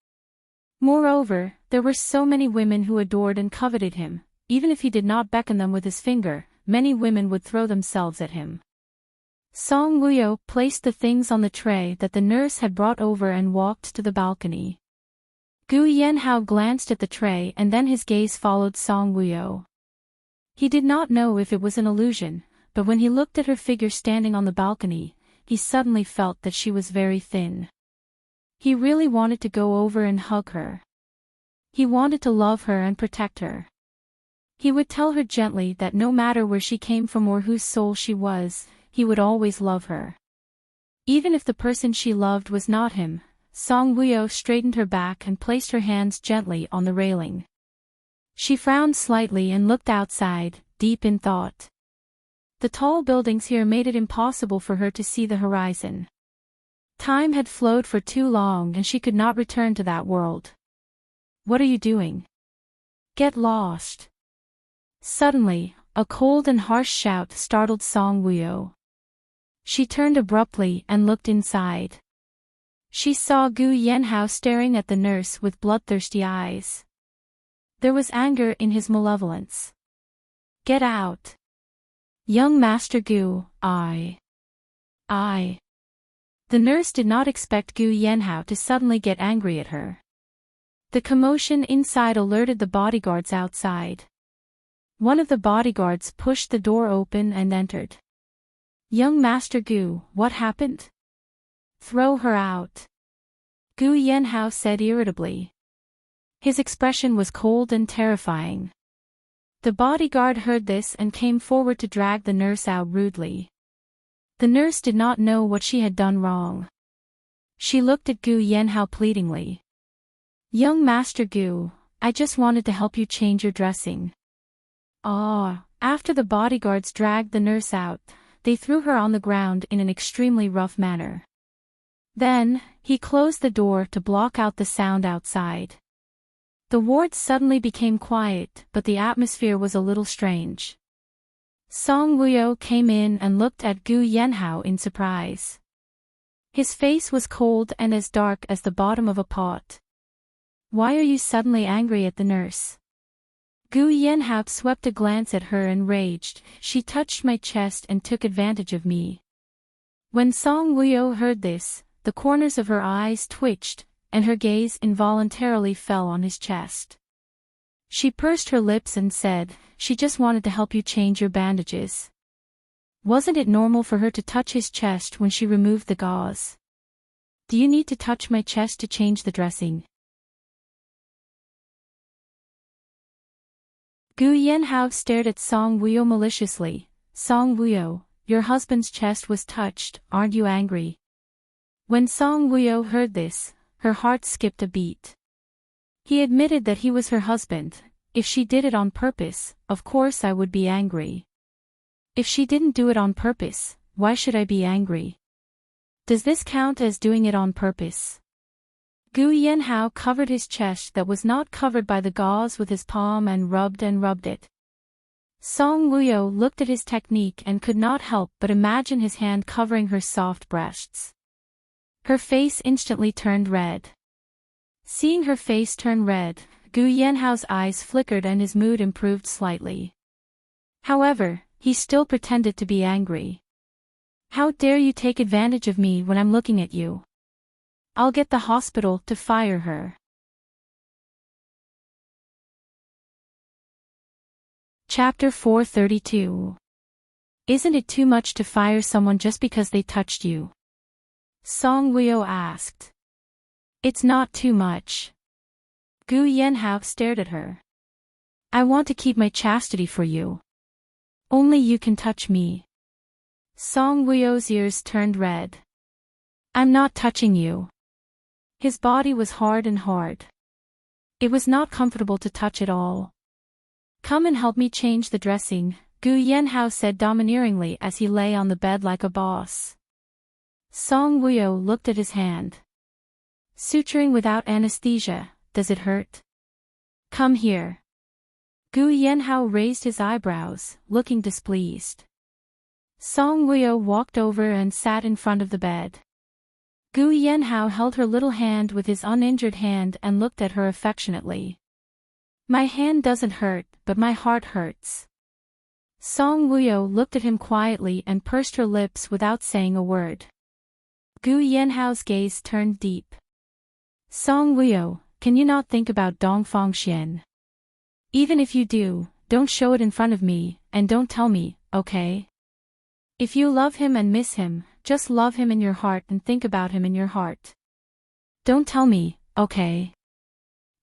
Moreover, there were so many women who adored and coveted him. Even if he did not beckon them with his finger, many women would throw themselves at him. Song Woo-yo placed the things on the tray that the nurse had brought over and walked to the balcony. Gu Yenhao glanced at the tray and then his gaze followed Song Woo-yo. He did not know if it was an illusion, but when he looked at her figure standing on the balcony, he suddenly felt that she was very thin. He really wanted to go over and hug her. He wanted to love her and protect her. He would tell her gently that no matter where she came from or whose soul she was, he would always love her. Even if the person she loved was not him, Song Woo-yo straightened her back and placed her hands gently on the railing. She frowned slightly and looked outside, deep in thought. The tall buildings here made it impossible for her to see the horizon. Time had flowed for too long and she could not return to that world. What are you doing? Get lost. Suddenly, a cold and harsh shout startled Song Woo-yo. She turned abruptly and looked inside. She saw Gu Yenhao staring at the nurse with bloodthirsty eyes. There was anger in his malevolence. Get out. Young Master Gu, I. The nurse did not expect Gu Yenhao to suddenly get angry at her. The commotion inside alerted the bodyguards outside. One of the bodyguards pushed the door open and entered. Young Master Gu, what happened? Throw her out. Gu Yenhao said irritably. His expression was cold and terrifying. The bodyguard heard this and came forward to drag the nurse out rudely. The nurse did not know what she had done wrong. She looked at Gu Yenhao pleadingly. Young Master Gu, I just wanted to help you change your dressing. After the bodyguards dragged the nurse out, they threw her on the ground in an extremely rough manner. Then, he closed the door to block out the sound outside. The ward suddenly became quiet, but the atmosphere was a little strange. Song Wuyo came in and looked at Gu Yanhao in surprise. His face was cold and as dark as the bottom of a pot. Why are you suddenly angry at the nurse? Gu Yanhao swept a glance at her enraged. She touched my chest and took advantage of me. When Song Wuyo heard this, the corners of her eyes twitched, and her gaze involuntarily fell on his chest. She pursed her lips and said, "She just wanted to help you change your bandages." Wasn't it normal for her to touch his chest when she removed the gauze? Do you need to touch my chest to change the dressing? Gu Yanhao stared at Song Wuyo maliciously. Song Wuyo, your husband's chest was touched, aren't you angry? When Song Wuyo heard this, her heart skipped a beat. He admitted that he was her husband. If she did it on purpose, of course I would be angry. If she didn't do it on purpose, why should I be angry? Does this count as doing it on purpose? Gu Yanhao covered his chest that was not covered by the gauze with his palm and rubbed it. Song Wuyo looked at his technique and could not help but imagine his hand covering her soft breasts. Her face instantly turned red. Seeing her face turn red, Gu Yanhao's eyes flickered and his mood improved slightly. However, he still pretended to be angry. How dare you take advantage of me when I'm looking at you? I'll get the hospital to fire her. Chapter 432. Isn't it too much to fire someone just because they touched you? Song Wuyo asked. It's not too much. Gu Yanhao stared at her. I want to keep my chastity for you. Only you can touch me. Song Wuyo's ears turned red. I'm not touching you. His body was hard. It was not comfortable to touch at all. Come and help me change the dressing, Gu Yanhao said domineeringly as he lay on the bed like a boss. Song Wuyo looked at his hand. Suturing without anesthesia, does it hurt? Come here. Gu Yanhao raised his eyebrows, looking displeased. Song Wuyo walked over and sat in front of the bed. Gu Yanhao held her little hand with his uninjured hand and looked at her affectionately. My hand doesn't hurt, but my heart hurts. Song Wuyo looked at him quietly and pursed her lips without saying a word. Gu Yanhao's gaze turned deep. Song Wuyo, can you not think about Dongfang Xian? Even if you do, don't show it in front of me, and don't tell me, okay? If you love him and miss him, just love him in your heart and think about him in your heart. Don't tell me, okay?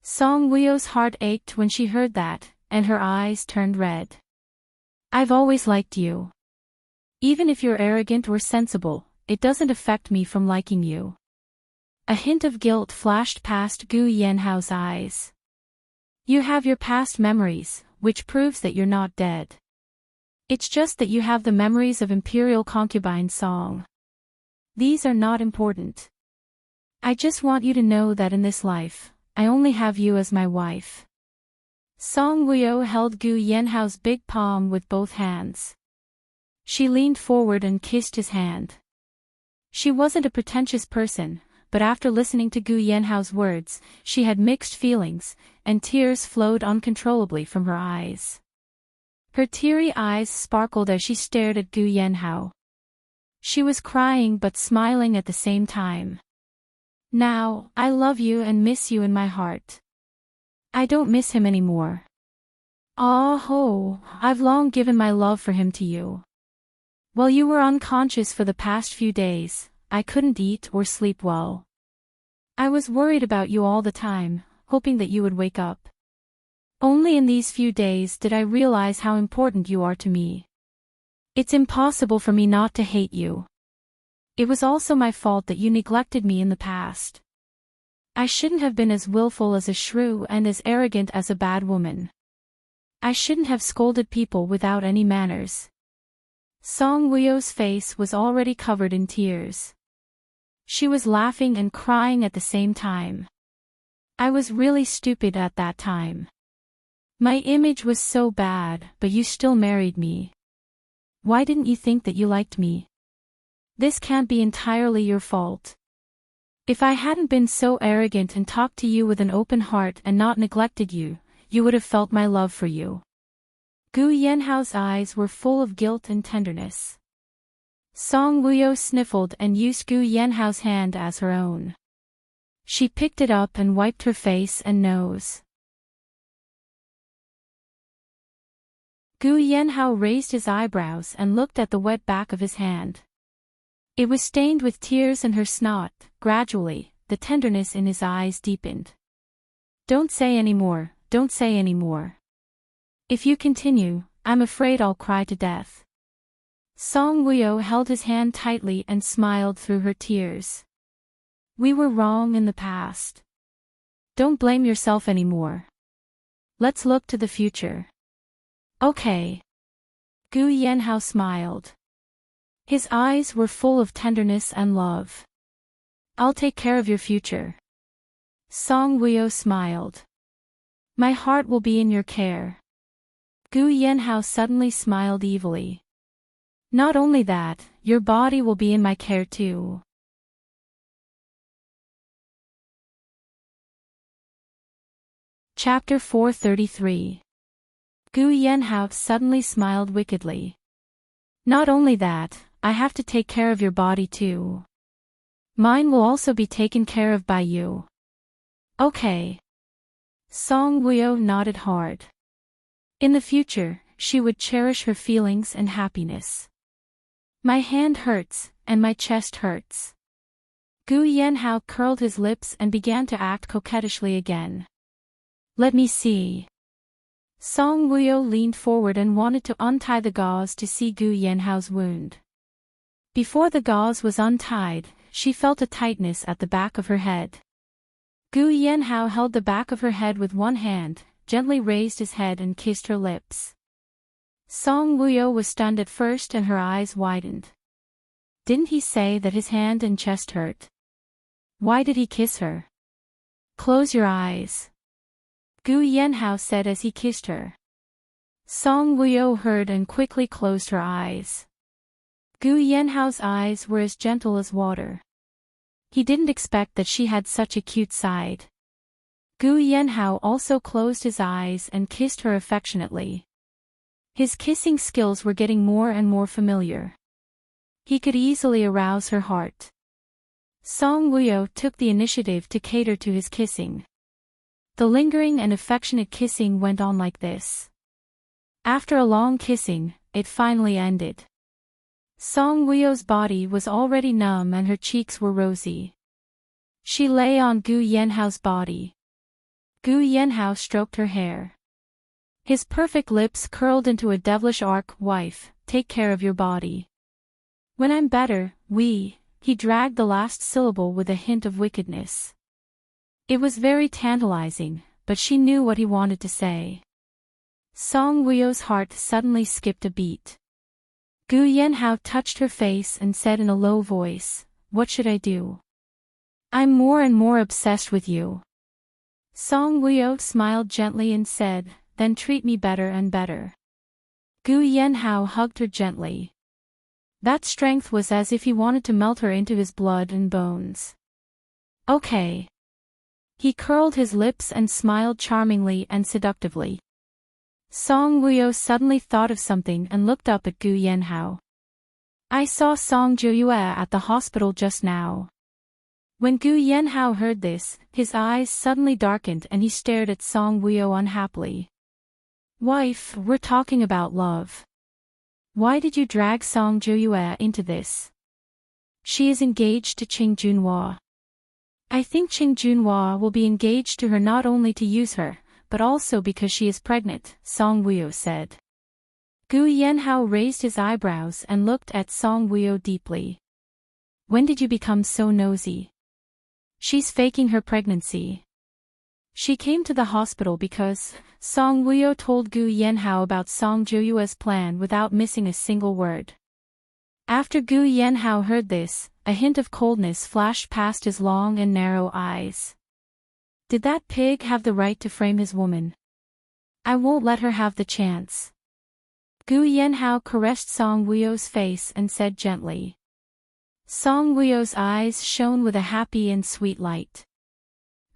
Song Wuyo's heart ached when she heard that, and her eyes turned red. I've always liked you. Even if you're arrogant or sensible, it doesn't affect me from liking you. A hint of guilt flashed past Gu Yanhao's eyes. You have your past memories, which proves that you're not dead. It's just that you have the memories of Imperial Concubine Song. These are not important. I just want you to know that in this life, I only have you as my wife. Song Wuyo held Gu Yanhao's big palm with both hands. She leaned forward and kissed his hand. She wasn't a pretentious person, but after listening to Gu Yanhao's words, she had mixed feelings, and tears flowed uncontrollably from her eyes. Her teary eyes sparkled as she stared at Gu Yanhao. She was crying but smiling at the same time. Now, I love you and miss you in my heart. I don't miss him anymore. I've long given my love for him to you. While you were unconscious for the past few days, I couldn't eat or sleep well. I was worried about you all the time, hoping that you would wake up. Only in these few days did I realize how important you are to me. It's impossible for me not to hate you. It was also my fault that you neglected me in the past. I shouldn't have been as willful as a shrew and as arrogant as a bad woman. I shouldn't have scolded people without any manners. Song Wuyo's face was already covered in tears. She was laughing and crying at the same time. I was really stupid at that time. My image was so bad, but you still married me. Why didn't you think that you liked me? This can't be entirely your fault. If I hadn't been so arrogant and talked to you with an open heart and not neglected you, you would have felt my love for you. Gu Yanhao's eyes were full of guilt and tenderness. Song Wuyo sniffled and used Gu Yanhao's hand as her own. She picked it up and wiped her face and nose. Gu Yanhao raised his eyebrows and looked at the wet back of his hand. It was stained with tears and her snot. Gradually, the tenderness in his eyes deepened. Don't say any more, don't say any more. If you continue, I'm afraid I'll cry to death. Song Wuyo held his hand tightly and smiled through her tears. We were wrong in the past. Don't blame yourself anymore. Let's look to the future. Okay. Gu Yanhao smiled. His eyes were full of tenderness and love. I'll take care of your future. Song Wuyo smiled. My heart will be in your care. Gu Yanhao suddenly smiled evilly. Not only that, your body will be in my care too. Chapter 433. Gu Yanhao suddenly smiled wickedly. Not only that, I have to take care of your body too. Mine will also be taken care of by you. Okay. Song Wuyo nodded hard. In the future, she would cherish her feelings and happiness. My hand hurts, and my chest hurts. Gu Yanhao curled his lips and began to act coquettishly again. Let me see. Song Wuyo leaned forward and wanted to untie the gauze to see Gu Yanhao's wound. Before the gauze was untied, she felt a tightness at the back of her head. Gu Yanhao held the back of her head with one hand, gently raised his head and kissed her lips. Song Wuyo was stunned at first and her eyes widened. Didn't he say that his hand and chest hurt? Why did he kiss her? Close your eyes. Gu Yanhao said as he kissed her. Song Wuyo heard and quickly closed her eyes. Gu Yanhao's eyes were as gentle as water. He didn't expect that she had such a cute side. Gu Yanhao also closed his eyes and kissed her affectionately. His kissing skills were getting more and more familiar. He could easily arouse her heart. Song Wuyo took the initiative to cater to his kissing. The lingering and affectionate kissing went on like this. After a long kissing, it finally ended. Song Wuyo's body was already numb and her cheeks were rosy. She lay on Gu Yanhao's body. Gu Yanhao stroked her hair. His perfect lips curled into a devilish arc. Wife, take care of your body. When I'm better, he dragged the last syllable with a hint of wickedness. It was very tantalizing, but she knew what he wanted to say. Song Wuyo's heart suddenly skipped a beat. Gu Yanhao touched her face and said in a low voice, What should I do? I'm more and more obsessed with you. Song Wuyo smiled gently and said, Then treat me better and better. Gu Yanhao hugged her gently. That strength was as if he wanted to melt her into his blood and bones. Okay. He curled his lips and smiled charmingly and seductively. Song Wuyo suddenly thought of something and looked up at Gu Yanhao. I saw Song Jiuyue at the hospital just now. When Gu Yanhao heard this, his eyes suddenly darkened and he stared at Song Wuyo unhappily. Wife, we're talking about love. Why did you drag Song Jiuyue into this? She is engaged to Qing Junhua. I think Qing Junhua will be engaged to her not only to use her, but also because she is pregnant, Song Wuyo said. Gu Yanhao raised his eyebrows and looked at Song Wuyo deeply. When did you become so nosy? She's faking her pregnancy. She came to the hospital because Song Wuyo told Gu Yanhao about Song Jiuyue's plan without missing a single word. After Gu Yanhao heard this, a hint of coldness flashed past his long and narrow eyes. Did that pig have the right to frame his woman? I won't let her have the chance. Gu Yanhao caressed Song Wuyo's face and said gently. Song Wuyo's eyes shone with a happy and sweet light.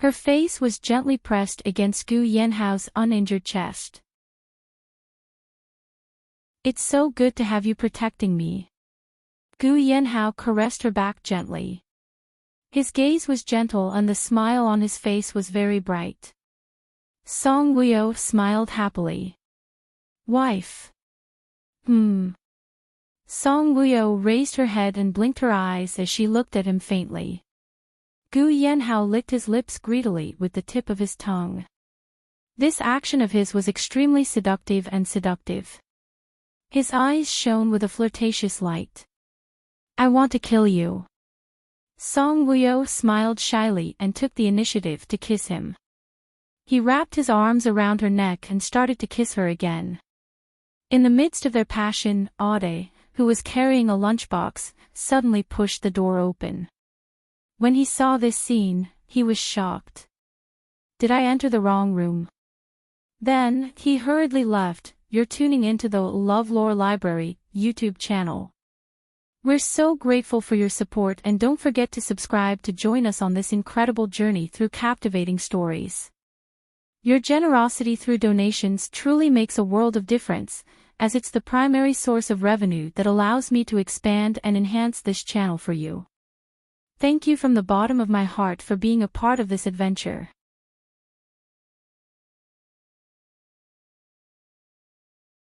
Her face was gently pressed against Gu Yanhao's uninjured chest. It's so good to have you protecting me. Gu Yanhao caressed her back gently. His gaze was gentle and the smile on his face was very bright. Song Wuyo smiled happily. Wife. Song Wuyo raised her head and blinked her eyes as she looked at him faintly. Gu Yanhao licked his lips greedily with the tip of his tongue. This action of his was extremely seductive and seductive. His eyes shone with a flirtatious light. I want to kill you. Song Wuyo smiled shyly and took the initiative to kiss him. He wrapped his arms around her neck and started to kiss her again. In the midst of their passion, Aude, who was carrying a lunchbox, suddenly pushed the door open. When he saw this scene, he was shocked. Did I enter the wrong room? Then, he hurriedly left. You're tuning into the LoveLore Library YouTube channel. We're so grateful for your support and don't forget to subscribe to join us on this incredible journey through captivating stories. Your generosity through donations truly makes a world of difference, as it's the primary source of revenue that allows me to expand and enhance this channel for you. Thank you from the bottom of my heart for being a part of this adventure.